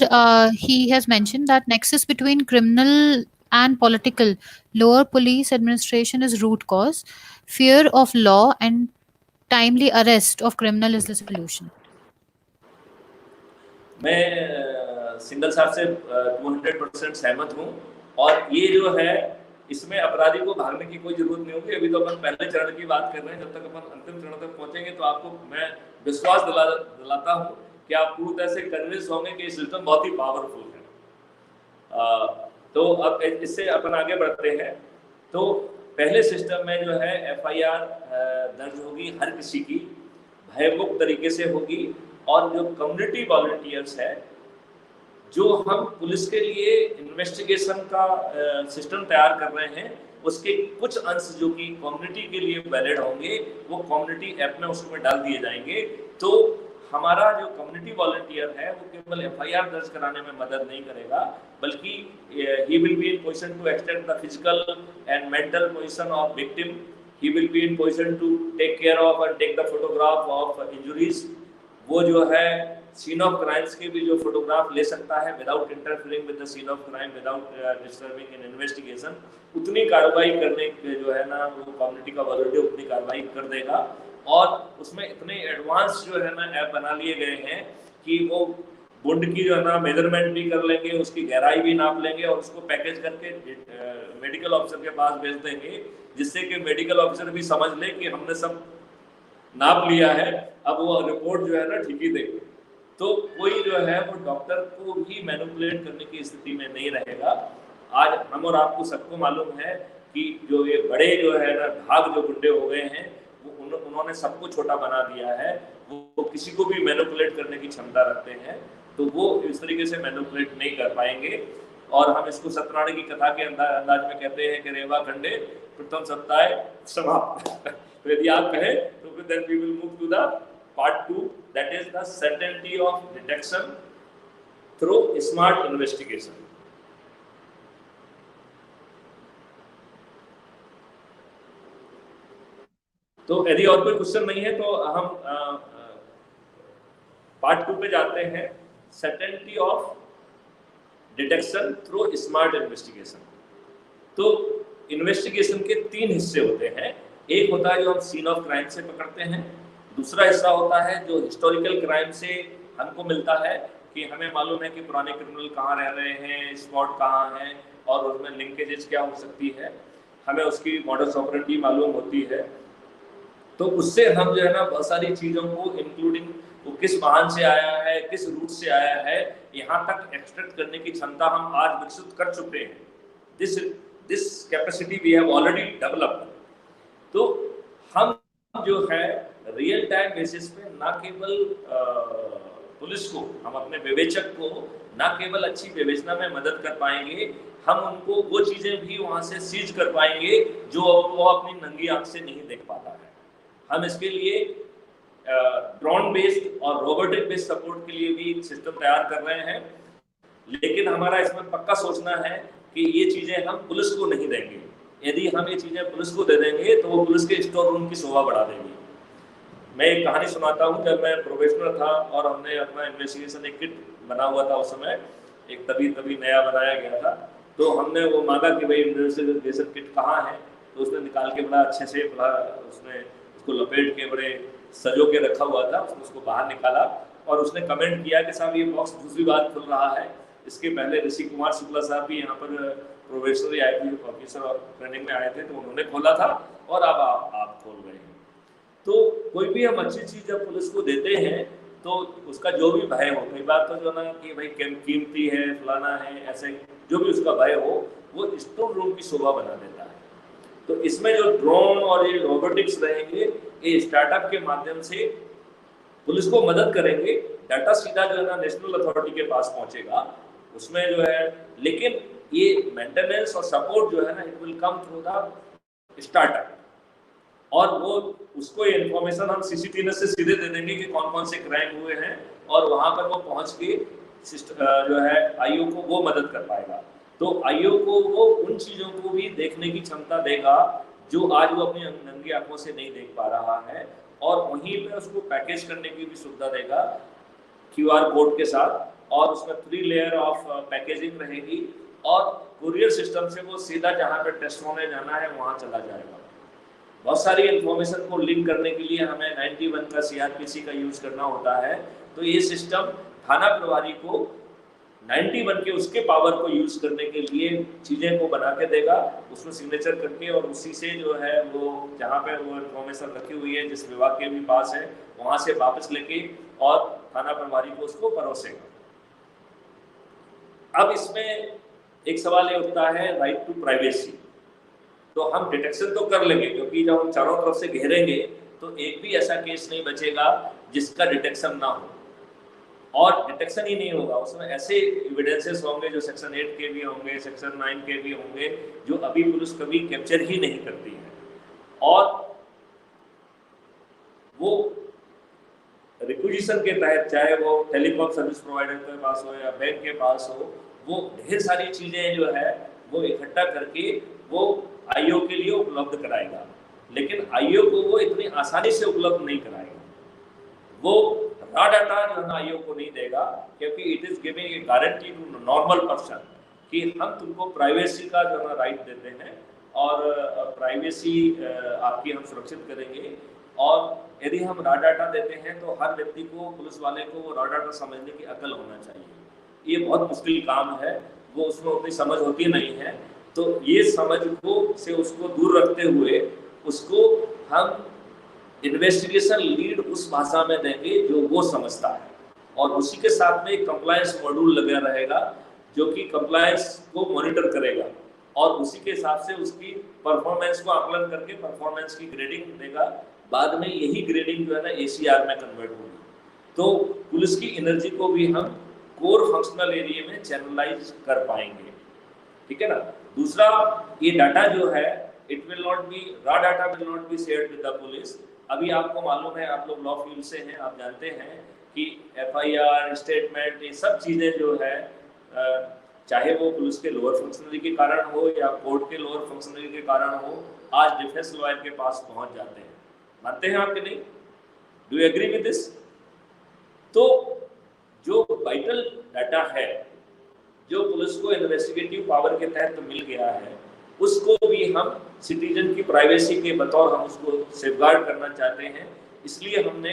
he has mentioned that nexus between criminal and political, lower police administration is root cause. Fear of law and timely arrest of criminal is the solution. मैं single साहब से 200% सहमत हूँ, और ये जो है इसमें अपराधी को भागने की कोई जरूरत नहीं होगी। अभी तो अपन पहले चरण की बात कर रहे हैं, जब तक अपन अंतिम चरण तक पहुंचेंगे तो आपको मैं विश्वास दिलाता हूँ कि आप पूरी तरह से कन्विंस होंगे कि ये सिस्टम बहुत ही पावरफुल है। तो अब इससे अपन आगे बढ़ते हैं। तो पहले सिस्टम में जो है FIR दर्ज होगी हर किसी की, भयमुक्त तरीके से होगी, और जो कम्युनिटी वॉलंटियर्स है, जो हम पुलिस के लिए इन्वेस्टिगेशन का सिस्टम तैयार कर रहे हैं, उसके कुछ अंश जो कि कम्युनिटी के लिए वैलिड होंगे, वो कम्युनिटी ऐप में उसमें डाल दिए जाएंगे। तो हमारा जो कम्युनिटी वॉलंटियर है वो केवल FIR दर्ज कराने में मदद नहीं करेगा, बल्कि he will be in position to extend the physical and mental position of victim. He will be in position to take care of and take the photograph of injuries. वो जो है सीन ऑफ क्राइम्स के भी जो photograph ले सकता है without interfering with the scene of crime, without disturbing in investigation. उतनी कार्रवाई करने के जो है ना वो कम्युनिटी का वॉलंटियर उतनी कार्रवाई कर देगा। और उसमें इतने एडवांस जो है ना ऐप बना लिए गए हैं कि वो वुंड की जो है ना मेजरमेंट भी कर लेंगे, उसकी गहराई भी नाप लेंगे, और उसको पैकेज करके मेडिकल ऑफिसर के पास भेज देंगे, जिससे कि मेडिकल ऑफिसर भी समझ ले कि हमने सब नाप लिया है, अब वो रिपोर्ट जो है ना ठीक ही देंगे। तो कोई जो है वो डॉक्टर को भी मैनिपुलेट करने की स्थिति में नहीं रहेगा। आज हम और आपको सबको मालूम है कि जो ये बड़े जो है ना भाग जो गुंडे हो गए हैं, वो उन्होंने सबको छोटा बना दिया है। वो किसी को भी मैनिपुलेट करने की क्षमता रखते हैं, तो वो इस तरीके से मैनिपुलेट नहीं कर पाएंगे। और हम इसको सत्यनारायण की कथा के अंदाज में कहते हैं कि रेवा खंडे प्रथम सप्ताह समाप्त। तो यदि आप कहें तो फिर then we will move to the part 2, that is the certainty of detection through smart investigation. तो यदि और कोई क्वेश्चन नहीं है तो हम पार्ट 2 पे जाते हैं, certainty of detection through smart investigation। तो इन्वेस्टिगेशन के 3 हिस्से होते हैं। एक होता है जो हम सीन ऑफ क्राइम से पकड़ते हैं, दूसरा हिस्सा होता है जो हिस्टोरिकल क्राइम से हमको मिलता है कि हमें मालूम है कि पुराने क्रिमिनल कहाँ रह रहे हैं, स्पॉट कहाँ हैं, और उसमें लिंकेजेस क्या हो सकती है, हमें उसकी मॉडस ऑपरेंडी मालूम होती है। तो उससे हम जो है ना बहुत सारी चीज़ों को इंक्लूडिंग वो किस वाहन से आया है, किस रूट से आया है, यहाँ तक एक्सट्रैक्ट करने की क्षमता हम आज विकसित कर चुके हैं। This capacity we have already developed. तो हम जो है रियल टाइम बेसिस पे ना केवल पुलिस को, हम अपने विवेचक को ना केवल अच्छी विवेचना में मदद कर पाएंगे, हम उनको वो चीजें भी वहां से सीज कर पाएंगे जो वो अपनी नंगी आंख से नहीं देख पाता है। हम इसके लिए ड्रोन बेस्ड और रोबोटिक बेस्ड सपोर्ट के लिए भी सिस्टम तैयार कर रहे हैं, लेकिन हमारा इसमें पक्का सोचना है कि ये चीजें हम पुलिस को नहीं देंगे। यदि हम ये चीजें पुलिस को दे देंगे तो वो पुलिस के स्टोर रूम की शोभा बढ़ा देंगे। मैं एक कहानी सुनाता हूँ। जब मैं प्रोफेशनल था और हमने अपना इन्वेस्टिगेशन एक किट बना हुआ था, उस समय एक तभी नया बनाया गया था, तो हमने वो मांगा कि भाई इन्वेस्टिगेशन किट कहाँ है, तो उसने निकाल के बड़ा अच्छे से उसने उसको लपेट के बड़े सजो के रखा हुआ था। उसने उसको बाहर निकाला और उसने कमेंट किया कि साहब ये बॉक्स दूसरी बार खुल रहा है। इसके पहले ऋषि कुमार शुक्ला साहब भी यहाँ पर प्रोफेशनल आईपी ऑफिसर ट्रेनिंग में आए थे, तो उन्होंने खोला था और अब आप खोल रहे हैं। तो कोई भी हम अच्छी चीज जब पुलिस को देते हैं तो उसका जो भी भय हो, कई बार तो जो ना कि भाई कीमती है, फलाना है, ऐसे जो भी उसका भय हो, वो स्टोर रूम की शोभा बना देता है। तो इसमें जो ड्रोन और ये रोबोटिक्स रहेंगे, ये स्टार्टअप के माध्यम से पुलिस को मदद करेंगे। डाटा सीधा जो है ना नेशनल अथॉरिटी के पास पहुंचेगा उसमें जो है, लेकिन ये मेंटेनेंस और सपोर्ट जो है ना, it will come through the startup. और वो उसको इन्फॉर्मेशन हम सीसीटीवी से सीधे दे देंगे कि कौन कौन से क्राइम हुए हैं, और वहां पर वो पहुंच के जो है आईओ को वो मदद कर पाएगा। तो आईओ को वो उन चीजों को भी देखने की क्षमता देगा जो आज वो अपनी नंगी आंखों से नहीं देख पा रहा है, और वहीं पे उसको पैकेज करने की भी सुविधा देगा क्यूआर कोड के साथ, और उसमें 3 लेयर ऑफ पैकेजिंग रहेगी, और कुरियर सिस्टम से वो सीधा जहाँ पे टेस्ट होने जाना है वहाँ चला जाएगा। बहुत सारी इंफॉर्मेशन को लिंक करने के लिए हमें 91 का सीआरपीसी का यूज करना होता है। तो ये सिस्टम थाना प्रभारी को 91 के उसके पावर को यूज करने के लिए चीजें को बना के देगा, उसमें सिग्नेचर करके, और उसी से जो है वो जहाँ पे वो इंफॉर्मेशन रखी हुई है जिस विभाग के भी पास है वहां से वापस लेके और थाना प्रभारी को उसको परोसेगा। अब इसमें एक सवाल ये उठता है राइट टू प्राइवेसी। तो हम डिटेक्शन तो कर लेंगे, क्योंकि जब हम चारों तरफ से घेरेंगे तो एक भी ऐसा केस नहीं बचेगा जिसका डिटेक्शन ना हो, और डिटेक्शन ही नहीं होगा उसमें ऐसे एविडेंसेस होंगे जो सेक्शन 8 के भी होंगे, सेक्शन 9 के भी होंगे, जो अभी पुलिस कभी कैप्चर ही नहीं करती है। और वो रिक्विजिशन के तहत, चाहे वो टेलीकॉम सर्विस प्रोवाइडर के पास हो या बैंक के पास हो, वो ढेर सारी चीजें जो है वो इकट्ठा करके वो आईओ के लिए उपलब्ध कराएगा, लेकिन आईओ को वो इतनी आसानी से उपलब्ध नहीं कराएगा। वो रॉ डाटा जो है ना आईओ को नहीं देगा, क्योंकि it is giving a guarantee to normal person कि हम तुमको प्राइवेसी का जो है ना राइट देते हैं, और प्राइवेसी आपकी हम सुरक्षित करेंगे। और यदि हम रॉ डाटा देते हैं तो हर व्यक्ति को, पुलिस वाले को वो रॉ डाटा समझने की अकल होना चाहिए। ये बहुत मुश्किल काम है, वो उसमें उतनी समझ होती नहीं है। तो ये समझ को से उसको दूर रखते हुए उसको हम इन्वेस्टिगेशन लीड उस भाषा में देंगे जो वो समझता है, और उसी के साथ में एक कंप्लायंस मॉड्यूल लगा रहेगा जो कि कंप्लायंस को मॉनिटर करेगा, और उसी के हिसाब से उसकी परफॉर्मेंस को आकलन करके परफॉर्मेंस की ग्रेडिंग देगा। बाद में यही ग्रेडिंग जो है ना एसीआर में कन्वर्ट होगी। तो पुलिस की एनर्जी को भी हम कोर फंक्शनल एरिया में चैनलाइज कर पाएंगे, ठीक है ना। दूसरा, ये डाटा जो है it will not B, raw data will not be shared with the police. अभी आपको मालूम है, आप लोग लॉ फील्ड से हैं, आप जानते हैं कि एफआईआर, स्टेटमेंट, ये सब चीज़ें जो है चाहे वो पुलिस के लोअर फंक्शनरी के कारण हो या कोर्ट के लोअर फंक्शनरी के कारण हो, आज डिफेंस लॉयर के पास पहुंच जाते हैं। मानते हैं आप कि नहीं? Do you agree with this? तो जो वाइटल डाटा है जो पुलिस को इन्वेस्टिगेटिव पावर के तहत मिल गया है, उसको भी हम सिटीजन की प्राइवेसी के बतौर हम उसको सेफगार्ड करना चाहते हैं। इसलिए हमने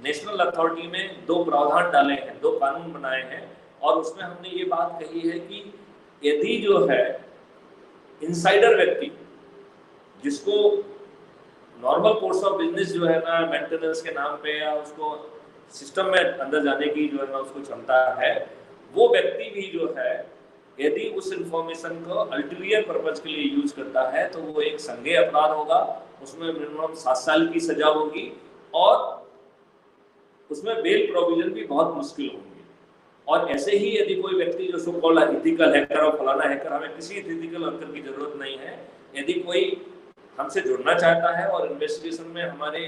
नेशनल अथॉरिटी में 2 प्रावधान डाले हैं, 2 कानून बनाए हैं, और उसमें हमने ये बात कही है कि यदि जो है इनसाइडर व्यक्ति जिसको नॉर्मल कोर्स ऑफ बिजनेस जो है ना मेंटेनेंस के नाम पे या उसको सिस्टम में अंदर जाने की जो है ना उसको क्षमता है, वो व्यक्ति भी जो है यदि उस इंफॉर्मेशन को अल्टीरियर पर्पज के लिए यूज करता है तो वो एक संज्ञेय अपराध होगा, उसमें मिनिमम 7 साल की सजा होगी, और उसमें बेल प्रोविजन भी बहुत मुश्किल होंगे। और ऐसे ही यदि कोई व्यक्ति जो सो कॉल्ड एथिकल हैकर और फलाना हैकर, हमें किसी एथिकल हैकर की जरूरत नहीं है। यदि कोई हमसे जुड़ना चाहता है और इन्वेस्टिगेशन में हमारे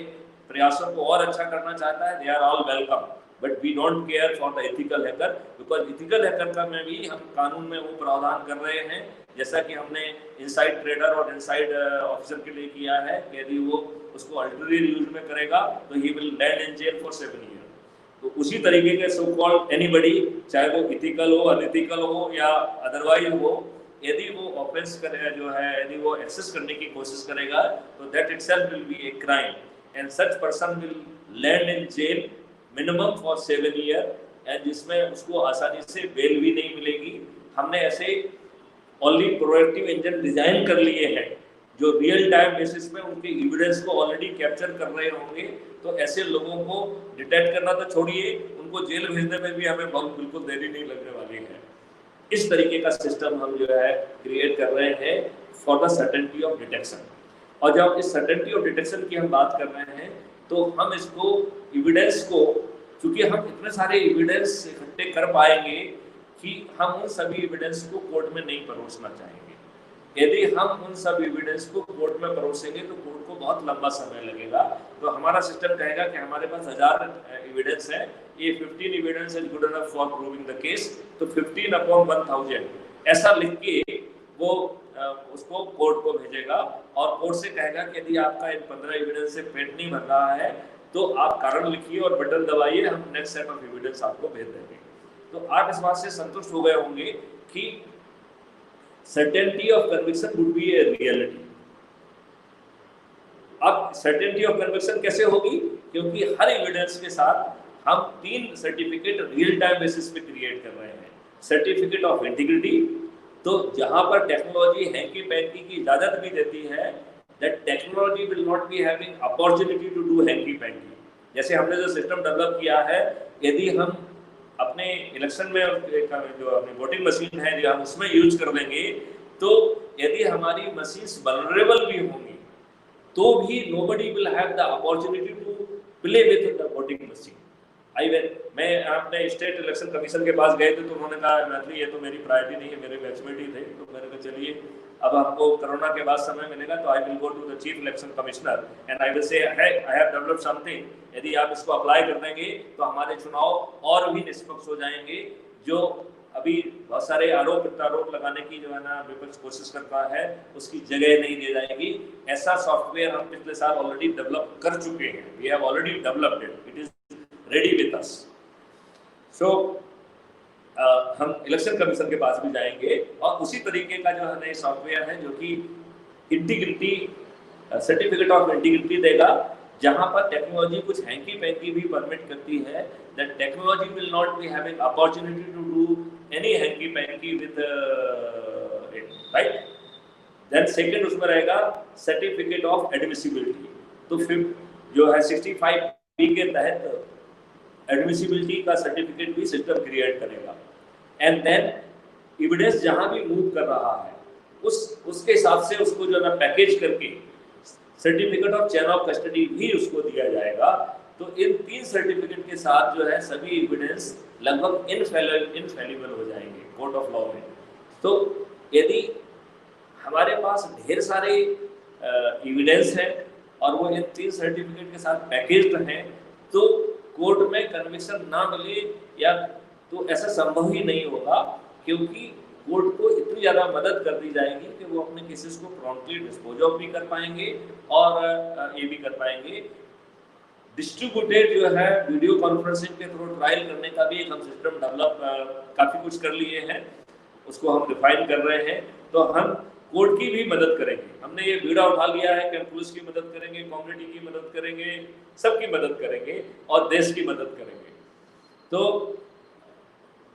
प्रयासों को और अच्छा करना चाहता है, they are all welcome. But we don't care for the ethical hacker, because ethical hacker का में भी हम कानून में वो प्रावधान कर रहे हैं जैसा कि हमने इनसाइड ट्रेडर और इनसाइड ऑफिसर के लिए किया है कि यदि वो उसको अल्टरनेट यूज में करेगा तो he will land in jail for 7 year. तो उसी तरीके के सो कॉल्ड एनीबडी, चाहे वो इथिकल हो, अनइथिकल हो या अदरवाइज हो, यदि वो ऑफेंस करे जो है, यदि वो एक्सेस करने की कोशिश करेगा तो that itself will be a crime and such person will land in jail minimum for 7 year and जिसमें उसको आसानी से बेल भी नहीं मिलेगी। हमने ऐसे ओनली प्रोएक्टिव इंजन डिजाइन कर लिए हैं जो रियल टाइम बेसिस पे उनके एविडेंस को ऑलरेडी कैप्चर कर रहे होंगे, तो ऐसे लोगों को डिटेक्ट करना तो छोड़िए, उनको जेल भेजने में भी हमें बहुत बिल्कुल देरी नहीं लगने वाली है। इस तरीके का सिस्टम हम जो है क्रिएट कर रहे हैं for the certainty of detection. और जब इस सर्टेनिटी ऑफ डिटेक्शन की हम बात कर रहे हैं तो हम इसको एविडेंस को, चूंकि हम इतने सारे एविडेंस इकट्ठे कर पाएंगे कि हम उन सभी एविडेंस को कोर्ट में नहीं परोसना चाहेंगे। यदि हम उन सब एविडेंस को कोर्ट में परोसेंगे तो कोर्ट को बहुत लंबा समय लगेगा। तो हमारा सिस्टम कहेगा कि हमारे पास 1000 एविडेंस है, ये 15 evidence is good enough for proving the case, तो 15 अपॉन 1000 ऐसा लिख के वो उसको कोर्ट को भेजेगा और कोर्ट से कहेगा कि यदि आपका इन 15 एविडेंस से पेट नहीं भर रहा है तो आप कारण लिखिए और बटन दबाइए, हम नेक्स्ट सेट ऑफ एविडेंस आपको भेज देंगे। तो आप इस बात से संतुष्ट हो गए होंगे कि certainty of conviction would be a reality। अब certainty of conviction कैसे होगी? क्योंकि हर एविडेंस के साथ हम 3 सर्टिफिकेट रियल टाइम बेसिस पे क्रिएट कर रहे हैं। सर्टिफिकेट ऑफ इंटीग्रिटी, तो जहां पर टेक्नोलॉजी हैंकी पैंकी की इजाजत भी देती है, that technology will not be having opportunity to do hanky panky। जैसे हमने जो सिस्टम डेवलप किया है, यदि हम अपने इलेक्शन में जो अपनी वोटिंग मशीन है जो हम उसमें यूज कर देंगे, तो यदि हमारी मशीन्स वल्नरेबल भी होंगी तो भी nobody will have the opportunity to play with the voting machine। मैं अपने स्टेट इलेक्शन कमीशन के पास गए थे तो उन्होंने कहा मैथिली ये तो मेरी प्रायोरिटी नहीं है, मेरे बैचमेट ही थे। तो मैंने कहा चलिए अब हमको कोरोना के बाद समय मिलेगा तो I will go to the chief election commissioner and I will say I have developed something, यदि आप इसको अप्लाई कर देंगे तो हमारे चुनाव और भी निष्पक्ष हो जाएंगे। जो अभी बहुत सारे आरोप प्रत्यारोप लगाने की जो है ना विपक्ष कोशिश करता है, उसकी जगह नहीं दी जाएगी। ऐसा सॉफ्टवेयर हम पिछले साल ऑलरेडी डेवलप कर चुके हैं, we have already developed it, it is ready with us. So हम इलेक्शन कमीशन के पास भी जाएंगे और उसी तरीके का जो है नई सॉफ्टवेयर है जो कि इंटीग्रिटी सर्टिफिकेट ऑफ इंटीग्रिटी देगा, जहां पर टेक्नोलॉजी कुछ हैंकी पैंकी भी परमिट करती है, that technology will not be having opportunity to do any hanky panky with it, right. Then second उसमें रहेगा सर्टिफिकेट ऑफ एडमिसिबिलिटी। तो फिर जो है 65B के तहत एडमिसिबिलिटी का सर्टिफिकेट भी सिस्टम क्रिएट करेगा। एंड देन एविडेंस जहां भी मूव कर रहा है उसके हिसाब से उसको जो है ना पैकेज करके certificate of chain of custody भी उसको दिया जाएगा। तो इन 3 सर्टिफिकेट के साथ जो है सभी एविडेंस लगभग इनफेलिबल हो जाएंगे कोर्ट ऑफ लॉ में। तो यदि हमारे पास ढेर सारे एविडेंस हैं और वो इन 3 सर्टिफिकेट के साथ पैकेज्ड हैं, तो कोर्ट में कन्विक्शन ना मिले या तो ऐसा संभव ही नहीं होगा, क्योंकि कोर्ट को इतनी ज़्यादा मदद कर दी जाएगी कि वो अपने केसेस को प्रॉम्प्टली डिस्पोज ऑफ भी कर पाएंगे और ये भी कर पाएंगे। डिस्ट्रीब्यूटेड जो है वीडियो कॉन्फ्रेंसिंग के थ्रू ट्रायल करने का भी एक हम सिस्टम डेवलप काफ़ी कुछ कर लिए हैं, उसको हम डिफाइन कर रहे हैं। तो हम कोर्ट की भी मदद करेंगे, हमने ये बीड़ा उठा लिया है कि हम पुलिस की मदद करेंगे, कम्युनिटी की मदद करेंगे, सबकी मदद करेंगे और देश की मदद करेंगे। तो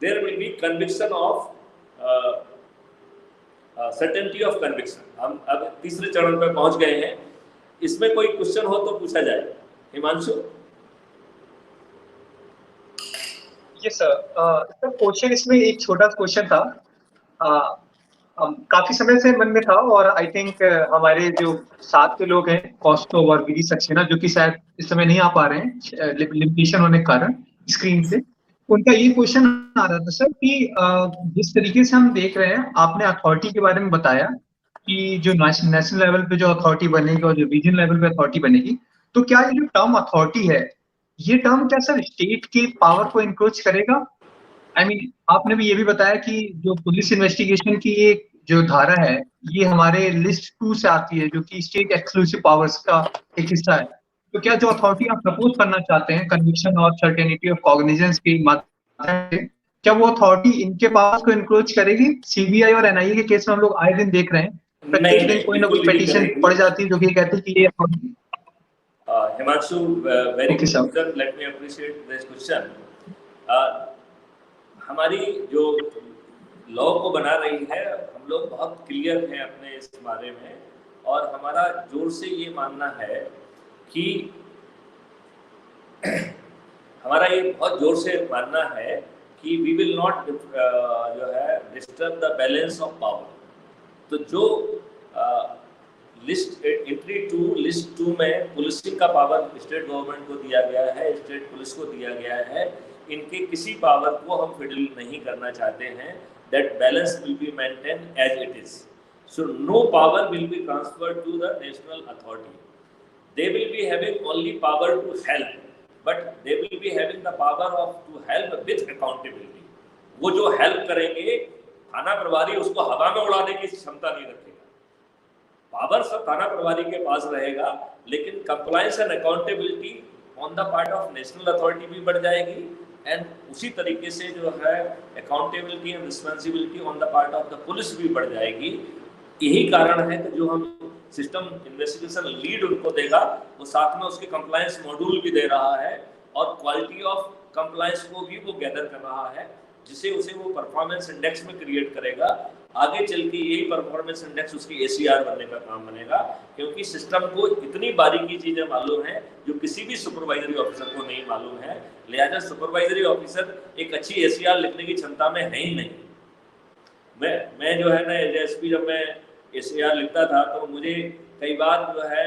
there will be conviction of certainty of conviction. हम अब तीसरे चरण पर पहुंच गए हैं। इसमें कोई क्वेश्चन हो तो पूछा जाए। हिमांशु। यस सर, क्वेश्चन इसमें एक छोटा क्वेश्चन था, काफी समय से मन में था और आई थिंक हमारे जो साथ के लोग हैं कौस्तुभ और विधि सक्सेना जो कि शायद इस समय नहीं आ पा रहे हैं लिमिटेशन होने के कारण स्क्रीन से, उनका ये क्वेश्चन आ रहा था सर कि जिस तरीके से हम देख रहे हैं, आपने अथॉरिटी के बारे में बताया कि जो नेशनल लेवल पे जो अथॉरिटी बनेगी और जो रीजन लेवल पे अथॉरिटी बनेगी, तो क्या ये जो टर्म अथॉरिटी है ये टर्म क्या सर स्टेट के पावर को इंक्रोच करेगा? आई मीन आपने भी ये भी बताया कि जो पुलिस इन्वेस्टिगेशन की ये जो धारा है ये हमारे लिस्ट 2 से आती है, जो कि स्टेट एक्सक्लूसिव पावर्स का एक हिस्सा है। तो क्या जो अथॉरिटी आप प्रपोज करना चाहते हैं कन्विक्शन और सर्टेनिटी ऑफ कॉग्निजेंस के माध्यम से, क्या वो अथॉरिटी इनके पावर्स को इंक्रोच करेगी? सीबीआई और एनआईए के केस में हम लोग आए दिन देख रहे हैं, प्रत्येक दिन कोई ना कोई पिटीशन पड़ जाती है जो कि कहती है कि ये Himanshu, very Okay, good sir. question. Let me appreciate this question. हमारी जो लॉ को बना रही है, हम लोग बहुत क्लियर हैं अपने इस बारे में, और हमारा जोर से ये मानना है कि हमारा ये बहुत जोर से मानना है कि वी विल नॉट जो है disturb the balance of power. तो जो लिस्ट एंट्री 2 लिस्ट 2 में पुलिसिंग का पावर स्टेट गवर्नमेंट को दिया गया है, स्टेट पुलिस को दिया गया है, इनके किसी पावर को हम फिडल नहीं करना चाहते हैं। That balance will be maintain as it is, so no power will be transferred to the national authority. They will be having only power to help, but they will be having the power of to help with accountability. वो जो help करेंगे, थाना प्रभारी उसको हवा में उड़ाने की क्षमता नहीं रखेगा। पावर सब थाना प्रभारी के पास रहेगा, लेकिन compliance and accountability on the part of national authority भी बढ़ जाएगी, एंड उसी तरीके से जो है accountability and responsibility on the part of the police भी बढ़ जाएगी। यही कारण है कि जो हम सिस्टम इन्वेस्टिगेशन लीड उनको देगा, वो साथ में उसके कंप्लायंस मॉड्यूल भी दे रहा है, और क्वालिटी ऑफ कंप्लायंस को भी वो गैदर कर रहा है, जिसे उसे वो परफॉर्मेंस इंडेक्स में क्रिएट करेगा। आगे चल के यही परफॉर्मेंस इंडेक्स उसकी ACR बनने का काम बनेगा, क्योंकि सिस्टम को इतनी बारीकी चीजें मालूम है जो किसी भी सुपरवाइजरी ऑफिसर को नहीं मालूम है। लिहाजा सुपरवाइजरी ऑफिसर एक अच्छी ACR लिखने की क्षमता में है ही नहीं। मैं जो है ना एज SP जब मैं ACR लिखता था तो मुझे कई बार जो है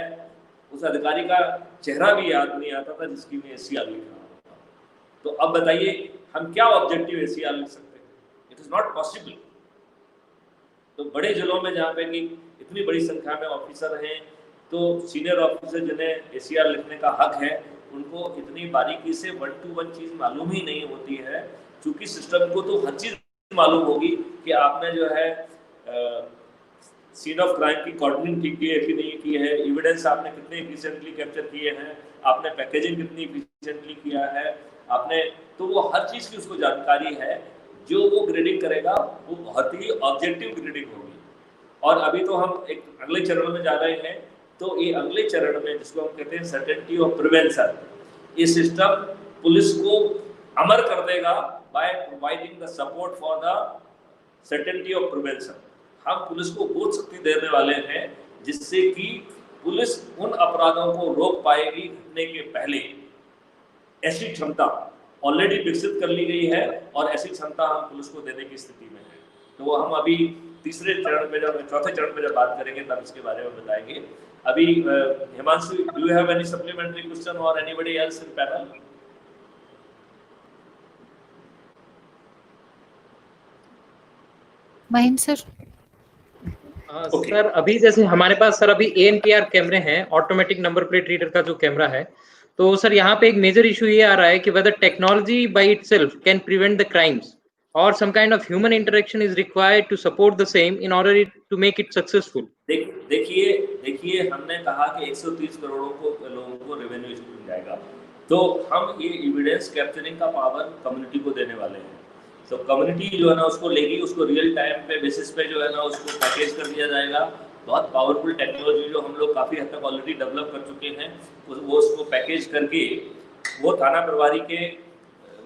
उस अधिकारी का चेहरा भी याद नहीं आता था जिसकी मैं ACR लिख रहा था। तो अब बताइए हम क्या ऑब्जेक्टिव ACR लिख सकते हैं? It is not possible. तो बड़े जिलों में जहाँ पे कि इतनी बड़ी संख्या में ऑफिसर हैं, तो सीनियर ऑफिसर जिन्हें ACR लिखने का हक है, उनको इतनी बारीकी से 1 to 1 चीज मालूम ही नहीं होती है। चूंकि सिस्टम को तो हर चीज मालूम होगी कि आपने जो है सीन ऑफ क्राइम की कॉर्डनिंग ठीक की है कि नहीं की है, एविडेंस आपने कितने एफिशिएंटली कैप्चर किए हैं, आपने पैकेजिंग कितनी एफिशिएंटली किया है आपने, तो वो हर चीज की उसको जानकारी है। जो वो ग्रेडिंग करेगा वो बहुत ही ऑब्जेक्टिव ग्रेडिंग होगी। और अभी तो हम एक अगले चरण में जा रहे हैं, तो ये अगले चरण में जिसको हम कहते हैं सर्टेनिटी ऑफ प्रिवेंशन, ये सिस्टम पुलिस को अमर कर देगा by providing the support for the certainty of prevention. हम पुलिस को बोध शक्ति देने वाले हैं, जिससे कि पुलिस उन अपराधों को रोक पाएगी घटने के पहले। ऐसी क्षमता ऑलरेडी विकसित कर ली गई है, और ऐसी क्षमता हम पुलिस को देने की स्थिति में है। तो वो हम अभी तीसरे चरण में जब चौथे चरण में जब बात करेंगे तब इसके बारे में बताएंगे। अभी Himanshu, do you have any supplementary question और anybody else in panel? Mahendra sir. Sir अभी जैसे हमारे पास सर अभी ANPR कैमरे हैं, ऑटोमेटिक नंबर प्लेट रीडर का जो कैमरा है, तो सर यहाँ पे एक मेजर इशू ये आ रहा है कि whether technology by itself can prevent the crimes और some kind of human interaction is required to support the same in order to make it successful. देखिए हमने कहा कि 130 करोड़ लोगों को रेवेन्यू मिल जाएगा, तो हम ये एविडेंस कैप्चरिंग का पावर कम्युनिटी को देने वाले हैं। तो कम्युनिटी जो है ना उसको लेगी, उसको रियल टाइम पे बेसिस पे जो है ना उसको पैकेज कर दिया जाएगा। बहुत पावरफुल टेक्नोलॉजी जो हम लोग काफ़ी हद तक ऑलरेडी डेवलप कर चुके हैं, वो उसको पैकेज करके वो थाना प्रभारी के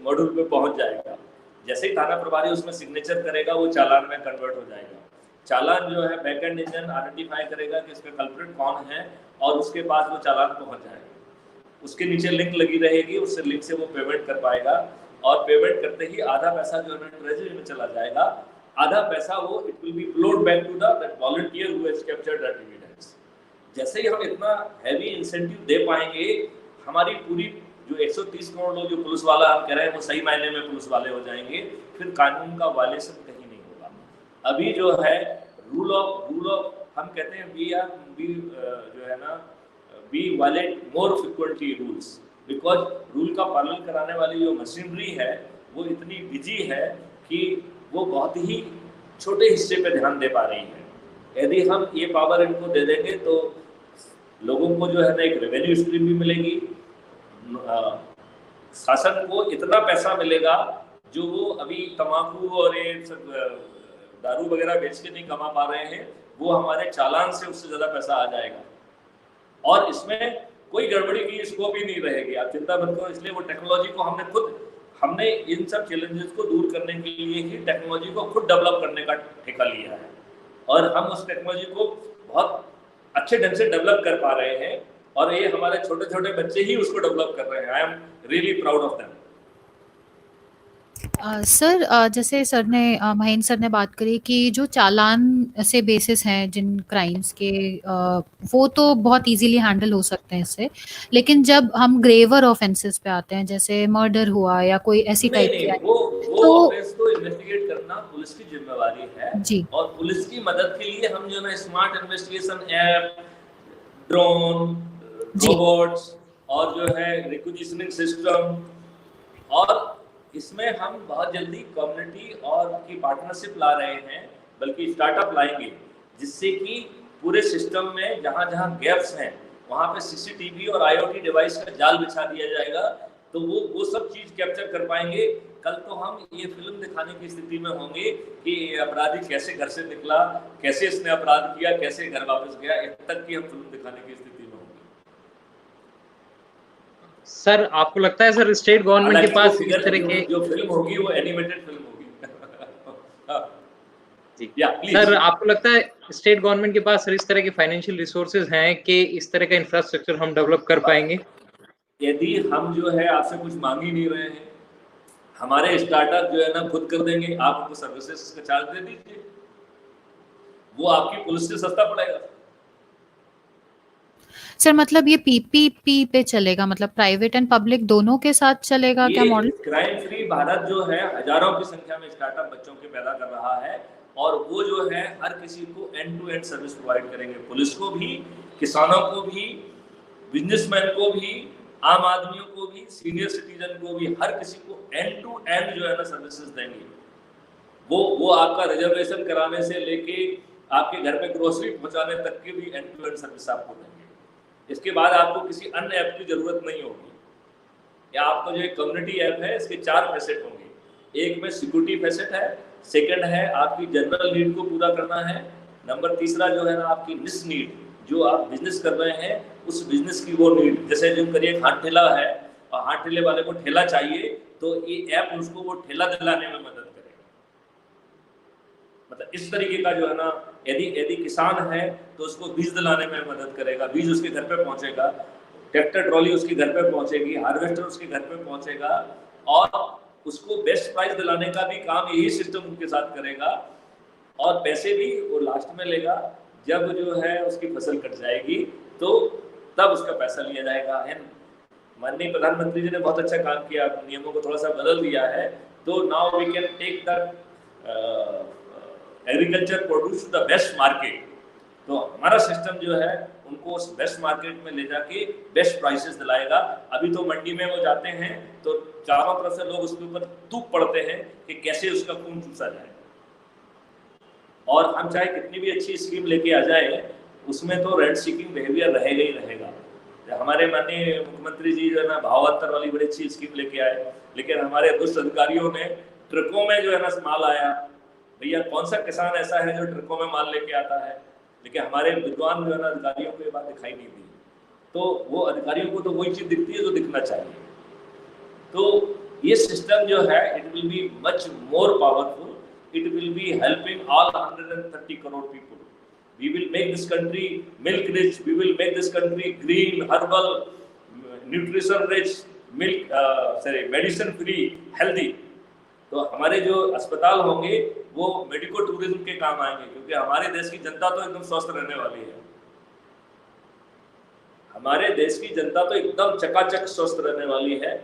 मॉड्यूल पे पहुंच जाएगा। जैसे ही थाना प्रभारी उसमें सिग्नेचर करेगा, वो चालान में कन्वर्ट हो जाएगा। चालान जो है बैकएंड इंजन आइडेंटिफाई करेगा कि इसका कल्प्रिट कौन है, और उसके पास वो चालान पहुंच जाएगा। उसके नीचे लिंक लगी रहेगी, उससे लिंक से वो पेमेंट कर पाएगा, और पेमेंट करते ही आधा पैसा जो है ट्रेजरी में चला जाएगा, आधा पैसा वो it will be flowed back to that volunteer who has captured that evidence. जैसे ही हम इतना हैवी इंसेंटिव दे पाएंगे, हमारी पूरी जो 130 करोड़ लोग जो पुलिस वाला हम कह रहे हैं वो सही मायने में पुलिस वाले हो जाएंगे, फिर कानून का वायलेशन कहीं नहीं होगा। अभी जो है रूल ऑफ हम कहते हैं we violate more frequently rules, because rule का पालन कराने वाली जो मशीनरी है वो इतनी बिजी है कि वो बहुत ही छोटे हिस्से पे ध्यान दे पा रही है। यदि हम ये पावर इनको दे देंगे तो लोगों को जो है ना एक रेवेन्यू स्ट्रीम भी मिलेगी, शासन को इतना पैसा मिलेगा जो वो अभी तंबाकू और ये सब दारू वगैरह बेच के नहीं कमा पा रहे हैं, वो हमारे चालान से उससे ज्यादा पैसा आ जाएगा और इसमें कोई गड़बड़ी की स्कोप ही नहीं रहेगी। आप चिंता मत करो। इसलिए वो टेक्नोलॉजी को हमने इन सब चैलेंजेस को दूर करने के लिए ही टेक्नोलॉजी को खुद डेवलप करने का ठेका लिया है और हम उस टेक्नोलॉजी को बहुत अच्छे ढंग से डेवलप कर पा रहे हैं और ये हमारे छोटे छोटे बच्चे ही उसको डेवलप कर रहे हैं। I am really proud of them. Sir, जैसे सर ने महेंद्र सर ने बात करी कि जो चालान से बेसिस हैं जिन क्राइम्स के, वो तो बहुत इजीली हैंडल हो सकते हैं इससे, लेकिन जब हम ग्रेवर ऑफेंसेस पे आते हैं जैसे मर्डर हुआ या कोई ऐसी टाइप की, वो तो ऑफेंस को इन्वेस्टिगेट करना पुलिस की जिम्मेवारी है जी, और पुलिस की मदद के लिए हम जो है smart investigation app, drone, robots और जो है रिक्विजिशनिंग सिस्टम, और इसमें हम बहुत जल्दी कम्युनिटी और की पार्टनरशिप ला रहे हैं, बल्कि स्टार्टअप लाएंगे जिससे कि पूरे सिस्टम में जहां जहां गैप्स हैं वहां पे सीसीटीवी और आईओटी डिवाइस का जाल बिछा दिया जाएगा, तो वो सब चीज कैप्चर कर पाएंगे। कल तो हम ये फिल्म दिखाने की स्थिति में होंगे कि अपराधी कैसे घर से निकला, कैसे इसने अपराध किया, कैसे घर वापस गया, इस तक की हम फिल्म दिखाने की स्थिति में होंगे। सर आपको लगता है सर स्टेट गवर्नमेंट के पास इस तरह के जो फिल्म होगी वो एनिमेटेड फिल्म होगी। जी प्लीज सर, आपको लगता है स्टेट गवर्नमेंट के पास सर इस तरह के फाइनेंशियल रिसोर्सेज हैं कि इस तरह का इंफ्रास्ट्रक्चर हम डेवलप कर पाएंगे? यदि हम जो है आपसे कुछ मांग ही नहीं रहे हैं, हमारे स्टार्टअप जो है ना खुद कर देंगे, आप उनको सर्विसेज का चार्ज दे दीजिए, वो आपकी पुलिस से सस्ता पड़ेगा। सर मतलब ये पीपीपी पे चलेगा, मतलब प्राइवेट एंड पब्लिक दोनों के साथ चलेगा क्या मॉडल? क्राइम फ्री भारत जो है हजारों की संख्या में स्टार्टअप बच्चों के पैदा कर रहा है और वो जो है हर किसी को end to end service provide करेंगे, पुलिस को भी, किसानों को भी, बिजनेसमैन को भी, आम आदमियों को भी, सीनियर सिटीजन को भी, हर किसी को एंड टू एंड जो है ना सर्विसेज देंगे। वो आपका रिजर्वेशन कराने से लेके आपके घर पे ग्रोसरी पहुंचाने तक की भी एंड टू एंड सर्विस आपको देंगे। इसके बाद आपको किसी अन्य ऐप की जरूरत नहीं होगी। या आपको जो एक कम्युनिटी ऐप है इसके 4 फैसेट होंगे। एक में सिक्योरिटी फैसेट है, सेकंड है आपकी जनरल नीड को पूरा करना है, नंबर तीसरा जो है ना आपकी निश नीड, जो आप बिजनेस कर रहे हैं उस बिजनेस की वो नीड, जैसे जो करिए हाथ ठेला है और हाथ ठेले वाले को ठेला चाहिए तो ये ऐप उसको वो ठेला दिलाने में मदद करेगा। मतलब इस तरीके का जो है ना, यदि किसान है तो उसको बीज दिलाने में मदद करेगा, बीज उसके घर पे पहुंचेगा, ट्रैक्टर ट्रॉली उसके घर पे पहुंचेगी, हार्वेस्टर उसके घर पे पहुंचेगा और उसको बेस्ट प्राइस दिलाने का भी काम यही सिस्टम उनके साथ करेगा और पैसे भी वो लास्ट में लेगा। जब जो है उसकी फसल कट जाएगी तो तब उसका पैसा लिया जाएगा। माननीय प्रधानमंत्री जी ने बहुत अच्छा काम किया, नियमों को थोड़ा सा बदल दिया है, तो now we can take the agriculture produce to the best market. तो हमारा सिस्टम जो है उनको उस बेस्ट मार्केट में ले जाके बेस्ट प्राइसेस दिलाएगा। अभी तो मंडी में वो जाते हैं तो चारों तरफ से लोग उसके ऊपर तूप पड़ते हैं कि कैसे उसका खून चूसा जाए, और हम चाहे कितनी भी अच्छी स्कीम लेके आ जाए उसमें तो रेंट सीकिंग बिहेवियर रहेगा ही रहेगा। हमारे माननीय मुख्यमंत्री जी जो है ना भाव अंतर वाली बड़ी अच्छी स्कीम लेके आए, लेकिन हमारे दुष्ट अधिकारियों ने ट्रकों में जो है ना माल आया। भैया कौन सा किसान ऐसा है जो ट्रकों में माल लेके आता है? लेकिन हमारे विद्वान जो है ना अधिकारियों को ये बात दिखाई नहीं दी, तो वो अधिकारियों को तो वही चीज दिखती है जो दिखना चाहिए। तो ये सिस्टम जो है it will be much more powerful, it will be helping all 130 crore people. We will make this country milk rich, we will make this country green, herbal, nutrition rich, milk, medicine free, healthy. तो हमारे जो अस्पताल होंगे वो medico tourism के काम आएंगे, क्योंकि हमारे देश की जनता तो एकदम स्वस्थ रहने वाली है। हमारे देश की जनता तो एकदम चकाचक स्वस्थ रहने वाली है,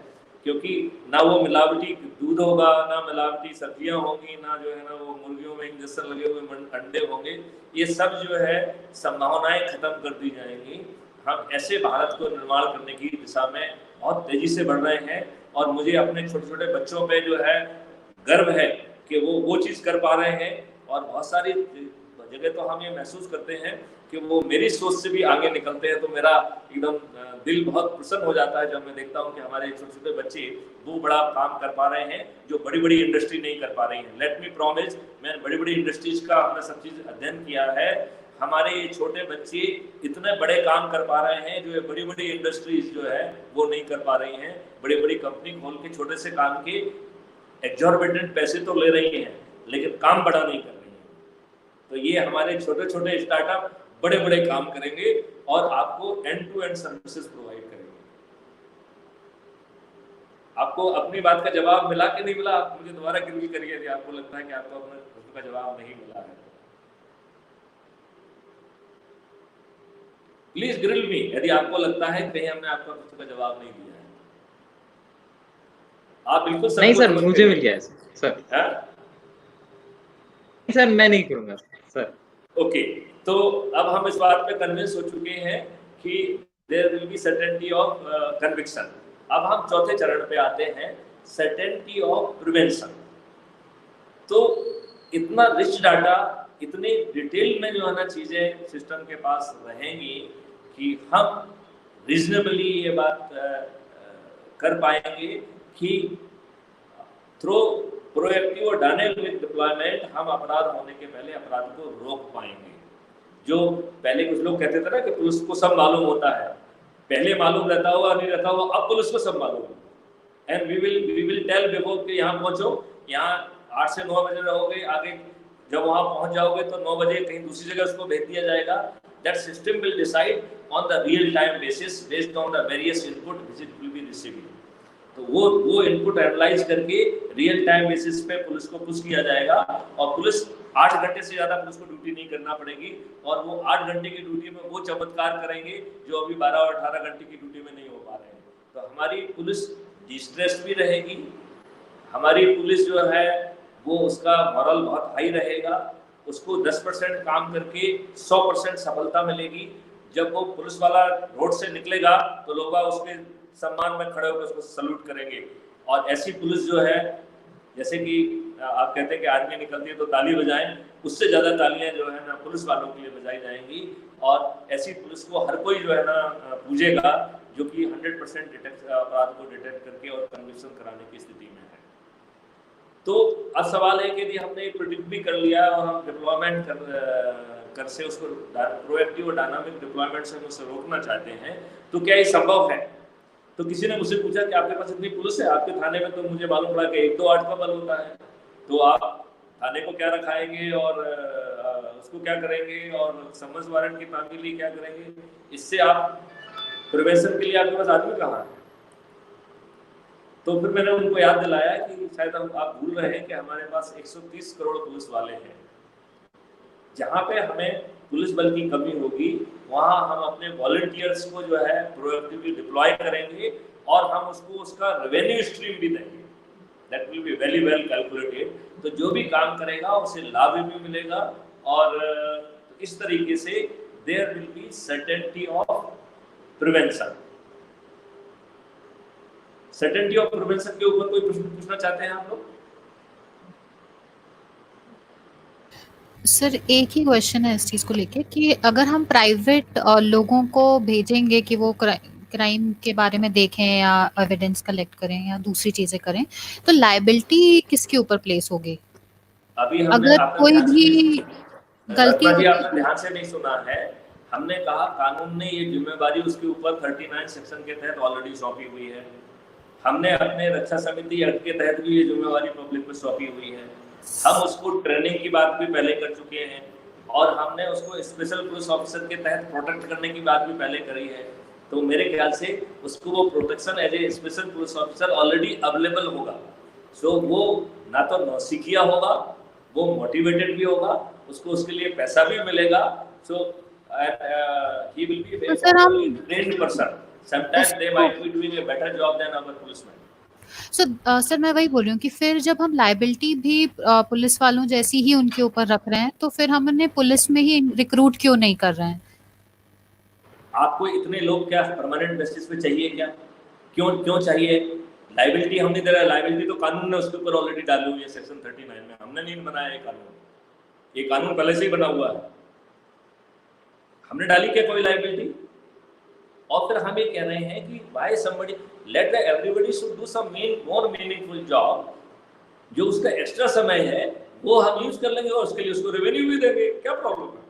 क्योंकि ना वो मिलावटी दूध होगा, ना मिलावटी सब्जियां होंगी, ना जो है ना वो मुर्गियों में इंजेक्शन लगे हुए अंडे होंगे। ये सब जो है संभावनाएं खत्म कर दी जाएंगी हम ऐसे भारत को निर्माण करने की दिशा में बहुत तेजी से बढ़ रहे हैं और मुझे अपने छोटे छोटे बच्चों पे जो है गर्व है कि वो चीज़ कर पा रहे हैं और बहुत सारी जगह तो हम ये महसूस करते हैं कि वो मेरी सोच से भी आगे निकलते हैं, तो मेरा एकदम दिल बहुत प्रसन्न हो जाता है जब मैं देखता हूँ कि हमारे छोटे छोटे बच्चे वो बड़ा काम कर पा रहे हैं जो बड़ी बड़ी इंडस्ट्री नहीं कर पा रही है। लेट मी प्रॉमिस, मैं बड़ी बड़ी इंडस्ट्रीज का हमने सब चीज़ अध्ययन किया है, हमारे ये छोटे बच्चे इतने बड़े काम कर पा रहे हैं जो ये बड़ी बड़ी इंडस्ट्रीज जो है वो नहीं कर पा रही हैं। बड़ी बड़ी कंपनी खोल के छोटे से काम के एग्जॉर्बिटेंट पैसे तो ले रही हैं लेकिन काम बड़ा नहीं कर रही हैं। तो ये हमारे छोटे छोटे स्टार्टअप बड़े बड़े काम करेंगे और आपको end to end services provide करेंगे। आपको अपनी बात का जवाब मिला कि नहीं मिला? आप मुझे दोबारा ग्रिल करिए यदि आपको लगता है कि आपको अपने प्रश्न का जवाब नहीं मिला है। प्लीज ग्रिल मी यदि आपको लगता है कहीं हमने आपका प्रश्न का जवाब नहीं दिया है। आप बिल्कुल नहीं सर, मुझे मिल गया है सर। हाँ? सर मैं नहीं करूंगा सर। ओके, तो अब हम इस बात पे कन्विंस हो चुके हैं कि there will be certainty of conviction. अब हम चौथे चरण पे आते हैं, सर्टेनिटी ऑफ प्रिवेंशन। तो इतना रिच डाटा, इतने डिटेल में जो है ना चीजें सिस्टम के पास रहेंगी कि हम रीजनेबली ये बात कर पाएंगे कि थ्रू प्रोएक्टिव और डायनेमिक डिप्लॉयमेंट हम अपराध होने के पहले अपराध को रोक पाएंगे। जो पहले कुछ लोग कहते थे ना कि पुलिस को सब मालूम होता है, पहले मालूम रहता हुआ नहीं रहता हुआ, अब पुलिस को सब मालूम है। And we will tell before कि यहाँ पहुँचो, यहाँ 8 से 9 बजे रहोगे, आगे जब वहाँ पहुँच जाओगे तो 9 बजे कहीं दूसरी जगह उसको भेज दिया जाएगा। That system will decide on the real time basis based on the various input which it will be receiving. तो वो इनपुट एनालाइज करके रियल टाइम बेसिस पे पुलिस को पुश किया जाएगा और पुलिस 8 घंटे से ज़्यादा पुलिस को ड्यूटी नहीं करना पड़ेगी और वो 8 घंटे की ड्यूटी में वो चमत्कार करेंगे जो अभी 12 और 18 घंटे की ड्यूटी में नहीं हो पा रहे हैं। तो हमारी पुलिस डिस्ट्रेस भी रहेगी, हमारी पुलिस जो है वो उसका मॉरल बहुत हाई रहेगा, उसको 10% काम करके 100% सफलता मिलेगी। जब वो पुलिस वाला रोड से निकलेगा तो लोग उसके सम्मान में खड़े होकर उसको सल्यूट करेंगे। और ऐसी पुलिस जो है, जैसे कि आप कहते हैं कि आर्मी निकलती है तो ताली बजाएं, उससे ज़्यादा तालियां जो है ना पुलिस वालों के लिए बजाई जाएंगी। और ऐसी पुलिस को हर कोई जो है ना पूजेगा जो कि 100% अपराध को डिटेक्ट करके और कन्विक्शन कराने की स्थिति में है। तो अब सवाल है कि यदि हमने प्रिडिक्ट भी कर लिया और हम डिप्लॉयमेंट कर से उसको प्रोएक्टिव और डायनामिक डिप्लॉयमेंट से हम उसे रोकना चाहते हैं, तो क्या ये संभव है? तो किसी ने मुझसे पूछा कि आपके पास इतनी पुलिस है, आपके थाने में तो मुझे मालूम पड़ा कि 128 का बल होता है, तो आप थाने को क्या रखाएंगे और उसको क्या करेंगे और समन्स वारंट की तामीली क्या करेंगे? इससे आप प्रिवेंशन के लिए आपके पास आदमी कहाँ है? तो फिर मैंने उनको याद दिलाया कि शायद आप भूल रहे हैं कि हमारे पास 130 करोड़ पुलिस वाले हैं। जहाँ पे हमें पुलिस बल की कमी होगी वहाँ हम अपने वॉलंटियर्स को जो है प्रोएक्टिवली डिप्लॉय करेंगे और हम उसको उसका रेवेन्यू स्ट्रीम भी देंगे। That will be very well calculated. तो जो भी काम करेगा उसे लाभ भी मिलेगा और इस तरीके से there will be certainty of prevention. Certainty of prevention के ऊपर कोई प्रश्न पूछना चाहते हैं आप लोग? सर एक ही क्वेश्चन है इस चीज़ को लेके कि अगर हम प्राइवेट लोगों को भेजेंगे कि वो क्राइम के बारे में देखें या एविडेंस कलेक्ट करें या दूसरी चीज़ें करें, तो लायबिलिटी किसके ऊपर प्लेस होगी? अभी अगर कोई भी गलती आपने ध्यान से नहीं सुना है। हमने कहा कानून ने ये जिम्मेदारी उसके ऊपर 39 सेक्शन के तहत ऑलरेडी सौंपी हुई है। हमने अपने रक्षा समिति एक्ट के तहत भी ये जिम्मेदारी पब्लिक में सौंपी हुई है। हम उसको ट्रेनिंग की बात भी पहले कर चुके हैं और हमने उसको स्पेशल पुलिस ऑफिसर के तहत प्रोटेक्ट करने की बात भी पहले करी है। तो मेरे ख्याल से उसको वो protection as a special police officer already available होगा। सो वो ना तो नौसिखिया होगा, वो मोटिवेटेड भी होगा, उसको उसके लिए पैसा भी मिलेगा। सो he will be a trained person. Sometimes they might be doing a better job than our policemen. Sir मैं वही बोल रही हूँ कि फिर जब हम लायबिलिटी भी पुलिस वालों जैसी ही उनके ऊपर रख रहे हैं तो फिर हम उन्हें पुलिस में ही रिक्रूट क्यों नहीं कर रहे हैं? आपको इतने लोग क्या परमानेंट बेसिस पे चाहिए क्या? क्यों चाहिए? लाइबिलिटी हम नहीं दे रहे, लाइबिलिटी तो कानून ने उसके ऊपर ऑलरेडी डाली हुई है सेक्शन 39 में, हमने नहीं बनाया ये कानून, ये कानून पहले से ही बना हुआ है, हमने डाली क्या कोई लाइबिलिटी? और फिर हम ये कह रहे हैं कि why somebody let the everybody should do some more meaningful job, जो उसका एक्स्ट्रा समय है वो हम यूज कर लेंगे और उसके लिए उसको रेवेन्यू भी देंगे, क्या प्रॉब्लम है?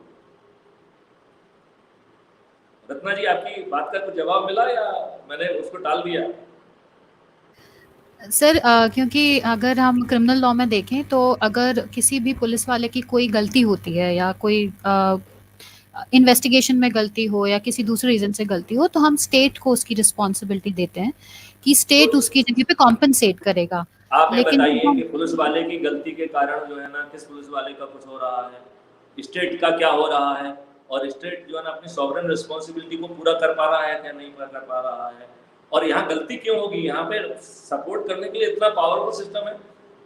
रत्ना जी, आपकी बात का कुछ जवाब मिला या मैंने उसको टाल दिया? सर क्योंकि अगर हम क्रिमिनल लॉ में देखें तो अगर किसी भी पुलिस वाले की कोई गलती होती है या कोई इन्वेस्टिगेशन में गलती हो या किसी दूसरे रीजन से गलती हो, तो हम स्टेट को उसकी रिस्पॉन्सिबिलिटी देते हैं कि स्टेट उसकी जगह पे कॉम्पनसेट करेगा। आप ये लेकिन बताइए कि पुलिस वाले की गलती के कारण जो है ना, किस पुलिस वाले का कुछ हो रहा है, स्टेट का क्या हो रहा है, और स्टेट जो है ना अपनी सॉवरेन रिस्पॉन्सिबिलिटी को पूरा कर पा रहा है क्या नहीं कर पा रहा है, और यहाँ गलती क्यों होगी? यहाँ पे सपोर्ट करने के लिए इतना पावरफुल सिस्टम है।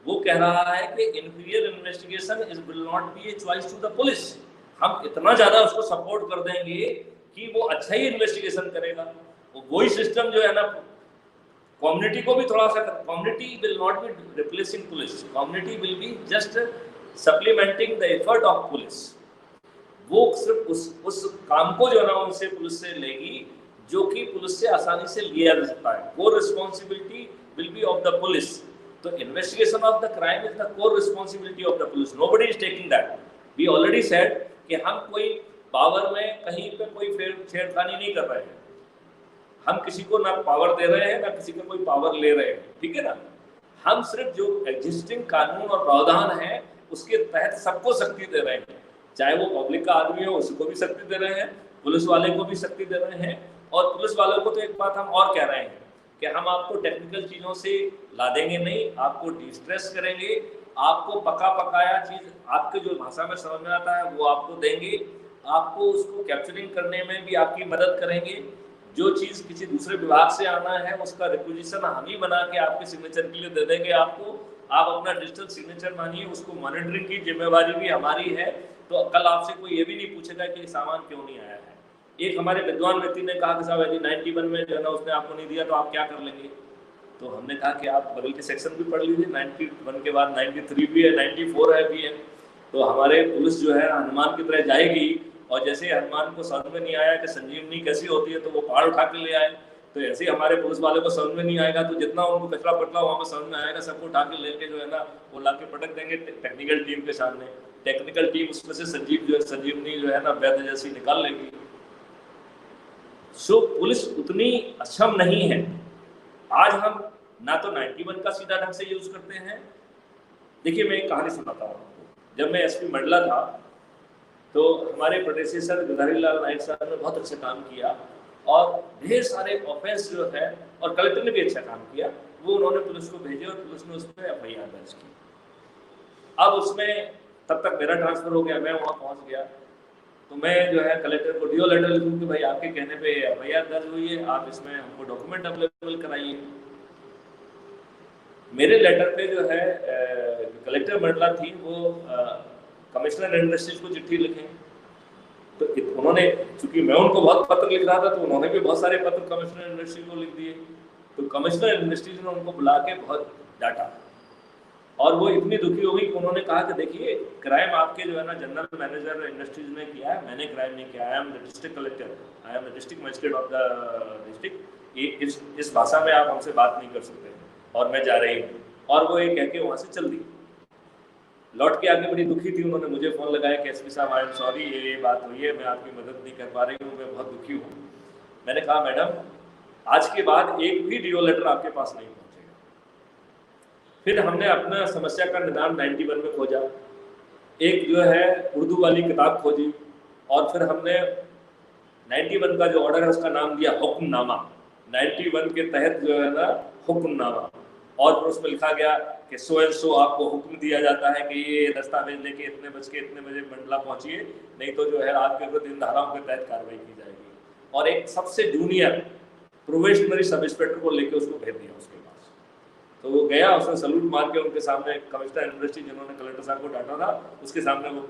वो कह रहा है कि inferior investigation will not be a choice to the police. हम इतना ज्यादा उसको सपोर्ट कर देंगे कि वो अच्छा ही इन्वेस्टिगेशन करेगा। वही सिस्टम जो है ना, कम्युनिटी को भी थोड़ा सा, community will not B replacing police, community will be just supplementing the effort of police. वो सिर्फ उस काम को जो है ना उनसे पुलिस से लेगी जो कि पुलिस से आसानी से लिया जा सकता है। Core responsibility will be of the police. तो investigation of the crime is the core responsibility of the police. Nobody is taking that. We already said कि हम कोई पावर में कहीं पे कोई छेड़खानी नहीं कर रहे हैं। हम किसी को ना पावर दे रहे हैं ना किसी को कोई पावर ले रहे हैं, ठीक है ना। हम सिर्फ जो एग्जिस्टिंग कानून और प्रावधान है उसके तहत सबको शक्ति दे रहे हैं, चाहे वो पब्लिक का आदमी हो उसको भी शक्ति दे रहे हैं, पुलिस वाले को भी शक्ति दे रहे हैं। और पुलिस वालों को तो एक बात हम और कह रहे हैं कि हम आपको टेक्निकल चीज़ों से ला देंगे नहीं, आपको डिस्ट्रेस करेंगे, आपको पका पकाया चीज़ आपके जो भाषा में समझ में आता है वो आपको देंगे, आपको उसको कैप्चरिंग करने में भी आपकी मदद करेंगे। जो चीज़ किसी दूसरे विभाग से आना है उसका रिक्विजिशन हम ही बना के आपके सिग्नेचर के लिए दे देंगे आपको। आप अपना डिजिटल सिग्नेचर मानिए, उसको मॉनिटरिंग की जिम्मेवारी भी हमारी है। तो कल आपसे कोई ये भी नहीं पूछेगा कि सामान क्यों नहीं आया है। एक हमारे विद्वान व्यक्ति ने कहा कि साहब यदि 91 में जो है ना उसने आपको नहीं दिया तो आप क्या कर लेंगे? तो हमने कहा कि आप बगल के सेक्शन भी पढ़ लीजिए, 91 के बाद 93 भी है, 94 है भी है। तो हमारे पुलिस जो है हनुमान की तरह जाएगी, और जैसे हनुमान को समझ में नहीं आया कि संजीवनी कैसी होती है तो वो पहाड़ उठा के ले आए, तो ऐसे ही हमारे पुलिस वाले को समझ में नहीं आएगा तो जितना उनको कचरा पटला वहाँ पर समझ में आएगा सबको उठा के लेके जो है ना वो ला के पटक देंगे टेक्निकल टीम के सामने। टेक्निकल टीम उसमें से संजीवनी जो है ना वैद्य जैसी निकाल लेगी। सो पुलिस उतनी अक्षम नहीं है। आज हम ना तो 91 का सीधा ढंग से यूज करते हैं। देखिए मैं एक कहानी सुनाता हूँ आपको। जब मैं एसपी मंडला था तो हमारे प्रोडेसेसर गिरधारी लाल नायक साहब ने बहुत अच्छा काम किया और ढेर सारे ऑफेंस जो है, और कलेक्टर ने भी अच्छा काम किया, वो उन्होंने पुलिस को भेजे और पुलिस ने उस पर एफआईआर दर्ज की। अब उसमें तब तक मेरा ट्रांसफर हो गया, मैं वहाँ पहुँच गया, तो मैं जो है कलेक्टर को डीओ लेटर लिखूँ कि भाई आपके कहने पे एफआईआर दर्ज हुई है, आप इसमें हमको डॉक्यूमेंट अवेलेबल कराइए। मेरे लेटर पे जो है कलेक्टर मंडला थी वो कमिश्नर इंडस्ट्रीज को चिट्ठी लिखें, तो उन्होंने, चूंकि मैं उनको बहुत पत्र लिख रहा था तो उन्होंने भी बहुत सारे पत्र कमिश्नर इंडस्ट्री को लिख दिए। तो कमिश्नर इंडस्ट्रीज ने उनको बुला के बहुत डांटा और वो इतनी दुखी हो गई कि उन्होंने कहा कि देखिए क्राइम आपके जो है ना जनरल मैनेजर इंडस्ट्रीज ने किया है, मैंने क्राइम नहीं किया। I am the district collector, I am the district magistrate of the district. इस भाषा में आप हमसे बात नहीं कर सकते और मैं जा रही हूँ। और वो ये कह के वहाँ से चल दी। लौट के आके बड़ी दुखी थी, उन्होंने मुझे फ़ोन लगाया कि एसपी साहब आई एम सॉरी, ये बात हुई है, मैं आपकी मदद नहीं कर पा रही हूँ, मैं बहुत दुखी हूँ। मैंने कहा मैडम आज के बाद एक भी डीओ लेटर आपके पास नहीं पहुँचेगा। फिर हमने अपना समस्या का निदान 91 में खोजा, एक जो है उर्दू वाली किताब खोजी और फिर हमने 91 का जो ऑर्डर है उसका नाम दिया हुक्मनामा। 91 के तहत जो है ना हुक्मनामा, और फिर उसमें लिखा गया कि सो एंड सो आपको हुक्म दिया जाता है कि ये दस्तावेज लेके इतने बज के इतने बजे मंडला पहुंचिए, नहीं तो जो है आपके विरुद्ध इन धाराओं के तहत कार्रवाई की जाएगी। और एक सबसे जूनियर प्रोबेशनरी सब इंस्पेक्टर को लेके उसको भेज दिया उसके पास। तो वो गया, उसने सलूट मार के उनके सामने कमिश्नर इंडस्ट्री जिन्होंने कलेक्टर साहब को डांटा था उसके सामने वो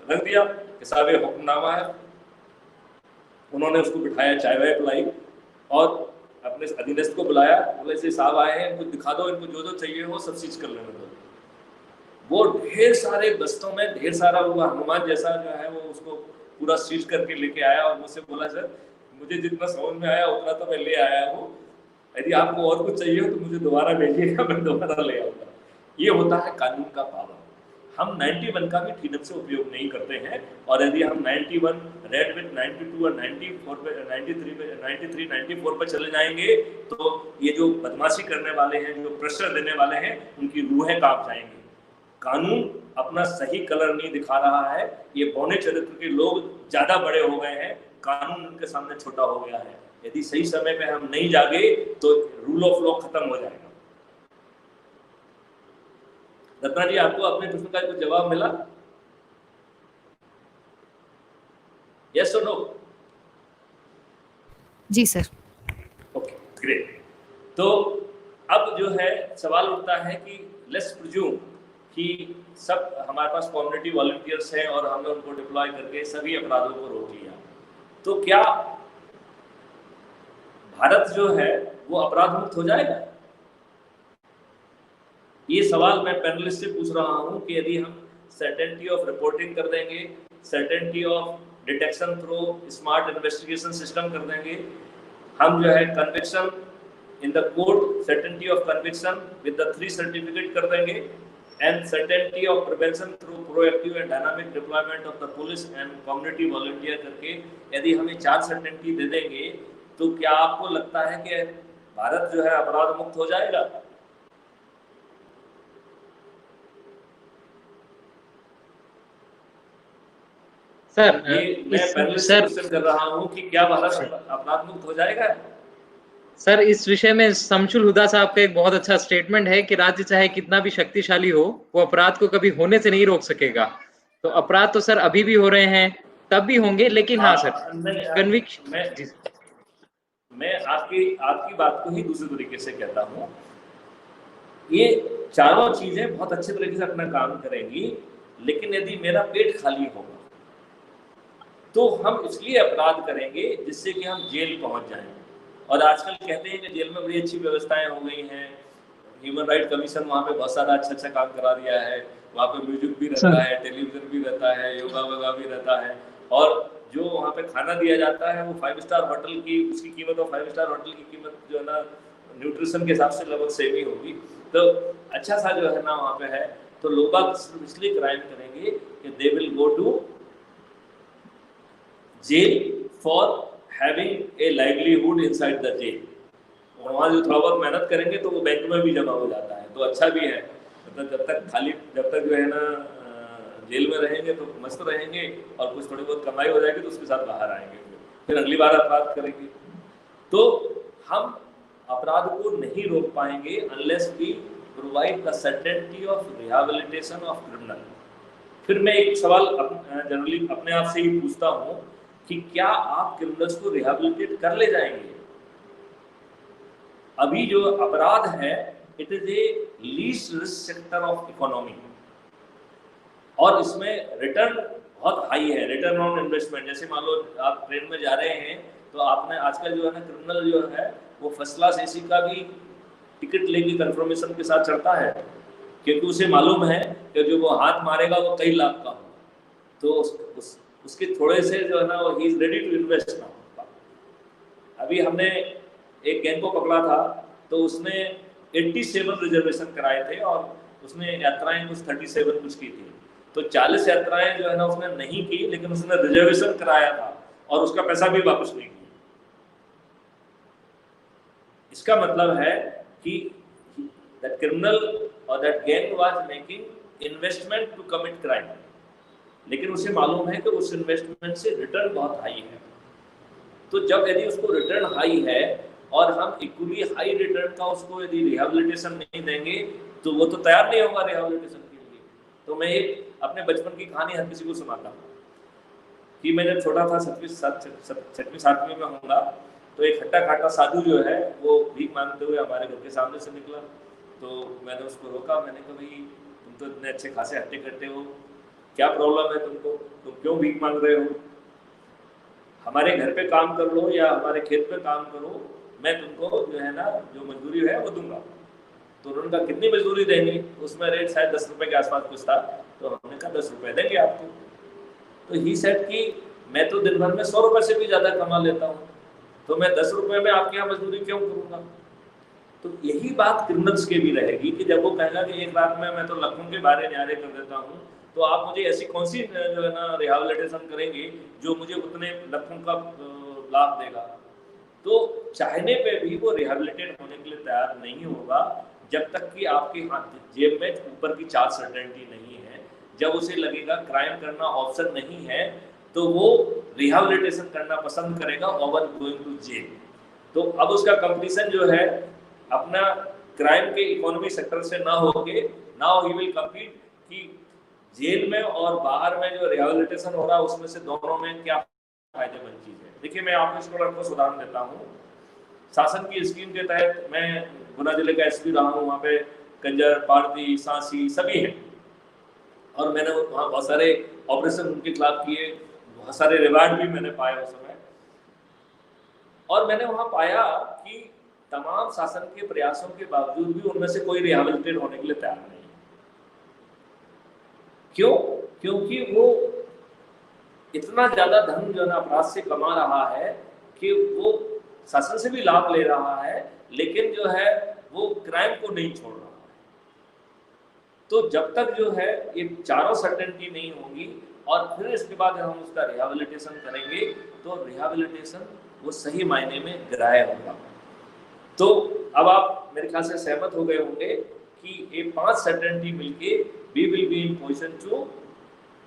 रख दिया कि साहब ये हुक्मनामा है। उन्होंने उसको बिठाया, चाय वाय पिलाई और अपने अधीनस्थ को बुलाया, बोले ऐसे साहब आए हैं, इनको दिखा दो, इनको जो जो चाहिए हो सब चीज कर लेने दो। वो ढेर सारे बस्तों में ढेर सारा वो हनुमान जैसा जो है वो उसको पूरा सीज करके लेके आया और मुझसे बोला सर मुझे जितना समझ में आया उतना तो मैं ले आया हूँ, यदि आपको और कुछ चाहिए हो तो मुझे दोबारा भेजिएगा, मैं दोबारा ले आऊंगा। ये होता है कानून का पावर। हम 91 का भी फ्रीडम से उपयोग नहीं करते हैं और यदि हम 91 रेड विथ 92 और 94 पे 93 94 पर चले जाएंगे तो ये जो बदमाशी करने वाले हैं, जो प्रेशर देने वाले हैं, उनकी रूहें कांप जाएंगी। कानून अपना सही कलर नहीं दिखा रहा है, ये बौने चरित्र के लोग ज्यादा बड़े हो गए हैं, कानून उनके सामने छोटा हो गया है। यदि सही समय पे हम नहीं जागे तो रूल ऑफ लॉ खत्म हो जाएगा। रत्ना जी, आपको अपने प्रश्न का कुछ जवाब मिला? यस और नो? जी सर। Okay, great. तो अब जो है सवाल उठता है कि लेट्स प्रिज्यूम कि सब हमारे पास कम्युनिटी वॉलंटियर्स हैं और हमने उनको डिप्लॉय करके सभी अपराधों को रोक लिया, तो क्या भारत जो है वो अपराध मुक्त हो जाएगा? ये सवाल मैं पैनलिस्ट से पूछ रहा हूं कि यदि हम सर्टेनिटी ऑफ रिपोर्टिंग कर देंगे, certainty of detection through smart investigation system कर देंगे, हम जो है conviction in the court, certainty of conviction with the 3 certificate कर देंगे and certainty of prevention through proactive and dynamic deployment of the police and community volunteer करके यदि हमें 4 सर्टेनिटी दे देंगे तो क्या आपको लगता है कि भारत जो है अपराध मुक्त हो जाएगा? सर ये मैं पहले से क्वेश्चन कर रहा हूँ कि क्या भारत अपराध मुक्त हो जाएगा? सर, इस विषय में शमशुल हुदा साहब का एक बहुत अच्छा स्टेटमेंट है कि राज्य चाहे कितना भी शक्तिशाली हो, वो अपराध को कभी होने से नहीं रोक सकेगा। तो अपराध तो सर अभी भी हो रहे हैं, तब भी होंगे, लेकिन हाँ सर, कन्विक्शन। मैं आपकी बात को ही दूसरे तरीके से कहता हूँ। ये चारों चीजें बहुत अच्छे तरीके से अपना काम करेंगी, लेकिन यदि मेरा पेट खाली होगा तो हम इसलिए अपराध करेंगे जिससे कि हम जेल पहुंच जाएं। और आजकल कहते हैं कि जेल में बड़ी अच्छी व्यवस्थाएं हो गई हैं, ह्यूमन राइट कमीशन वहाँ पे बहुत सारा अच्छा काम करा दिया है, वहाँ पे म्यूजिक भी रहता है, टेलीविजन भी रहता है, योगा वोगा भी रहता है, और जो वहाँ पे खाना दिया जाता है वो 5 स्टार होटल की, उसकी कीमत और 5 स्टार होटल की कीमत जो है ना न्यूट्रिशन के हिसाब से लगभग सेम ही होगी। तो अच्छा सा जो है ना वहाँ पे है, तो लोग इसलिए क्राइम करेंगे कि they will go to jail for having a livelihood inside the jail. और वहाँ जो थोड़ा बहुत मेहनत करेंगे तो वो बैंक में भी जमा हो जाता है, तो अच्छा भी है। मतलब जब तक जो है ना जेल में रहेंगे तो मस्त रहेंगे और कुछ थोड़ी बहुत कमाई हो जाएगी तो उसके साथ बाहर आएंगे, फिर अगली बार अपराध करेंगे। तो हम अपराध को नहीं रोक पाएंगे unless we provide the certainty of rehabilitation of criminal. फिर मैं एक सवाल जनरली अपने आप से ही पूछता हूँ कि क्या आप क्रिमिनल्स को रिहैबिलिटेट कर ले जाएंगे? अभी जो अपराध है it is A least risk sector of economy और इसमें रिटर्न बहुत हाई है, रिटर्न ऑन इन्वेस्टमेंट। जैसे मान लो आप ट्रेन में जा रहे हैं तो आपने आजकल जो है ना क्रिमिनल जो है वो फर्स्ट क्लास एसी का भी टिकट लेके कंफर्मेशन के साथ चढ़ता है, क्योंकि उसे मालूम है कि जो वो हाथ मारेगा वो कई लाख का हो, तो उसके थोड़े से जो है ना वो he is ready to invest ना। अभी हमने एक गैंग को पकड़ा था तो उसने 87 रिजर्वेशन कराए थे और उसने यात्राएं कुछ 37 कुछ की थी, तो 40 यात्राएं जो है ना उसने नहीं की, लेकिन उसने रिजर्वेशन कराया था और उसका पैसा भी वापस नहीं किया। इसका मतलब है कि दैट क्रिमिनल और that gang was making investment to commit crime, लेकिन उसे मालूम है कि उस इन्वेस्टमेंट से रिटर्न बहुत हाई है। तो जब यदि उसको रिटर्न हाई है और हम इक्वली हाई रिटर्न का उसको यदि रिहैबिलिटेशन नहीं देंगे तो वो तो तैयार नहीं होगा रिहैबिलिटेशन के लिए। तो मैं एक अपने बचपन की कहानी हर किसी को सुनाता हूँ कि मैं जब छोटा था 7वीं 7वीं में होगा तो एक हट्टा खाटा साधु जो है वो भीख मांगते हुए हमारे घर के सामने से निकला। तो मैंने उसको रोका, मैंने कहा भाई तुम तो इतने अच्छे खासे हट्टे कट्टे हो, क्या प्रॉब्लम है तुमको, तुम क्यों भीख मांग रहे हो? हमारे घर पे काम कर लो या हमारे खेत पे काम करो, मैं तुमको जो है ना जो मजदूरी है वो दूंगा। तो उन्होंने कहा कितनी मजदूरी देंगे? उसमें रेट शायद 10 रुपए के आसपास कुछ था। तो हमने कहा 10 रुपए देंगे आपको। तो ही सेड कि मैं तो दिन भर में 100 रुपए से भी ज्यादा कमा लेता हूँ, तो मैं 10 रुपए में आपके यहाँ मजदूरी क्यों करूंगा? तो यही बात क्रिमिनल्स के भी रहेगी कि जब वो कहेगा कि एक रात में मैं तो लाखों के बारे न्यारे कर देता हूँ, तो आप मुझे ऐसी कौन सी जो है ना रिहैबिलिटेशन करेंगे जो मुझे उतने लाखों का लाभ देगा? तो चाहने पे भी वो रिहैबिलिटेट होने के लिए तैयार नहीं होगा जब तक कि आपके हाथ जेब में ऊपर की 4 सर्टेनिटी नहीं है। जब उसे लगेगा क्राइम करना ऑप्शन नहीं है तो वो रिहैबिलिटेशन करना पसंद करेगा ओवर गोइंग टू जेल। तो अब उसका कंपटीशन जो है अपना क्राइम के इकोनॉमी सेक्टर से ना होके नाउ ही विल कम्पीट कि जेल में और बाहर में जो रिहैबिलिटेशन हो रहा है उसमें से दोनों में क्या फायदेमंद चीज है। देखिए मैं आपको इसको आपको उदाहरण देता हूँ। शासन की स्कीम के तहत मैं गुना जिले का एसपी रहा हूँ, वहाँ पे कंजर, पारदी, सांसी सभी हैं और मैंने वहाँ बहुत सारे ऑपरेशन उनके खिलाफ किए, बहुत सारे रिवार्ड भी मैंने पाए उस समय। और मैंने वहाँ पाया कि तमाम शासन के प्रयासों के बावजूद भी उनमें से कोई रिहैबिलिटेट होने के लिए तैयार नहीं। क्यों? क्योंकि वो इतना ज्यादा धन जो है अपराध से कमा रहा है कि वो शासन से भी लाभ ले रहा है, लेकिन जो है वो क्राइम को नहीं छोड़ रहा है। तो जब तक जो है ये चारों सर्टेनिटी नहीं होगी और फिर इसके बाद हम उसका रिहैबिलिटेशन करेंगे तो रिहैबिलिटेशन वो सही मायने में ग्राह्य होगा। तो अब आप मेरे ख्याल से सहमत हो गए होंगे कि ये 5 सर्टेनिटी मिलके we will be in position to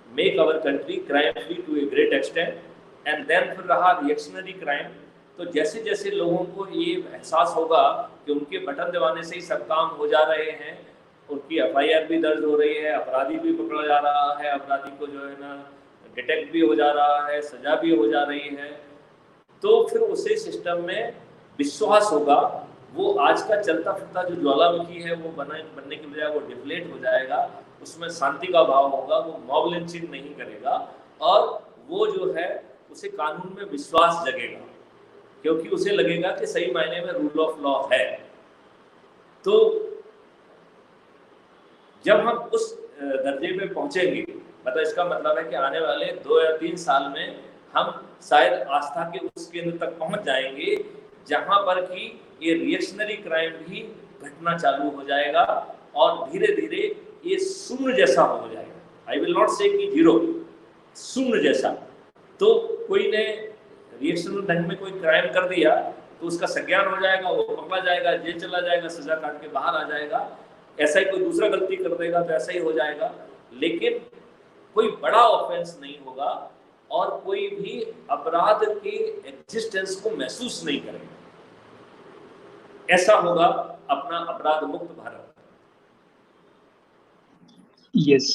make our country crime free to a great extent. And then फिर रहा रिएक्शनरी क्राइम। तो जैसे जैसे लोगों को ये एहसास होगा कि उनके बटन दबाने से ही सब काम हो जा रहे हैं, उनकी FIR भी दर्ज हो रही है, अपराधी भी पकड़ा जा रहा है, अपराधी को जो है ना डिटेक्ट भी हो जा रहा है, सजा भी हो जा रही है, तो फिर उसे सिस्टम में विश्वास होगा। वो आज का चलता फिरता जो ज्वालामुखी है वो बनने के बजाय वो डिफ्लेट हो जाएगा, उसमें शांति का भाव होगा, वो मॉब लिंचिंग नहीं करेगा और वो जो है उसे कानून में विश्वास जगेगा क्योंकि उसे लगेगा कि सही मायने में रूल ऑफ लॉ है। तो जब हम उस दर्जे में पहुंचेंगे, मतलब इसका मतलब है कि आने वाले 2 या 3 साल में हम शायद आस्था के उस केंद्र तक पहुंच जाएंगे जहां पर कि ये रिएक्शनरी क्राइम भी घटना चालू हो जाएगा और धीरे धीरे ये शून्य जैसा हो जाएगा। आई विल नॉट से कि 0, शून्य जैसा। तो कोई ने रिएक्शनरी ढंग में कोई क्राइम कर दिया तो उसका संज्ञान हो जाएगा, वो पकड़ा जाएगा, जेल चला जाएगा, सजा काट के बाहर आ जाएगा। ऐसा ही कोई दूसरा गलती कर देगा तो ऐसा ही हो जाएगा, लेकिन कोई बड़ा ऑफेंस नहीं होगा और कोई भी अपराध के एग्जिस्टेंस को महसूस नहीं करेगा। ऐसा होगा अपना अपराध मुक्त भारत। यस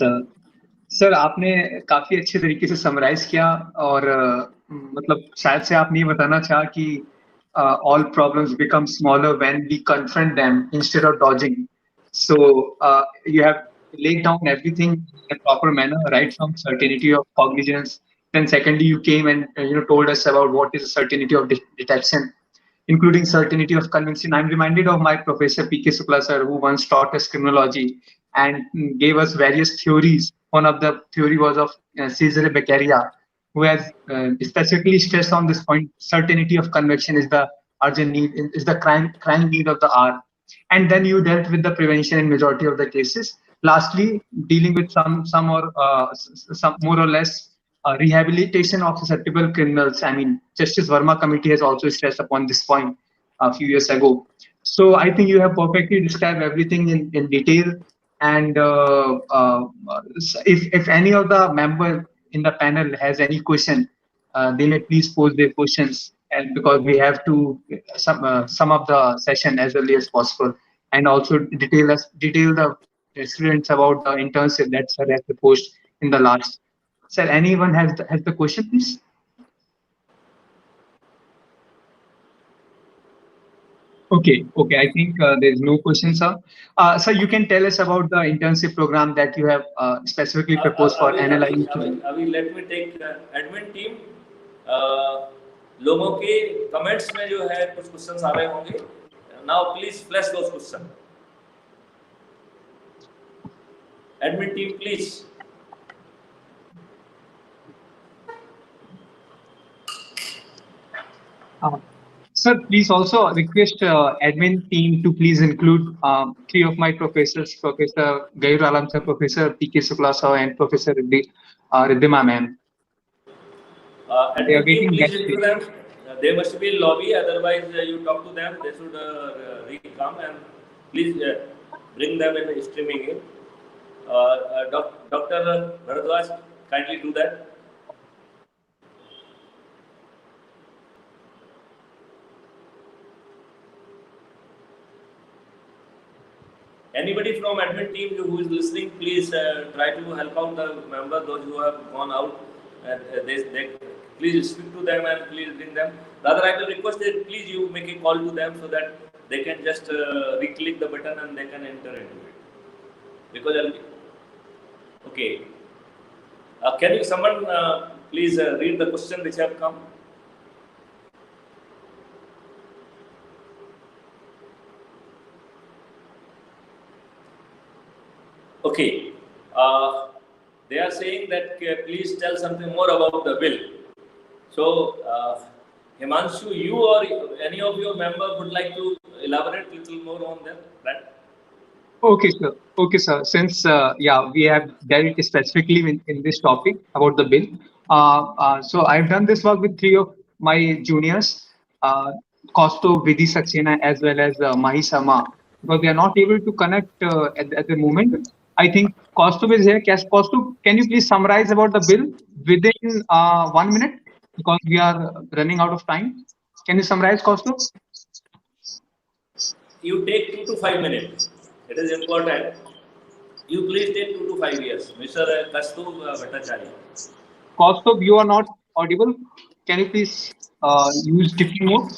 सर, आपने काफी अच्छे तरीके से समराइज किया और मतलब शायद से आपने ये बताना चाहा कि all problems become smaller when we confront them instead of dodging. So you have laid down everything in a proper manner, right from certainty of cognizance. Then secondly, you came and told us about what is certainty of detection, including certainty of conviction. I'm reminded of my professor P.K. Sukla sir, who once taught us criminology and gave us various theories. One of the theory was of Cesare Beccaria, who has specifically stressed on this point: certainty of conviction is the urgent need, is the crying need of the hour. And then you dealt with the prevention in majority of the cases. Lastly, dealing with some more or less rehabilitation of susceptible criminals. I mean, Justice Verma Committee has also stressed upon this point a few years ago. So I think you have perfectly described everything in detail. And if any of the member in the panel has any question, they may please pose their questions. And because we have to sum up the session as early as possible, and also detail the students about the internship that sir has proposed in the last. Sir, anyone has the question, please? Okay. I think there is no question, sir. Sir, you can tell us about the internship program that you have specifically proposed for NLI. Let me take the admin team. लोगों के comments में जो है कुछ questions आ रहे होंगे. Now please flash those question. Admin team please. Sir, please also request admin team to please include 3 of my professors, Professor Gayur Alam sir, Professor P.K. Shukla sir, and Professor Riddhima ma'am. Admin team, please include them. They must be in lobby, otherwise you talk to them. They should come and please bring them in streaming in. Dr. Bharadwaj, kindly do that. Anybody from admin team who is listening, please try to help out the members, those who have gone out. They please speak to them and please bring them. Rather, I will request that please you make a call to them so that they can just re-click the button and they can enter into it. Because okay, can you someone please read the question which have come? Okay, they are saying that please tell something more about the bill. So, Himanshu, you or any of your members would like to elaborate a little more on that? Okay, sir. Okay, sir. Since we have dealt specifically in this topic about the bill. So I've done this work with 3 of my juniors, Kaustav, Vidhi Saxena, as well as Mahi Sama, because they are not able to connect at the moment. I think Kaustav is here. Kaustav, can you please summarize about the bill within 1 minute, because we are running out of time. Can you summarize, Kaustav? You take 2 to 5 minutes. It is important. You please take 2 to 5 years. Mr. Kaustav Bhattacharya. Kaustav, you are not audible. Can you please use different mode?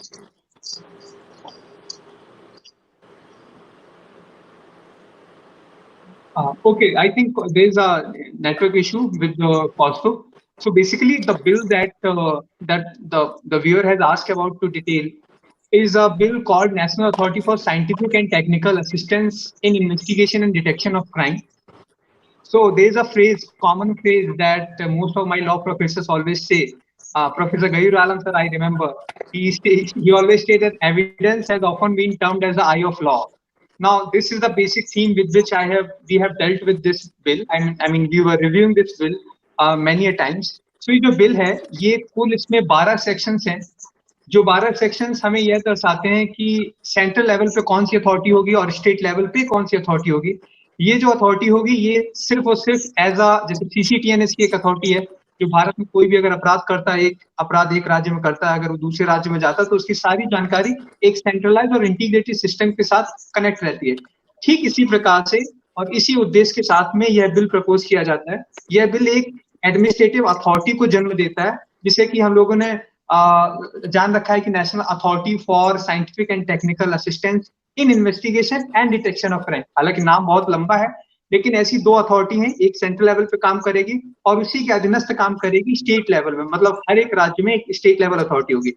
Okay, I think there is a network issue with the Kaustav. So basically, the bill that the viewer has asked about to detail is a bill called National Authority for Scientific and Technical Assistance in Investigation and Detection of Crime. So there is a common phrase that most of my law professors always say. Professor Gayur Alam sir, I remember, he always stated that evidence has often been termed as the eye of law. Now, this is the basic theme with which we have dealt with this bill. I mean, we were reviewing this bill many a times. So ये जो bill है, ये कुल इसमें 12 sections हैं. जो 12 sections हमें यह दर्शाते हैं कि सेंट्रल लेवल पे कौन सी अथॉरिटी होगी और स्टेट लेवल पे कौन सी अथॉरिटी होगी. ये जो अथॉरिटी होगी ये सिर्फ और सिर्फ जैसे CCTNS की एक अथॉरिटी है, जो भारत में कोई भी अगर अपराध करता है, एक अपराध एक राज्य में करता है, अगर वो दूसरे राज्य में जाता है तो उसकी सारी जानकारी एक सेंट्रलाइज और इंटीग्रेटेड सिस्टम के साथ कनेक्ट रहती है. ठीक इसी प्रकार से और इसी उद्देश्य के साथ में यह बिल प्रपोज किया जाता है. यह बिल एक एडमिनिस्ट्रेटिव अथॉरिटी को जन्म देता है, जिसे कि हम लोगों ने जान रखा है कि national authority for scientific and technical assistance in investigation and detection of crime. हालांकि नाम बहुत लंबा है, लेकिन ऐसी 2 अथॉरिटी हैं, एक सेंट्रल लेवल पे काम करेगी और उसी के अधीनस्थ काम करेगी स्टेट लेवल में. मतलब हर एक राज्य में एक स्टेट लेवल अथॉरिटी होगी.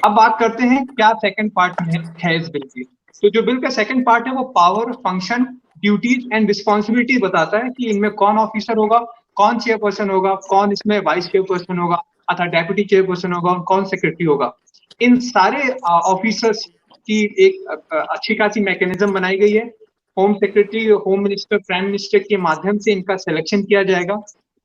अब बात करते हैं क्या सेकंड पार्ट में है इस बिल की. तो जो बिल का सेकंड पार्ट है वो power, function, duties and responsibility बताता है कि इनमें कौन ऑफिसर होगा, कौन चेयरपर्सन होगा, कौन इसमें वाइस चेयरपर्सन होगा अथवा डेप्यूटी चेयरपर्सन होगा, कौन सेक्रेटरी होगा. इन सारे ऑफिसर्स की एक अच्छी खासी मैकेनिज्म बनाई गई है. Home secretary, home minister, prime minister के माध्यम से इनका सिलेक्शन किया जाएगा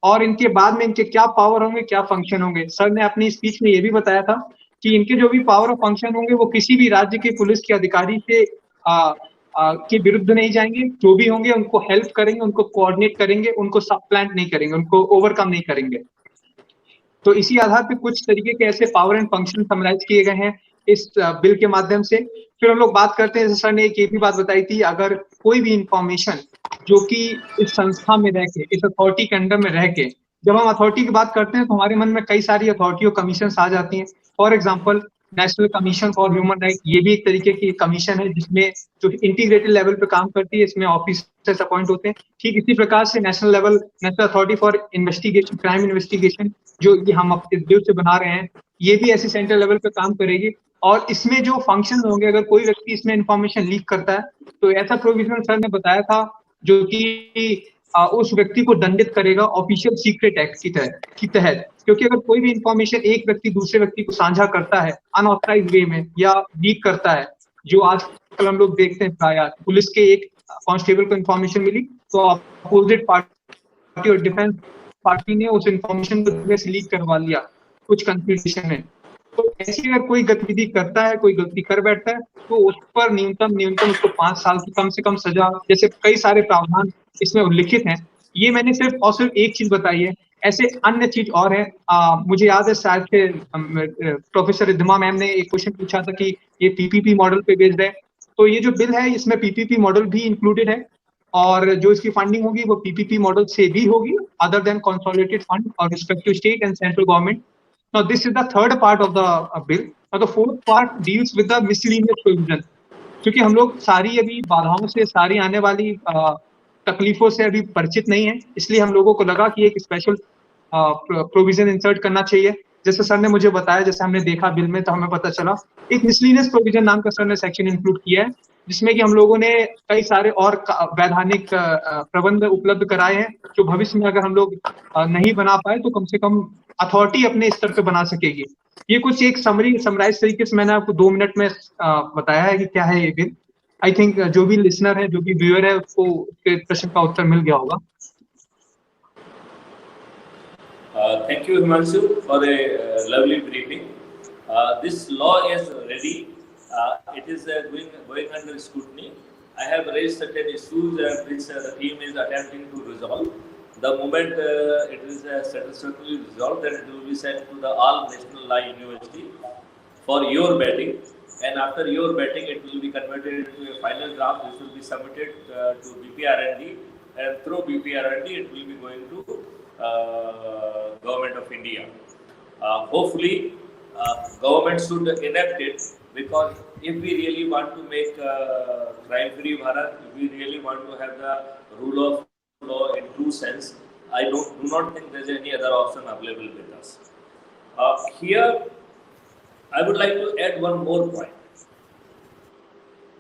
और इनके बाद में इनके क्या पावर होंगे, क्या फंक्शन होंगे. सर ने अपनी स्पीच में ये भी बताया था कि इनके जो भी पावर और फंक्शन होंगे वो किसी भी राज्य के पुलिस के अधिकारी से के विरुद्ध नहीं जाएंगे. जो भी होंगे उनको हेल्प करेंगे, उनको कोऑर्डिनेट करेंगे, उनको सप्लांट नहीं करेंगे, उनको ओवरकम नहीं करेंगे. तो इसी आधार पे कुछ तरीके के ऐसे पावर एंड फंक्शन समराइज किए गए हैं इस बिल के माध्यम से. फिर हम लोग बात करते हैं, जैसे सर ने एक ये भी बात बताई थी, अगर कोई भी इंफॉर्मेशन जो कि इस संस्था में रह के, इस अथॉरिटी के अंडर में रह के, जब हम अथॉरिटी की बात करते हैं तो हमारे मन में कई सारी अथॉरिटी और कमीशन आ जाती हैं. For example national commission for human right, ये भी एक तरीके की कमीशन है जिसमें जो इंटीग्रेटेड लेवल पे काम करती है, इसमें ऑफिसर्स अपॉइंट होते हैं। ठीक इसी प्रकार से national level national authority for investigation, crime investigation, जो ये हम इस बिल से बना रहे हैं, ये भी ऐसे सेंट्रल लेवल पे काम करेगी। और इसमें जो फंक्शन होंगे, अगर कोई व्यक्ति इसमें इंफॉर्मेशन लीक करता है तो ऐसा प्रोविजन सर ने बताया था जो कि उस व्यक्ति को दंडित करेगा ऑफिशियल सीक्रेट एक्ट की तहत। क्योंकि अगर कोई भी इंफॉर्मेशन एक व्यक्ति दूसरे व्यक्ति को साझा करता है अनऑथराइज वे में या लीक करता है, जो आजकल हम लोग देखते हैं, प्रायः पुलिस के एक कांस्टेबल को इंफॉर्मेशन मिली तो अपोजिट पार्टी और डिफेंस पार्टी ने उस इंफॉर्मेशन को लीक करवा लिया कुछ कंफ्यूजन में। तो ऐसी अगर कोई गतिविधि करता है, कोई गलती कर बैठता है, तो उस पर न्यूनतम उसको 5 साल की कम से कम सजा, जैसे कई सारे प्रावधान इसमें उल्लिखित हैं। ये मैंने सिर्फ एक चीज बताई है, ऐसे अन्य चीज और है। मुझे याद है शायद से प्रोफेसर रिद्धिमा मैम ने एक क्वेश्चन पूछा था कि ये पीपीपी मॉडल पे बेस्ड है, तो ये जो बिल है इसमें पीपीपी मॉडल भी इंक्लूडेड है, और जो इसकी फंडिंग होगी वो पीपीपी मॉडल से भी होगी, अदर देन कंसोलिडेटेड फंड और respective state and central government. Now this is the third part of the bill. Now the fourth part deals with the miscellaneous provision. क्योंकि हम लोग सारी अभी बाधाओं से, सारी आने वाली तकलीफों से अभी परिचित नहीं है, इसलिए हम लोगों को लगा कि एक स्पेशल प्रोविजन इंसर्ट करना चाहिए। जैसे सर ने मुझे बताया, जैसे हमने देखा बिल में तो हमें पता चला एक मिसलिनियस प्रोविजन नाम का सर ने सेक्शन इंक्लूड किया है, जिसमें कि हम लोगों ने कई सारे और वैधानिक प्रबंध उपलब्ध कराए हैं, जो भविष्य में अगर हम लोग नहीं बना पाए तो कम से कम अथॉरिटी अपने स्तर पे बना सकेगी। ये कुछ एक समराइज तरीके से मैंने आपको 2 मिनट में बताया है कि क्या है ये बिल। आई थिंक जो भी लिसनर है, जो भी व्यूअर है, उसको उसके प्रश्न का उत्तर मिल गया होगा। Thank you, Himanshu, for a lovely briefing. This law is ready. It is going under scrutiny. I have raised certain issues which the team is attempting to resolve. The moment it is satisfactorily resolved, then it will be sent to the all National Law University for your vetting, and after your vetting, it will be converted into a final draft which will be submitted to BPRND, and through BPRND, it will be going to Government of India. Hopefully, government should enact it, because if we really want to make crime-free Bharat, if we really want to have the rule of law in true sense, I do not think there is any other option available with us. Here, I would like to add one more point.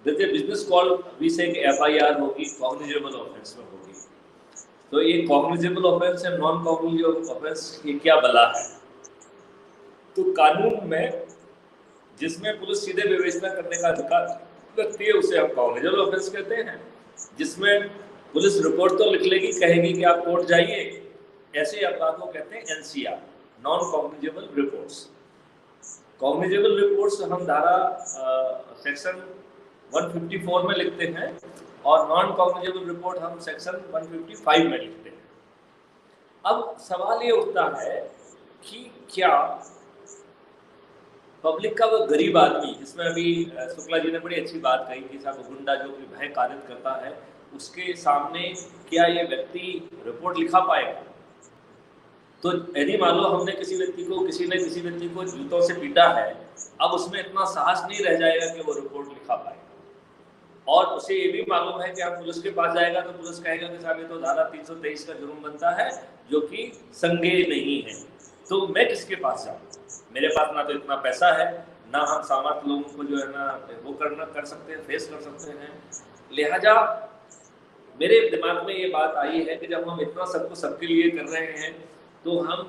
There is a business called, we say FIR होगी, cognizable offence में होगी। तो ये cognizable offence है, non cognizable offence, ये क्या बला है? तो कानून में जिसमें पुलिस सीधे विवेचना करने का अधिकार रखती है, उसे हम cognizable offence कहते हैं। जिसमें पुलिस रिपोर्ट तो लिख लेगी, कहेगी कि आप कोर्ट जाइए, ऐसे अपराध को कहते हैं NCR, non cognizable reports. Cognizable reports हम धारा सेक्शन 154 में लिखते हैं, और नॉन कॉग्निजेबल रिपोर्ट हम सेक्शन 155 में लिखते हैं। अब सवाल ये उठता है कि क्या पब्लिक का वो गरीब आदमी, जिसमें अभी शुक्ला जी ने बड़ी अच्छी बात कही कि साहब गुंडा जो कि भय कारित करता है, उसके सामने क्या ये व्यक्ति रिपोर्ट लिखा पाएगा? तो यदि मान लो हमने किसी व्यक्ति को जूतों से पीटा है, अब उसमें इतना साहस नहीं रह जाएगा कि वो रिपोर्ट लिखा पाए। और उसे ये भी मालूम है कि आप पुलिस के पास जाएगा तो पुलिस कहेगा कि साहब ये तो धारा 323 का जुर्म बनता है, जो कि संज्ञेय नहीं है। तो मैं किसके पास जाऊँ? मेरे पास ना तो इतना पैसा है, ना हम सामर्थ्य लोगों को जो है ना वो कर सकते हैं, फेस कर सकते हैं। लिहाजा मेरे दिमाग में ये बात आई है कि जब हम इतना सबको सबके लिए कर रहे हैं, तो हम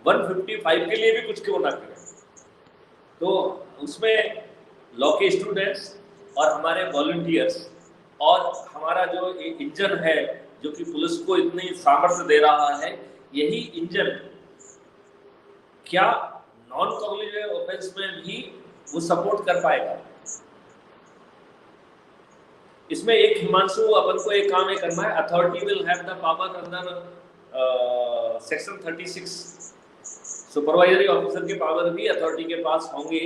155 के लिए भी कुछ क्यों ना करें। तो उसमें लॉ के स्टूडेंट्स और हमारे वॉलंटियर्स और हमारा जो इंजन है, जो कि पुलिस को इतनी सामर्थ्य दे रहा है, यही इंजन क्या नॉन कॉग्निजेबल ऑफेंस में भी वो सपोर्ट कर पाएगा? इसमें एक हिमांशु, अपन को एक काम करना है, authority will have the power under section 36, supervisory officer के पावर भी अथॉरिटी के पास होंगे,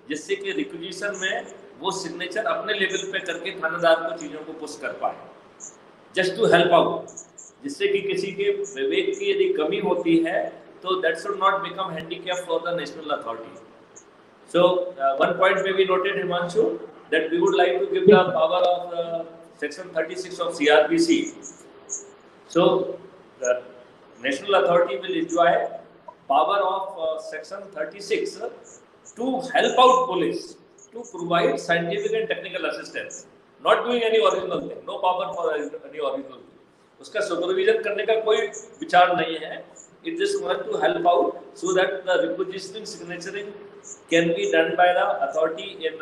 जिससे कि रिक्विजिशन में वो सिग्नेचर अपने लेवल पे करके थानेदार को चीजों को पुश कर पाए, जस्ट टू हेल्प आउट, जिससे कि किसी के विवेक की यदि कमी होती है तो that should not become handicap for the national authority. So one point may be noted, Himanshu, that we would like to give the power of section 36 of CRPC. So the national authority will enjoy power of section 36 to help out police to provide scientific and technical assistance, not doing any original thing, no power for any original thing. उसका supervision करने का कोई विचार नहीं है. It just want to help out so that the requisitioning signaturing can be done by the authority in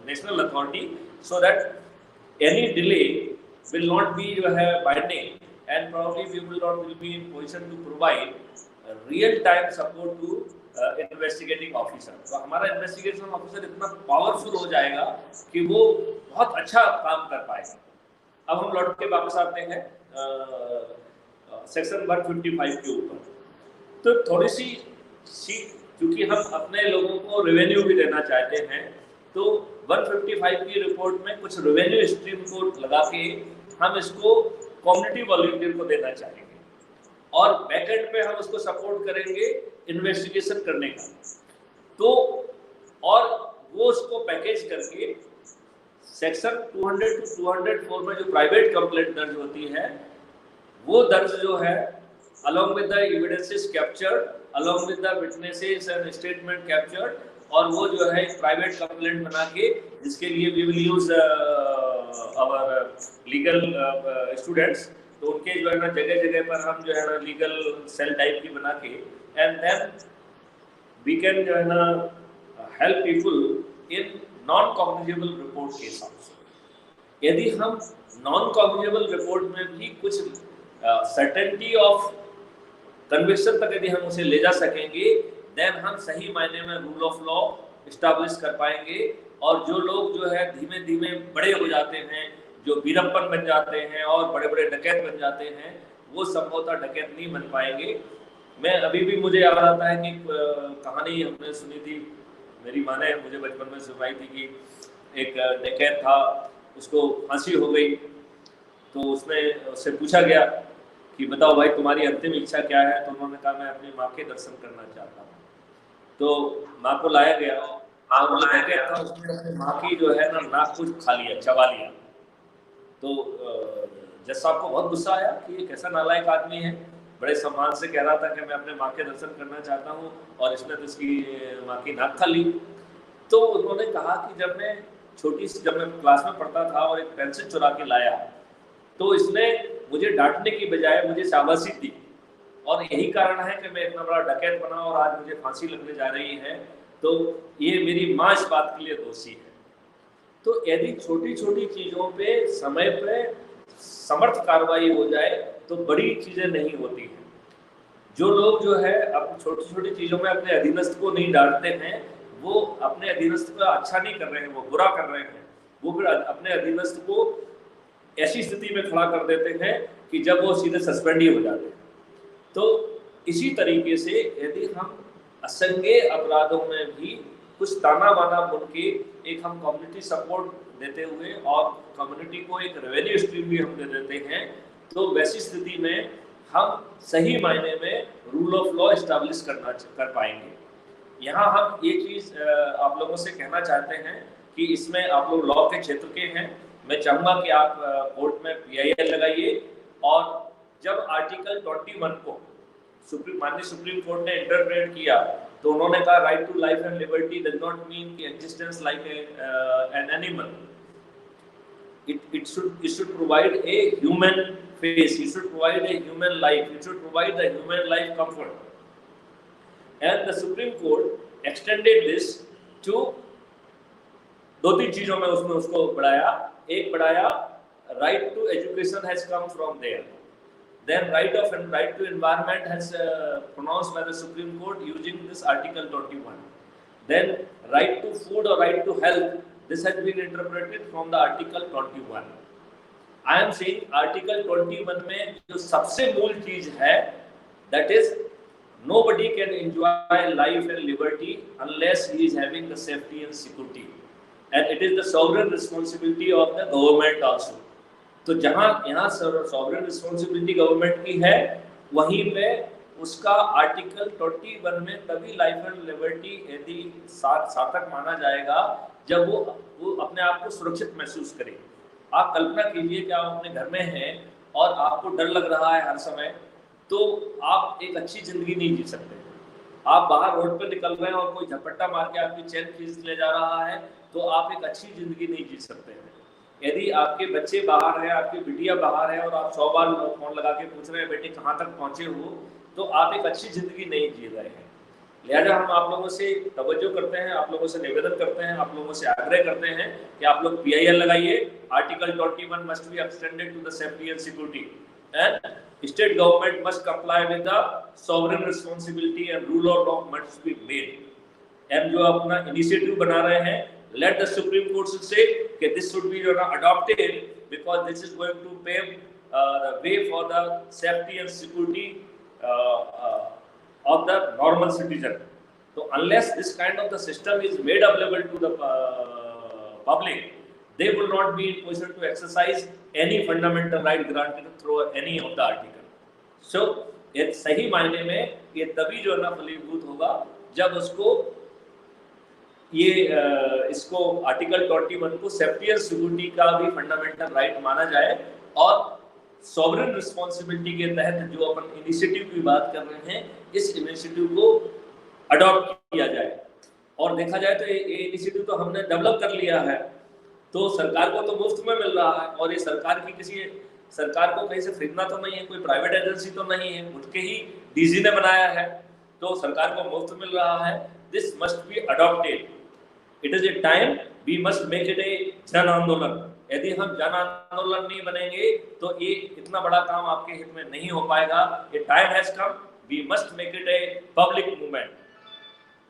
national authority, so that any delay will not be binding, and probably we will be in position to provide real time support to investigating officer. तो हमारा investigation officer इतना powerful हो जाएगा कि वो बहुत अच्छा काम कर पाएगा. अब हम लौट के वापस आते हैं सेक्शन 155 के ऊपर. तो थोड़ी सी क्योंकि हम अपने लोगों को रेवेन्यू भी देना चाहते हैं, तो 155 की रिपोर्ट में कुछ रेवेन्यू स्ट्रीम को लगा के हम इसको कम्युनिटी वॉलंटियर को देना चाहेंगे, और बैकएंड पे हम उसको सपोर्ट करेंगे इन्वेस्टिगेशन करने का. तो और वो उसको पैकेज करके सेक्शन 200 to 204 में जो प्राइवेट कंप्लेंट दर्ज होती है, वो दर्ज जो है along with the evidences captured, along with the witnesses and statement captured, और वो जो है प्राइवेट कंप्लेंट बना के, जिसके लिए we will use our legal students, तो उनके जो है ना जगह जगह पर हम जो है ना लीगल सेल टाइप की बना के, एंड देन वी कैन जो है ना help people in non cognizable report case also. यदि हम नॉन कॉग्निजेबल रिपोर्ट में भी कुछ सर्टेनिटी ऑफ कन्विक्शन तक यदि हम उसे ले जा सकेंगे, देन हम सही मायने में रूल ऑफ लॉ इस्टेब्लिश कर पाएंगे. और जो लोग जो है धीमे धीमे बड़े हो जाते हैं, जो वीरप्पन बन जाते हैं और बड़े बड़े डकैत बन जाते हैं, वो संभवतः डकैत नहीं बन पाएंगे. मैं अभी भी मुझे याद आता है कि कहानी हमने सुनी थी, मेरी माँ ने मुझे बचपन में सुनाई थी कि एक डकैत था, उसको फांसी हो गई. तो उससे पूछा गया कि बताओ भाई तुम्हारी अंतिम इच्छा क्या है. तो उन्होंने कहा मैं अपनी माँ के दर्शन करना चाहता हूँ. तो माँ को लाया गया, और वो डकैत था, उसने अपनी माँ की जो है ना नाक कुछ खा लिया, चबा लिया. तो जज साहब को बहुत गुस्सा आया कि ये कैसा नालायक आदमी है, बड़े सम्मान से कह रहा था कि मैं अपने माँ के दर्शन करना चाहता हूँ, और इसने तो इसकी माँ की नाक खा ली. तो उन्होंने कहा कि जब मैं क्लास में पढ़ता था और एक पेंसिल चुरा के लाया, तो इसने मुझे डांटने की बजाय मुझे शाबाशी दी, और यही कारण है कि मैं इतना बड़ा डकैत बना और आज मुझे फांसी लगने जा रही है. तो ये मेरी माँ इस बात के लिए दोषी है. तो यदि छोटी छोटी चीजों पे समय पे समर्थ कार्रवाई हो जाए तो बड़ी चीजें नहीं होती हैं. जो लोग जो है अब छोटी छोटी चीजों में अपने अधीनस्थ को नहीं डांटते हैं, वो अपने अधीनस्थ का अच्छा नहीं कर रहे हैं, वो बुरा कर रहे हैं. वो फिर अपने अधीनस्थ को ऐसी स्थिति में खड़ा कर देते हैं कि जब वो सीधे सस्पेंड ही हो जाते हैं. तो इसी तरीके से यदि हम असंज्ञेय अपराधों में भी कुछ ताना बाना बुन के एक हम कम्युनिटी सपोर्ट देते हुए और कम्युनिटी को एक रेवेन्यू स्ट्रीम भी हम दे देते हैं, तो वैसी स्थिति में हम सही मायने में रूल ऑफ लॉ इस्टेब्लिश कर पाएंगे. यहाँ हम ये चीज़ आप लोगों से कहना चाहते हैं कि इसमें आप लोग लॉ के क्षेत्र के हैं. मैं चाहूँगा कि आप कोर्ट में PIL लगाइए, और जब आर्टिकल 21 को माननीय सुप्रीम कोर्ट ने इंटरप्रेट किया, तो उन्होंने कहा right to life and liberty does not mean कि existence like an animal. It should provide a human face, it should provide a human life, it should provide the human life comfort. And the Supreme Court extended this to 2-3 चीजों में उसमें उसको बढ़ाया. एक बढ़ाया, right to education has come from there. Then right to environment has pronounced by the Supreme Court using this Article 21. Then right to food or right to health, this has been interpreted from the Article 21. I am saying Article 21 में जो सबसे मूल चीज है, that is nobody can enjoy life and liberty unless he is having the safety and security, and it is the sovereign responsibility of the government also. तो जहाँ यहाँ sovereign responsibility government की है, वहीं पे उसका आर्टिकल 21 में तभी लाइफ एंड लिबर्टी यदि सार्थक माना जाएगा जब वो अपने आप को सुरक्षित महसूस करे। आप कल्पना कीजिए कि आप अपने घर में हैं और आपको डर लग रहा है हर समय, तो आप एक अच्छी जिंदगी नहीं जी सकते। आप बाहर रोड पर निकल रहे हैं और कोई झपट्टा मार के आपकी चैन खींच ले जा रहा है, तो आप एक अच्छी जिंदगी नहीं जी सकते हैं। यदि आपके बच्चे बाहर हैं, आपकी बिटिया बाहर है और आप 100 बार फोन लगा के पूछ रहे हैं बेटे कहाँ तक पहुंचे हो, तो आप एक अच्छी जिंदगी नहीं जी रहे हैं। लिहाजा हम आप लोगों से तवज्जो करते हैं, आप लोगों से निवेदन करते हैं, आप लोगों से आग्रह करते हैं कि आप लोग PIL लगाइए। Article 21 must be extended to the safety and security and state government must comply with the sovereign responsibility and rule of law must be made. हम जो अपना इनिशिएटिव बना रहे हैं, let the Supreme Court should say that this should be adopted because this is going to pave the way for the safety and security of the normal citizen. So unless this kind of the system is made available to the public, they will not be in position to exercise any fundamental right granted through any of the article. So ये सही मायने में ये तभी जो है ना फलीभूत होगा जब उसको इसको आर्टिकल 21 को सेफ्टी एंड सिक्योरिटी का भी फंडामेंटल राइट माना जाए और सॉवरेन रिस्पांसिबिलिटी के तहत जो अपन इनिशिएटिव की बात कर रहे हैं, इस इनिशिएटिव को अडॉप्ट किया जाए। और देखा जाए तो ये इनिशिएटिव तो हमने डेवलप कर लिया है, तो सरकार को तो मुफ्त में मिल रहा है और ये सरकार को कहीं से खरीदना तो नहीं है, कोई प्राइवेट एजेंसी तो नहीं है, उठ के ही DG ने बनाया है, तो सरकार को मुफ्त मिल रहा है। This must be adopted. It is a time we must make it a जन आंदोलन। यदि हम जन आंदोलन नहीं बनेंगे तो ये इतना बड़ा काम आपके हित में नहीं हो पाएगा। ये time has come, we must make it a public movement.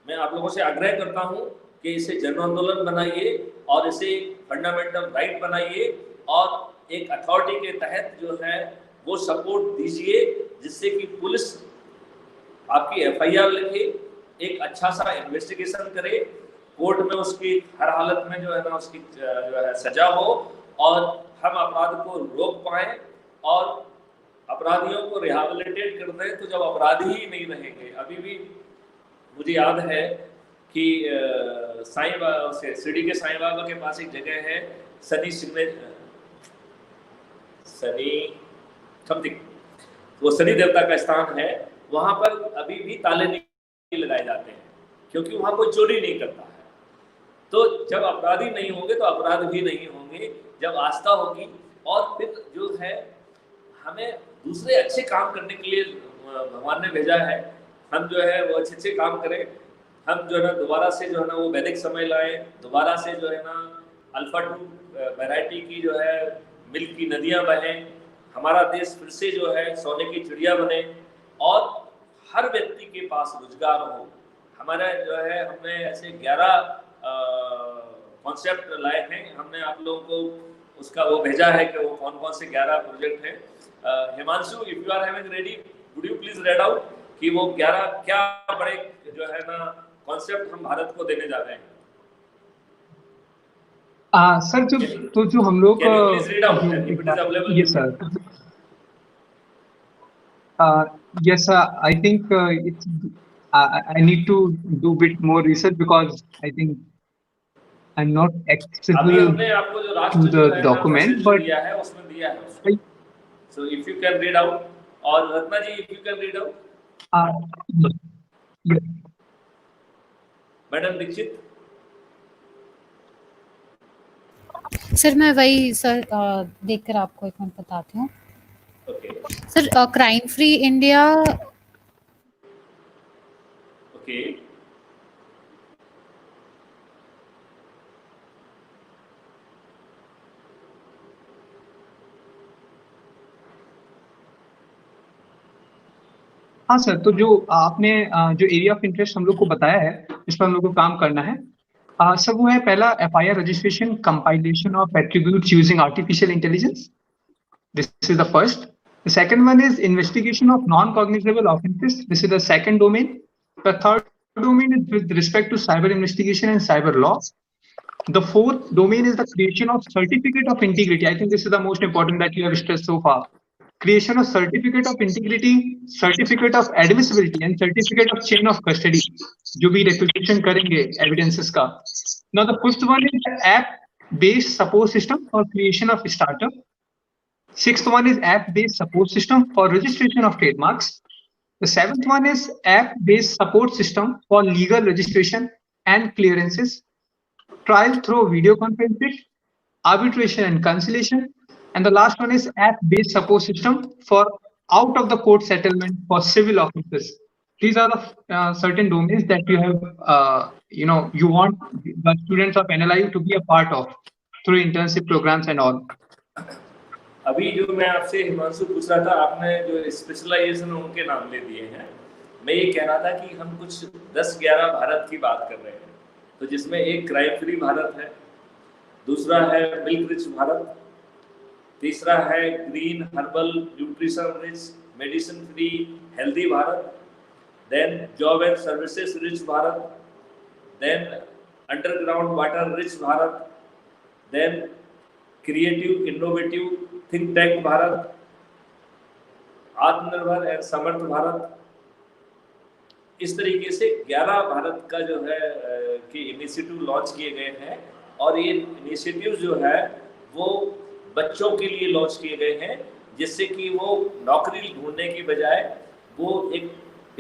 मैं आप लोगों से आग्रह करता हूँ कि इसे जन आंदोलन बनाइए और इसे फंडामेंटल राइट बनाइए और एक अथॉरिटी के तहत जो है वो सपोर्ट दीजिए, जिससे कि पुलिस आपकी FIR लिखे, एक अच्छा सा इन्वेस्टिगेशन करे, कोर्ट में उसकी हर हालत में जो है ना उसकी जो है सजा हो और हम अपराध को रोक पाए और अपराधियों को रिहैबिलिटेट कर दें। तो जब अपराधी ही नहीं रहेंगे, अभी भी मुझे याद है कि शिरडी के साईं बाबा के पास एक जगह है सनी समथिंग, वो शनि देवता का स्थान है। वहां पर अभी भी ताले नहीं लगाए जाते हैं क्योंकि वहां कोई चोरी नहीं करता है। तो जब अपराधी नहीं होंगे तो अपराध भी नहीं होंगे। जब आस्था होगी और फिर जो है हमें दूसरे अच्छे काम करने के लिए भगवान ने भेजा है, हम जो है वो अच्छे काम करें। हम जो है ना दोबारा से जो है ना वो वैदिक समय लाए, दोबारा से जो है ना अल्फा 2 वैरायटी की जो है मिल्क की नदियाँ बहें, हमारा देश फिर से जो है सोने की चिड़िया बने और हर व्यक्ति के पास रोजगार हो। हमारा जो है हमने ऐसे 11 कॉन्सेप्ट लाए हैं, हमने आप लोगों को उसका वो भेजा है कि वो कौन कौन से 11 प्रोजेक्ट हैं। Himanshu, if you are having ready, would you please read out कि वो 11 क्या बड़े जो है ना कॉन्सेप्ट हम भारत को देने जा रहे हैं। सर जो हम लोग yes sir yes I think it's I need to do bit more research because I think I'm not accessible to the document, but दिया है उसमें दिया है। So if you can read out, और Ratna ji if you can read out, madam Dikshit. Sir मैं वही sir देखकर आपको एक मिनट बताती हूँ। Sir crime free India. Okay, हाँ सर, तो जो आपने जो एरिया ऑफ इंटरेस्ट हम लोग को बताया है, इस पर हम लोग को काम करना है सर, वो है पहला FIR registration compilation of attributes using artificial intelligence. This is the first. The second one is investigation of non-cognizable offenses. This is the second domain. The third domain is with respect to cyber investigation and cyber law. The fourth domain is the creation of certificate of integrity. I think this is the most important that you have stressed so far. creation of certificate of integrity, certificate of admissibility and certificate of chain of custody जो भी requisition करेंगे evidences का. Now the fifth one is app based support system for creation of startup. Sixth one is app based support system for registration of trademarks. The seventh one is app based support system for legal registration and clearances, trial through video conferencing, arbitration and conciliation, and the last one is app-based support system for out-of-the-court settlement for civil officers. These are the certain domains that you have, you want the students of NLIU to be a part of through internship programs and all. अभी जो मैं आपसे हिमांशु पूछ रहा था, आपने जो specialisation उनके नाम ले दिए हैं, मैं ये कह रहा था कि हम कुछ 10-11 भारत की बात कर रहे हैं, तो जिसमें एक क्राइम फ्री भारत है, दूसरा है मिल्क रिच भारत, तीसरा है green herbal nutrition rich medicine free healthy Bharat, then job and services rich Bharat, then underground water rich Bharat, then creative innovative think tank Bharat, आत्मनिर्भर एंड समर्थ भारत। इस तरीके से 11 भारत का जो है कि इनिशिएटिव लॉन्च किए गए हैं, और ये इनिशिएटिव जो है वो बच्चों के लिए लॉन्च किए गए हैं, जिससे कि वो नौकरी ढूंढने की बजाय वो एक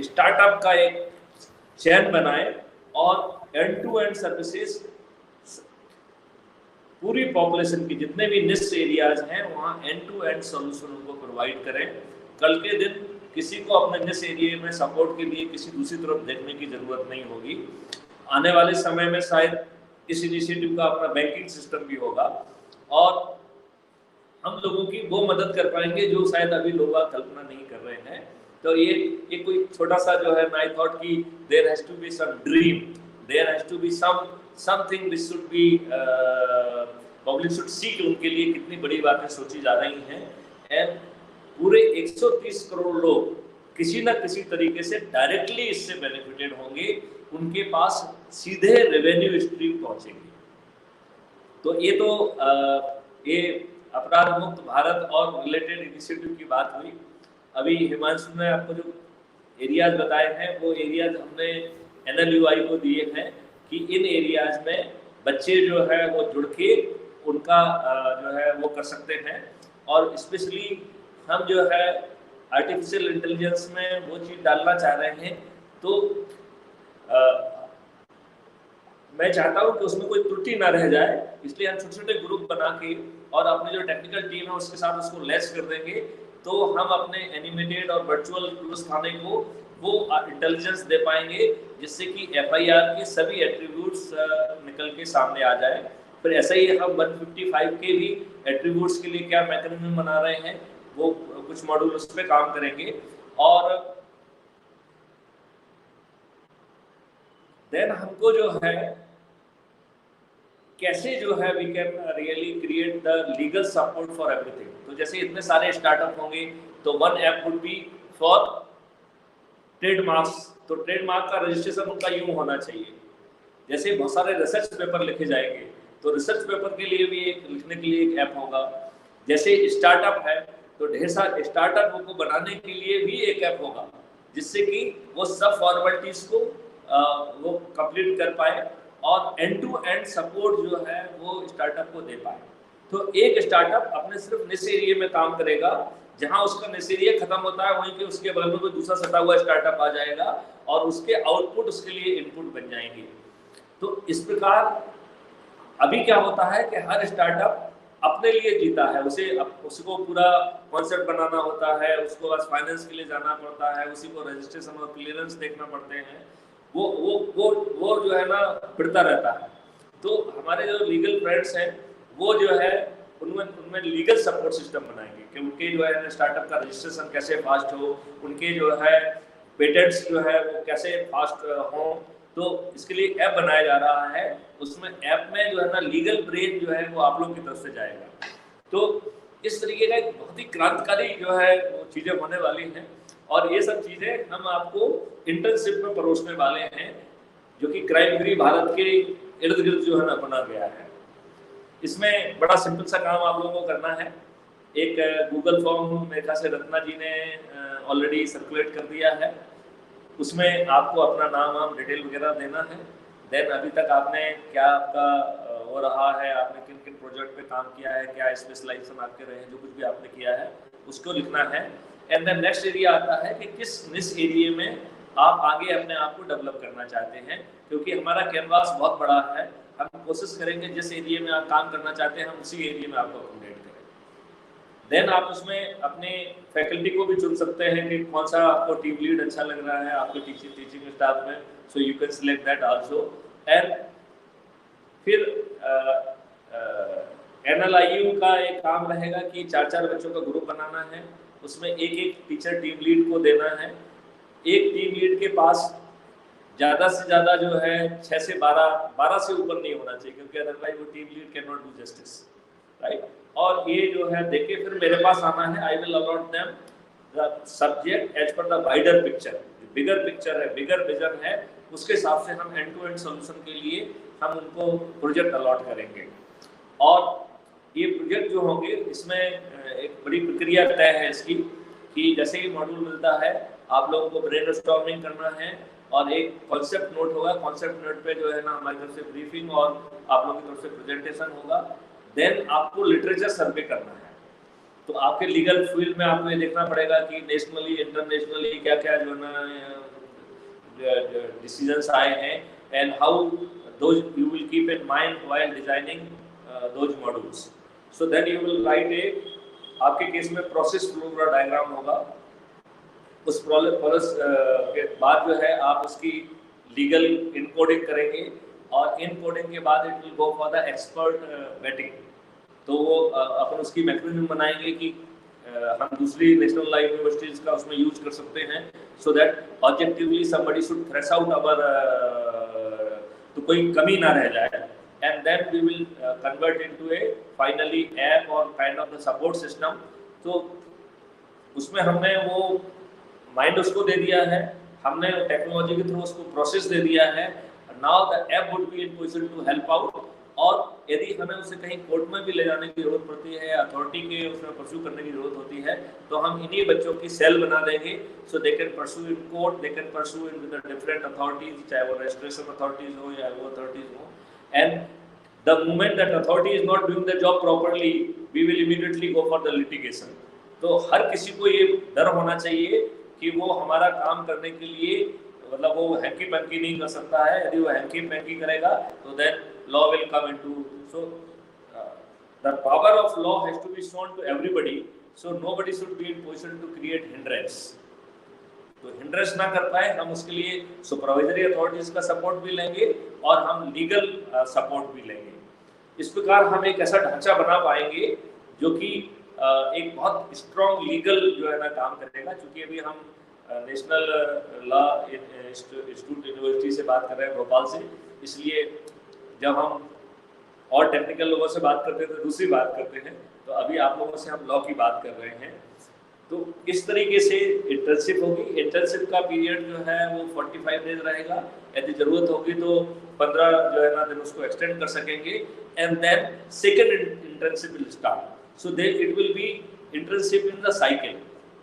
स्टार्टअप का एक चैन बनाए और एंड टू एंड सर्विसेज पूरी पॉपुलेशन की जितने भी निश एरियाज हैं वहाँ एंड टू एंड सोल्यूशन उनको प्रोवाइड करें। कल के दिन किसी को अपने निश एरिया में सपोर्ट के लिए किसी दूसरी तरफ देखने की जरूरत नहीं होगी। आने वाले समय में शायद इस इनिशिएटिव का अपना बैंकिंग सिस्टम भी होगा और हम लोगों की वो मदद कर पाएंगे जो शायद अभी लोग कल्पना नहीं कर रहे हैं। तो ये कोई छोटा सा जो है आई थॉट कि there has to be some dream, there has to be something which should be public should see कि उनके लिए कितनी बड़ी बातें सोची जा रही हैं। एंड पूरे 130 करोड़ लोग किसी ना किसी तरीके से डायरेक्टली इससे बेनिफिटेड होंगे, उनके पास सीधे रेवेन्यू स्ट्रीम पहुंचेंगे। तो ये अपराध मुक्त भारत और रिलेटेड इनिशिएटिव की बात हुई। अभी हिमांशु ने आपको जो एरियाज बताए हैं वो एरियाज हमने NLUI को दिए हैं कि इन एरियाज में बच्चे जो है वो जुड़ के उनका जो है वो कर सकते हैं। और स्पेशली हम जो है आर्टिफिशियल इंटेलिजेंस में वो चीज़ डालना चाह रहे हैं, तो मैं चाहता हूं कि उसमें कोई त्रुटि ना रह जाए, इसलिए हम छोटे छोटे ग्रुप बना के और अपनी जो टेक्निकल टीम है उसके साथ उसको लेस कर देंगे, तो हम अपने एनिमेटेड और वर्चुअल पुलिस थाने को वो इंटेलिजेंस दे पाएंगे जिससे कि FIR के सभी एट्रीब्यूट्स निकल के सामने आ जाए। फिर ऐसा ही हम 155 के भी एट्रीब्यूट्स के लिए क्या मैकेनिज्म बना रहे हैं, वो कुछ मॉड्यूल उस पर काम करेंगे। और देन हमको जो है कैसे जो है we can really create the legal support for everything. तो जैसे इतने सारे स्टार्टअप होंगे तो one app would be for trademarks, तो ट्रेडमार्क का रजिस्ट्रेशन उनका यूं होना चाहिए। जैसे बहुत सारे रिसर्च पेपर लिखे जाएंगे तो रिसर्च पेपर के लिए भी एक लिखने के लिए एक ऐप होगा। जैसे स्टार्टअप है तो ढेर सारे स्टार्टअप को बनाने के लिए भी एक ऐप होगा जिससे कि वो सब फॉर्मेलिटीज को वो कंप्लीट कर पाए और एंड टू एंड सपोर्ट जो है वो स्टार्टअप को दे पाए। तो एक स्टार्टअप अपने सिर्फ निश एरिया में काम करेगा, जहां उसका निश एरिया खत्म होता है वहीं के उसके बगल में कोई दूसरा सटा हुआ स्टार्टअप आ जाएगा और उसके आउटपुट उसके लिए इनपुट बन जाएंगे। तो इस प्रकार अभी क्या होता है कि हर स्टार्टअप अपने लिए जीता है, उसको पूरा कॉन्सेप्ट बनाना होता है, उसको बस फाइनेंस के लिए जाना पड़ता है, उसी को रजिस्ट्रेशन और क्लियरेंस देखना पड़ते हैं, वो जो है ना फिरता रहता है। तो हमारे जो लीगल फ्रेंड्स हैं वो जो है उनमें लीगल सपोर्ट सिस्टम बनाएंगे कि उनके जो है स्टार्टअप का रजिस्ट्रेशन कैसे फास्ट हो, उनके जो है पेटेंट्स जो है वो कैसे फास्ट हो। तो इसके लिए ऐप बनाया जा रहा है, उसमें ऐप में जो है ना लीगल ब्रेन जो है वो आप लोग की तरफ से जाएगा। तो इस तरीके का एक बहुत ही क्रांतिकारी जो है वो चीज़ें होने वाली हैं और ये सब चीज़ें हम आपको इंटर्नशिप में परोसने वाले हैं जो कि क्राइम फ्री भारत के इर्द गिर्द जो है ना बना गया है। इसमें बड़ा सिंपल सा काम आप लोगों को करना है एक गूगल फॉर्म मेरे ख्याल से रत्ना जी ने ऑलरेडी सर्कुलेट कर दिया है, उसमें आपको अपना नाम डिटेल वगैरह देना है। देन अभी तक आपने क्या आपका हो रहा है, आपने किन किन प्रोजेक्ट पे काम किया है, क्या स्पेशलाइजेशन आपके रहे हैं, जो कुछ भी आपने किया है उसको लिखना है। एंड देन नेक्स्ट एरिया आता है कि किस निश एरिया में आप आगे अपने आप को डेवलप करना चाहते हैं, क्योंकि हमारा कैनवास बहुत बड़ा है। हम कोशिश करेंगे जिस एरिया में आप काम करना चाहते हैं हम उसी एरिया में आपको अकोमोडेट करें। देन आप उसमें अपने फैकल्टी को भी चुन सकते हैं कि कौन सा आपको टीम लीड अच्छा लग रहा है आपके टीचिंग स्टाफ में, so you can select that also. And फिर NLIU का एक काम रहेगा कि 4-4 बच्चों का ग्रुप बनाना है, उसमें एक टीचर टीम लीड को देना है। एक टीम लीड के पास ज़्यादा से ज़्यादा जो है 6 से 12 से ऊपर नहीं होना चाहिए, क्योंकि अदरवाइज वो team lead can not do justice, right. और ये जो है देख के फिर मेरे पास आना है, I will allot them the subject as per the wider picture. Bigger picture है, बिगर विजन है, उसके हिसाब से हम एंड टू एंड सोल्यूशन के लिए हम उनको प्रोजेक्ट अलॉट करेंगे। और ये प्रोजेक्ट जो होंगे इसमें एक बड़ी प्रक्रिया तय है इसकी, कि जैसे ही मॉड्यूल मिलता है आप लोगों को ब्रेनस्टॉर्मिंग करना है और एक कॉन्सेप्ट नोट होगा। कॉन्सेप्ट नोट पे जो है ना हमारी तरफ से ब्रीफिंग और आप लोगों की तरफ से प्रेजेंटेशन होगा। देन आपको लिटरेचर सर्वे करना है। तो आपके लीगल फील्ड में आपको ये देखना पड़ेगा कि नेशनली इंटरनेशनली क्या क्या जो है ना डिसीजंस आए हैं, and how those you will keep in mind while designing those modules. So then you will write आपके केस में प्रोसेस फ्लो डायग्राम होगा। उस प्रोसेस के बाद जो है आप उसकी लीगल इनकोडिंग करेंगे और इनकोडिंग के बाद it will go for the expert waiting. तो वो अपन उसकी मैकेनिज्म बनाएंगे कि हम दूसरी नेशनल लाइव यूनिवर्सिटीज का उसमें यूज कर सकते हैं, so that objectively somebody should thresh out our, तो कोई कमी ना रह जाए। And then we will convert into a finally app और kind of the support system. तो उसमें हमने वो माइंड उसको दे दिया है, हमने टेक्नोलॉजी के थ्रू उसको प्रोसेस दे दिया है। Now the app would be in position to help out. और यदि हमें उसे कहीं कोर्ट में भी ले जाने की जरूरत पड़ती है, अथॉरिटी के उसमें परस्यू करने की जरूरत होती है, तो हम इन्हीं बच्चों की सेल बना देंगे, so they can pursue in court, they can pursue in with the different authorities, चाहे वो रजिस्ट्रेशन अथॉरिटीज हो या वो अथॉरिटीज हो। And the moment that authority is not doing the job properly, we will immediately go for the litigation. तो हर किसी को ये डर होना चाहिए कि वो हमारा काम करने के लिए, मतलब वो हैंकी पैंकी नहीं कर सकता है। यदि वो हैंकी पैंकी करेगा तो then law will come into, so the power of law has to be shown to everybody, so nobody should be in position to create hindrance। तो hindrance ना कर पाए हम उसके लिए सुपरवाइजरी अथॉरिटीज का सपोर्ट भी लेंगे और हम लीगल सपोर्ट भी लेंगे। इस प्रकार हम एक ऐसा ढांचा बना पाएंगे जो कि एक बहुत स्ट्रॉन्ग लीगल जो है ना काम करेगा। क्योंकि अभी हम नेशनल लॉ इंस्टीट्यूट यूनिवर्सिटी से बात कर रहे हैं, भोपाल से, इसलिए जब हम और टेक्निकल लोगों से बात करते हैं तो दूसरी बात करते हैं, तो अभी आप लोगों से हम लॉ की बात कर रहे हैं। तो इस तरीके से इंटर्नशिप होगी। इंटर्नशिप का पीरियड जो है वो 45 डेज रहेगा। यदि जरूरत होगी तो 15 जो है ना दिन उसको एक्सटेंड कर सकेंगे। And then second internship will start. So they it will be internship in the cycle.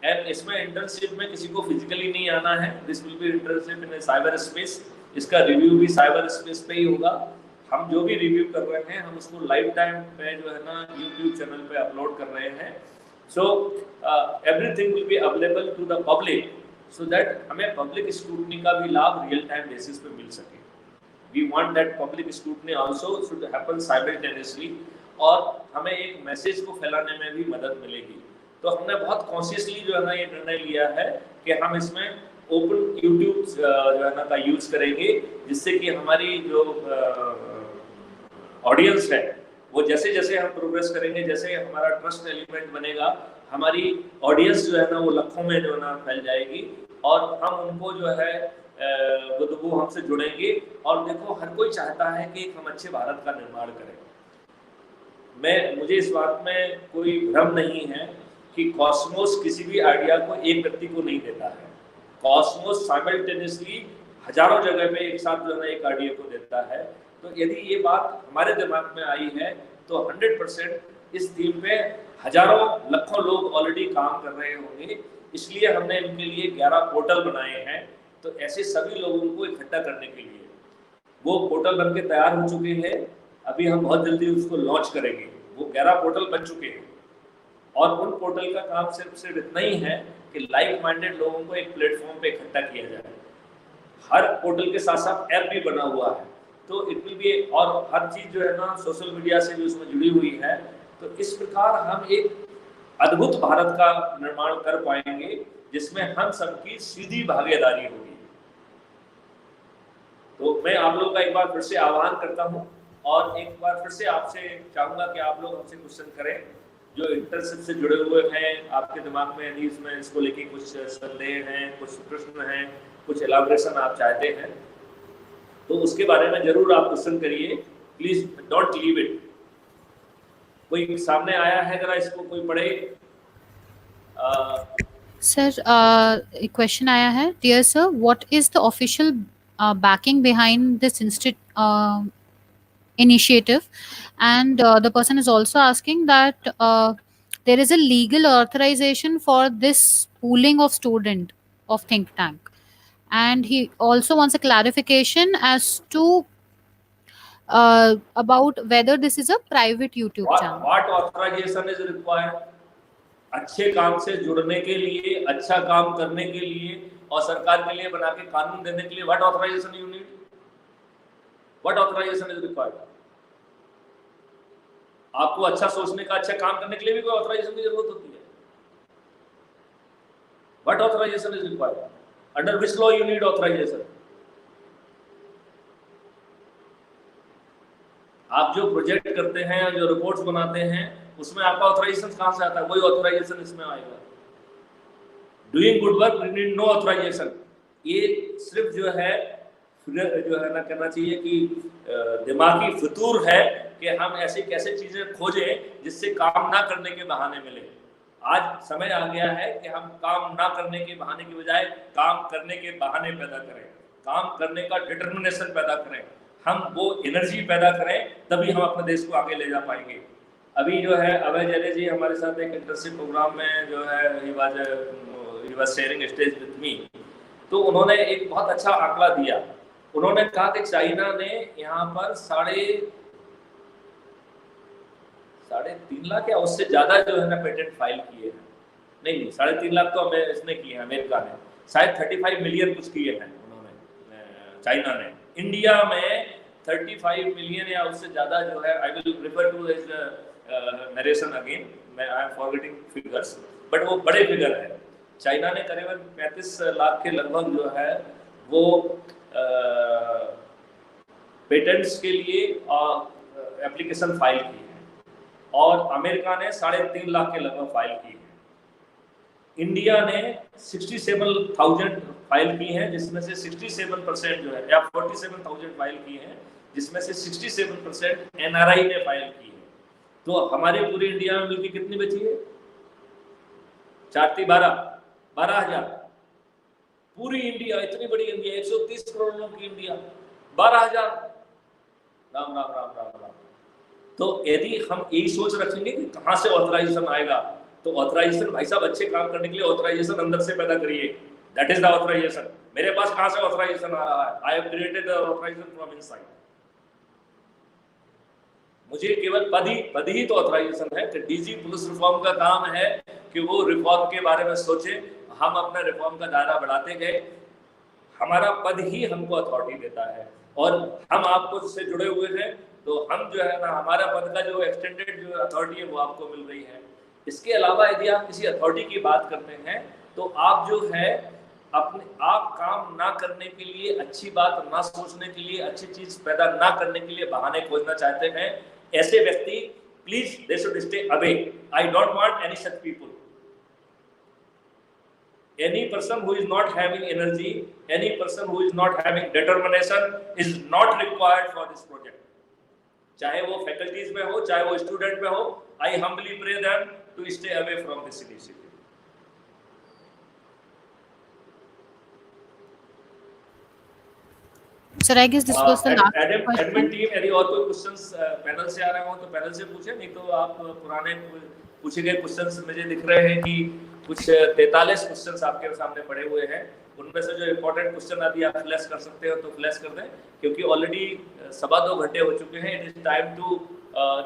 And इसमें इंटर्नशिप में किसी को फिजिकली नहीं आना है। This will be internship in cyber space. इसका रिव्यू भी साइबर स्पेस पे ही होगा। हम जो भी रिव्यू कर रहे हैं हम उसको लाइव टाइम पे जो है ना यूट्यूब चैनल पे अपलोड कर रहे हैं। So everything will be available to the public, so that हमें पब्लिक स्क्रूटनी का भी लाभ रियल टाइम बेसिस पे मिल सके। We want that public scrutiny also should happen simultaneously, और हमें एक मैसेज को फैलाने में भी मदद मिलेगी। तो हमने बहुत कॉन्शियसली जो है ना ये निर्णय लिया है कि हम इसमें ओपन यूट्यूब जो है ना का यूज करेंगे, जिससे कि हमारी जो ऑडियंस है वो जैसे जैसे हम प्रोग्रेस करेंगे, जैसे हमारा ट्रस्ट एलिमेंट बनेगा, हमारी ऑडियंस जो है ना वो लाखों में जो है ना फैल जाएगी और हम उनको जो है वो हमसे जुड़ेंगे। और देखो हर कोई चाहता है कि हम अच्छे भारत का निर्माण करें। मुझे इस बात में कोई भ्रम नहीं है कि कॉस्मोस किसी भी आइडिया को एक व्यक्ति को नहीं देता है। कॉस्मोस साइमल्टेनियसली हजारों जगह पे एक साथ जो है एक आइडिया को देता है। तो यदि ये बात हमारे दिमाग में आई है तो 100% इस थीम पे हजारों लाखों लोग ऑलरेडी काम कर रहे होंगे, इसलिए हमने इनके लिए 11 पोर्टल बनाए हैं। तो ऐसे सभी लोगों को इकट्ठा करने के लिए वो पोर्टल बनके तैयार हो चुके हैं, अभी हम बहुत जल्दी उसको लॉन्च करेंगे। वो 11 पोर्टल बन चुके हैं और उन पोर्टल का काम सिर्फ इतना ही है कि लाइक माइंडेड लोगों को एक प्लेटफॉर्म पे इकट्ठा किया जाए। हर पोर्टल के साथ साथ ऐप भी बना हुआ है, तो इट विल बी, और हर चीज जो है ना सोशल मीडिया से भी उसमें जुड़ी हुई है। तो इस प्रकार हम एक अद्भुत भारत का निर्माण कर पाएंगे जिसमें हम सबकी सीधी भागीदारी होगी। तो मैं आप लोगों का एक बार फिर से आह्वान करता हूं और एक बार फिर से आपसे चाहूंगा कि आप लोग हमसे क्वेश्चन करें जो इंटर्नशिप से जुड़े हुए हैं, आपके दिमाग में यानी इसमें इसको लेके कुछ संदेह हैं, कुछ प्रश्न हैं, कुछ एलाबोरेशन आप चाहते हैं, तो उसके बारे में जरूर आप क्वेश्चन करिए। Please don't leave it. कोई सामने आया है, जरा इसको कोई पढ़े। सर, एक क्वेश्चन आया है। Dear sir, what is the official backing behind this initiative? And the person is also asking that there is a legal authorization for this pooling of student of think tank, and he also wants a clarification as to about whether this is a private YouTube channel. What authorization is required? अच्छे काम से जुड़ने के लिए, अच्छा काम करने के लिए और सरकार के लिए बना के कानून देने के लिए what authorisation you need? What authorisation is required? आपको अच्छा सोचने का, अच्छा काम करने के लिए भी कोई ऑथराइजेशन की जरूरत होती है? What authorisation is required? Under which law you need authorisation? आप जो प्रोजेक्ट करते हैं, जो रिपोर्ट्स बनाते हैं, उसमें आपका ऑथराइजेशन कहां से आता है? वही ऑथराइजेशन इसमें आएगा। Doing good work we need no authorisation. ये सिर्फ जो है ना करना चाहिए कि दिमागी फितूर है कि हम ऐसी कैसे चीजें खोजें जिससे काम ना करने के बहाने मिले। आज समय आ गया है कि हम काम ना करने के बहाने की बजाय काम करने के बहाने पैदा करें, काम करने का डिटर्मिनेशन पैदा करें, हम वो एनर्जी पैदा करें, तभी हम अपने देश को आगे ले जा पाएंगे। अभी जो है अभय जैने जी हमारे साथ एक इंटर्नशिप प्रोग्राम में जो है he was sharing stage with me, तो उन्होंने एक बहुत अच्छा आंकड़ा दिया। उन्होंने कहा कि चाइना ने यहाँ पर साढ़े 3.5 लाख या उससे ज्यादा जो है ना पेटेंट फाइल किए हैं। नहीं 3.5 लाख तो हमें इसने किए हैं, अमेरिका ने शायद 35 मिलियन कुछ किए हैं उन्होंने, चाइना ने। इंडिया में 35 मिलियन या उससे ज्यादा जो है, I will refer to his narration again, I am forgetting figures, but वो बड़े फिगर है। चाइना ने करीबन 35 लाख के लगभग जो है वो पेटेंट्स के लिए एप्लीकेशन फाइल की है, और अमेरिका ने 3.5 लाख के लगभग फाइल की है। इंडिया ने 67,000 फाइल की हैं, जिसमें से 67% जो है, या 47,000 फाइल की हैं, जिसमें से 67% एनआरआई ने फाइल की है। तो हमारे पूरे इंडिया में मिलकर कितनी बची है? 12,000। पूरी इंडिया, इतनी बड़ी इंडिया, 130 करोड़ लोगों की इंडिया, 12,000। राम राम राम राम राम। तो यदि हम यही सोच रखेंगे कि कहां से ऑथराइजेशन आएगा, तो ऑथराइजेशन भाई साहब अच्छे काम करने के लिए ऑथराइजेशन अंदर से पैदा करिए। That is the authorisation. मेरे पास कहां से ऑथराइजेशन आ रहा है? I have created the authorisation from inside. मुझे केवल पद ही तो ऑथराइजेशन है कि डीजी पुलिस रिफॉर्म का काम है कि वो रिफॉर्म के बारे में सोचे। हम अपने रिफॉर्म का दायरा बढ़ाते गए, हमारा पद ही हमको अथॉरिटी देता है, और हम आपको से जुड़े हुए हैं, तो हम जो है ना, हमारा पद का जो एक्सटेंडेड जो अथॉरिटी है वो आपको मिल रही है। इसके अलावा यदि आप किसी अथॉरिटी की बात करते हैं, तो आप जो है आप काम ना करने के लिए, अच्छी बात ना सोचने के लिए, अच्छी चीज पैदा ना करने के लिए बहाने खोजना चाहते हैं, ऐसे व्यक्ति please they should stay away. I don't want any such people. Any person who is not having energy, any person who is not having determination is not required for this project. चाहे वो faculties में हो, चाहे वो student में हो, I humbly pray them to stay away from this initiative. Sir, I guess this was the last admin question. Team, यदि और कोई क्वेश्चंस पैनल से आ रहे हो तो पैनल से पूछे, नहीं तो आप पुराने पूछे गए क्वेश्चंस मुझे दिख रहे हैं कि कुछ 43 क्वेश्चंस आपके सामने पड़े हुए हैं, उनमें से जो इंपॉर्टेंट क्वेश्चन यदि आप फ्लैश कर सकते हो तो फ्लैश कर दें, क्योंकि ऑलरेडी 2.25 घंटे हो चुके हैं. It is time to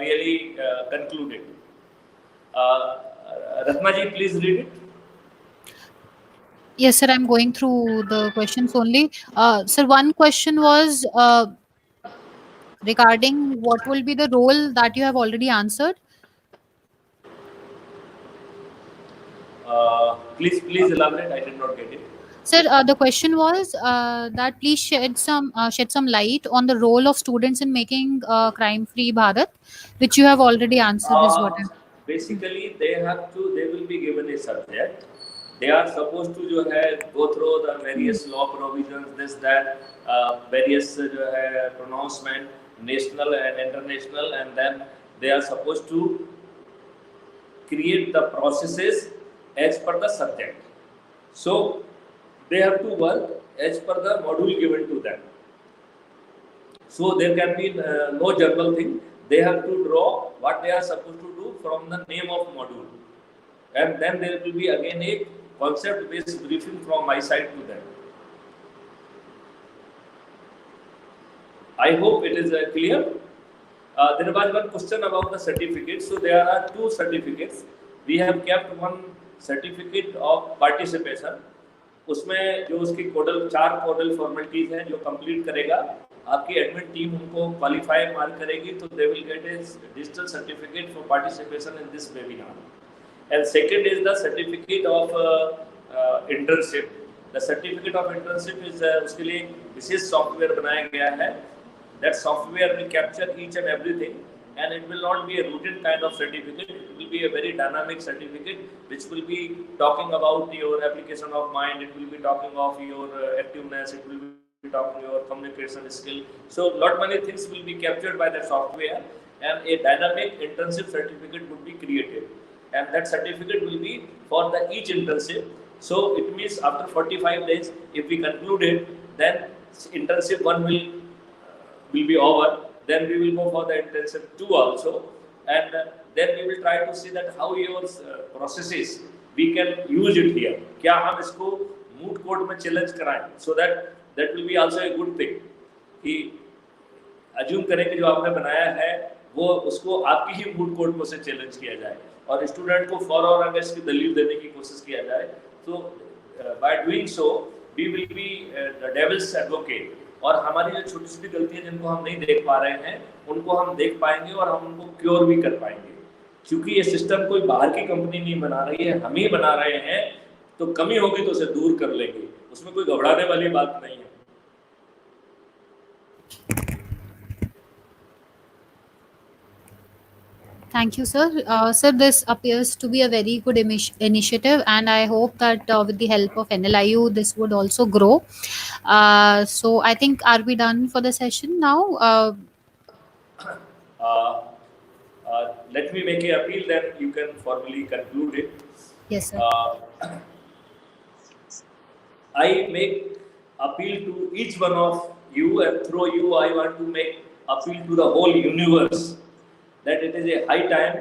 really conclude it. Ratna ji, please read it. Yes, sir, I'm going through the questions only. Sir, one question was regarding what will be the role that you have already answered. Please elaborate. I did not get it. Sir, the question was that please shed some light on the role of students in making crime-free Bharat, which you have already answered. Is what Basically, they will be given a subject. They are supposed to जो है go through the various law provisions, this that, various जो है pronouncement, national and international, and then they are supposed to create the processes as per the subject. So they have to work as per the module given to them. So there can be no general thing. They have to draw what they are supposed to do from the name of module, and then there will be again a concept-based briefing from my side to them. I hope it is clear. There was one question about the certificates. So there are 2 certificates. We have kept one certificate of participation. उसमें जो उसकी 4 कोडल formalities हैं जो complete करेगा, आपकी admin team उनको qualify mark करेगी, तो they will get A digital certificate for participation in this webinar. And second is the certificate of internship. The certificate of internship is उसके लिए विशेष सॉफ्टवेयर बनाया गया है. That software will capture each and everything, and it will not be a routine kind of certificate. It will be a very dynamic certificate which will be talking about your application of mind. It will be talking of your activeness. It will be talking your communication skill. So lot many things will be captured by the software, and a dynamic internship certificate would be created, and that certificate will be for the each internship. So it means after 45 days, if we conclude it, then internship 1 will be over. Then we will go for the internship 2 also, and then we will try to see that how your processes we can use it here. क्या हम इसको moot court में challenge कराएं, so that will be also a good thing. कि assume करें कि जो आपने बनाया है वो उसको आपकी ही moot court में से challenge किया जाए और स्टूडेंट को for और अगेंस्ट की दलील देने की कोशिश किया जाए. तो by doing so we will be the devil's advocate. और हमारी जो छोटी छोटी गलतियां जिनको हम नहीं देख पा रहे हैं उनको हम देख पाएंगे और हम उनको क्योर भी कर पाएंगे, क्योंकि ये सिस्टम कोई बाहर की कंपनी नहीं बना रही है, हम ही बना रहे हैं. तो कमी होगी तो उसे दूर कर लेंगे, उसमें कोई घबराने वाली बात नहीं है. Thank you, sir. Sir, this appears to be a very good initiative, and I hope that with the help of NLIU, this would also grow. So I think, are we done for the session now? Let me make an appeal, then you can formally conclude it. Yes, sir. I make appeal to each one of you, and through you I want to make appeal to the whole universe that it is a high time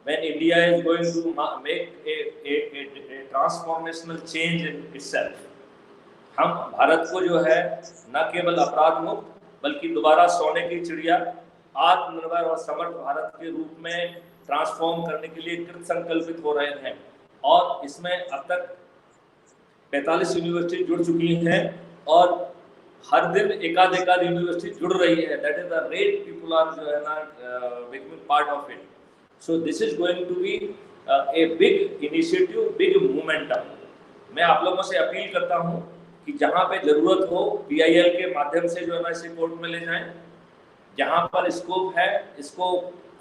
when India is going to make a transformational change in itself. हम भारत को जो है न केवल अपराध मुक्त बल्कि दोबारा सोने की चिड़िया, आत्मनिर्भर और समर्थ भारत के रूप में ट्रांसफॉर्म करने के लिए कृत संकल्पित हो रहे हैं. और इसमें अब तक 45 यूनिवर्सिटी जुड़ चुकी हैं और हर दिन एकाध यूनिवर्सिटी जुड़ रही है. That is the rate people are जो है ना becoming part of it. So this is going to be a big initiative, big momentum. मैं आप लोगों से अपील करता हूं कि जहां पे जरूरत हो PIL के माध्यम से जो है ना इसे कोर्ट में ले जाएं, जहां पर स्कोप है इसको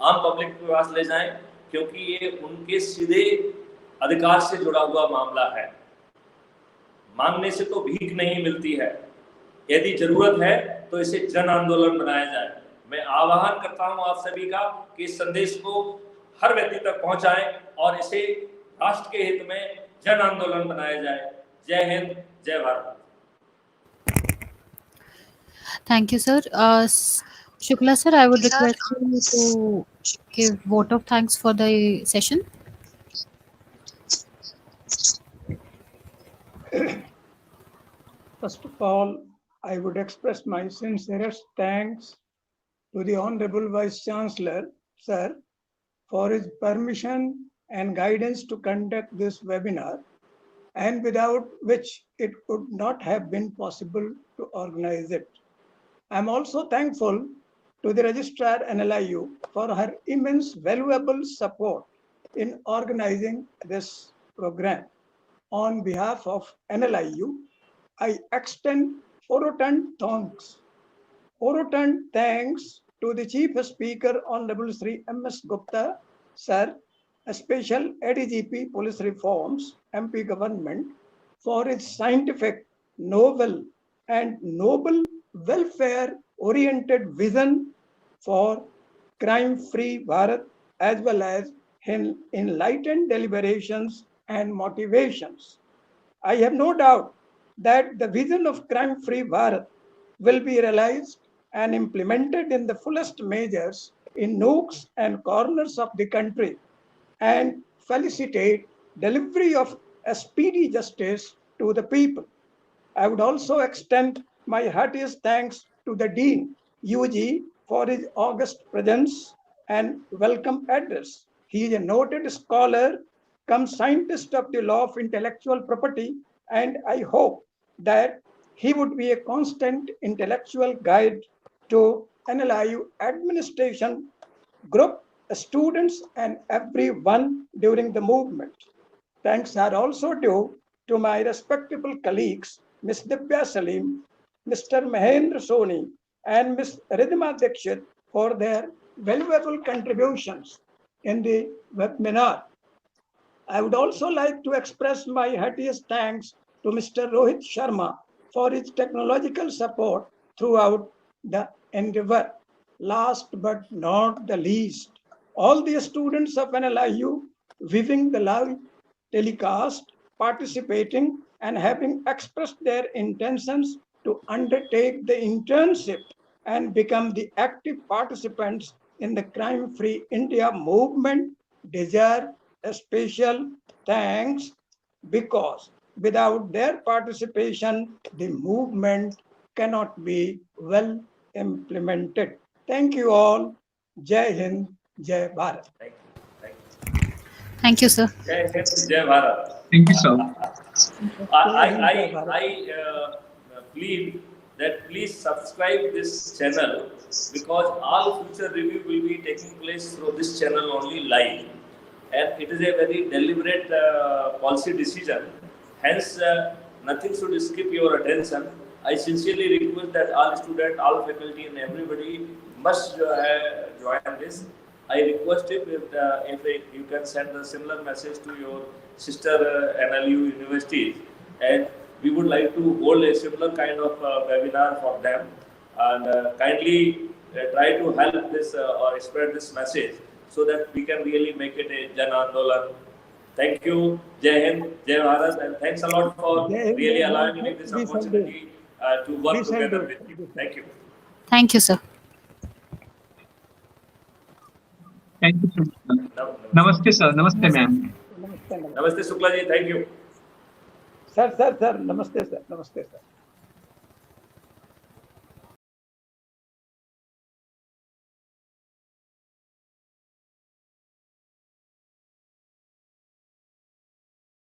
आम पब्लिक के पास ले जाएं, क्योंकि ये उनके सीधे अधिकार से जुड़ा हुआ मामला है. मांगने से तो भीख नहीं मिलती है, यदि जरूरत है तो इसे जन आंदोलन बनाया जाए. मैं आह्वान करता हूं आप सभी का कि इस संदेश को हर व्यक्ति तक पहुंचाएं और इसे राष्ट्र के हित में जन आंदोलन बनाया जाए. जय हिंद, जय Bharat. Thank you, sir. Shukla, sir, I would request you to give vote of thanks for the session. First of all, I would express my sincerest thanks to the Honorable Vice Chancellor, sir, for his permission and guidance to conduct this webinar, and without which it would not have been possible to organize it. I'm also thankful to the Registrar NLIU for her immense valuable support in organizing this program. On behalf of NLIU, I extend Orotan thanks to the Chief Speaker Honorable Sri M.S. Gupta, sir, a special ADGP Police Reforms MP government for its scientific, novel and noble welfare-oriented vision for crime-free Bharat, as well as enlightened deliberations and motivations. I have no doubt that the vision of crime-free Bharat will be realized and implemented in the fullest measures in nooks and corners of the country, and felicitate delivery of a speedy justice to the people. I would also extend my heartiest thanks to the Dean, UG, for his august presence and welcome address. He is a noted scholar, come scientist of the law of intellectual property, and I hope that he would be a constant intellectual guide to NLIU administration, group, students, and everyone during the movement. Thanks are also due to my respectable colleagues, Ms. Divya Salim, Mr. Mahendra Soni, and Ms. Ridhima Dixit for their valuable contributions in the webinar. I would also like to express my heartiest thanks to Mr. Rohit Sharma for his technological support throughout the endeavor. Last but not the least, all the students of NLIU viewing the live telecast, participating, and having expressed their intentions to undertake the internship and become the active participants in the crime-free India movement deserve a special thanks, because without their participation, the movement cannot be well implemented. Thank you all. Jai Hind, Jai Bharat. Thank you. Thank you. Thank you, sir. Jai Hind, Jai Bharat. Thank you, sir. I believe that please subscribe this channel, because all future review will be taking place through this channel only live, and it is a very deliberate policy decision. Hence, nothing should skip your attention. I sincerely request that all students, all faculty, and everybody must join this. I request if you can send a similar message to your sister NLU universities, and we would like to hold a similar kind of webinar for them, and kindly try to help this or spread this message so that we can really make it a Jan Andolan. Thank you, Jai Hind, Jai Bharat, and thanks a lot for really allowing me this opportunity to work together with you. Thank you. Thank you, sir. Thank you, sir. Namaste, sir. Namaste, ma'am. Namaste, namaste. Namaste, Shukla ji. Thank you. Sir. Namaste, sir. Namaste, sir.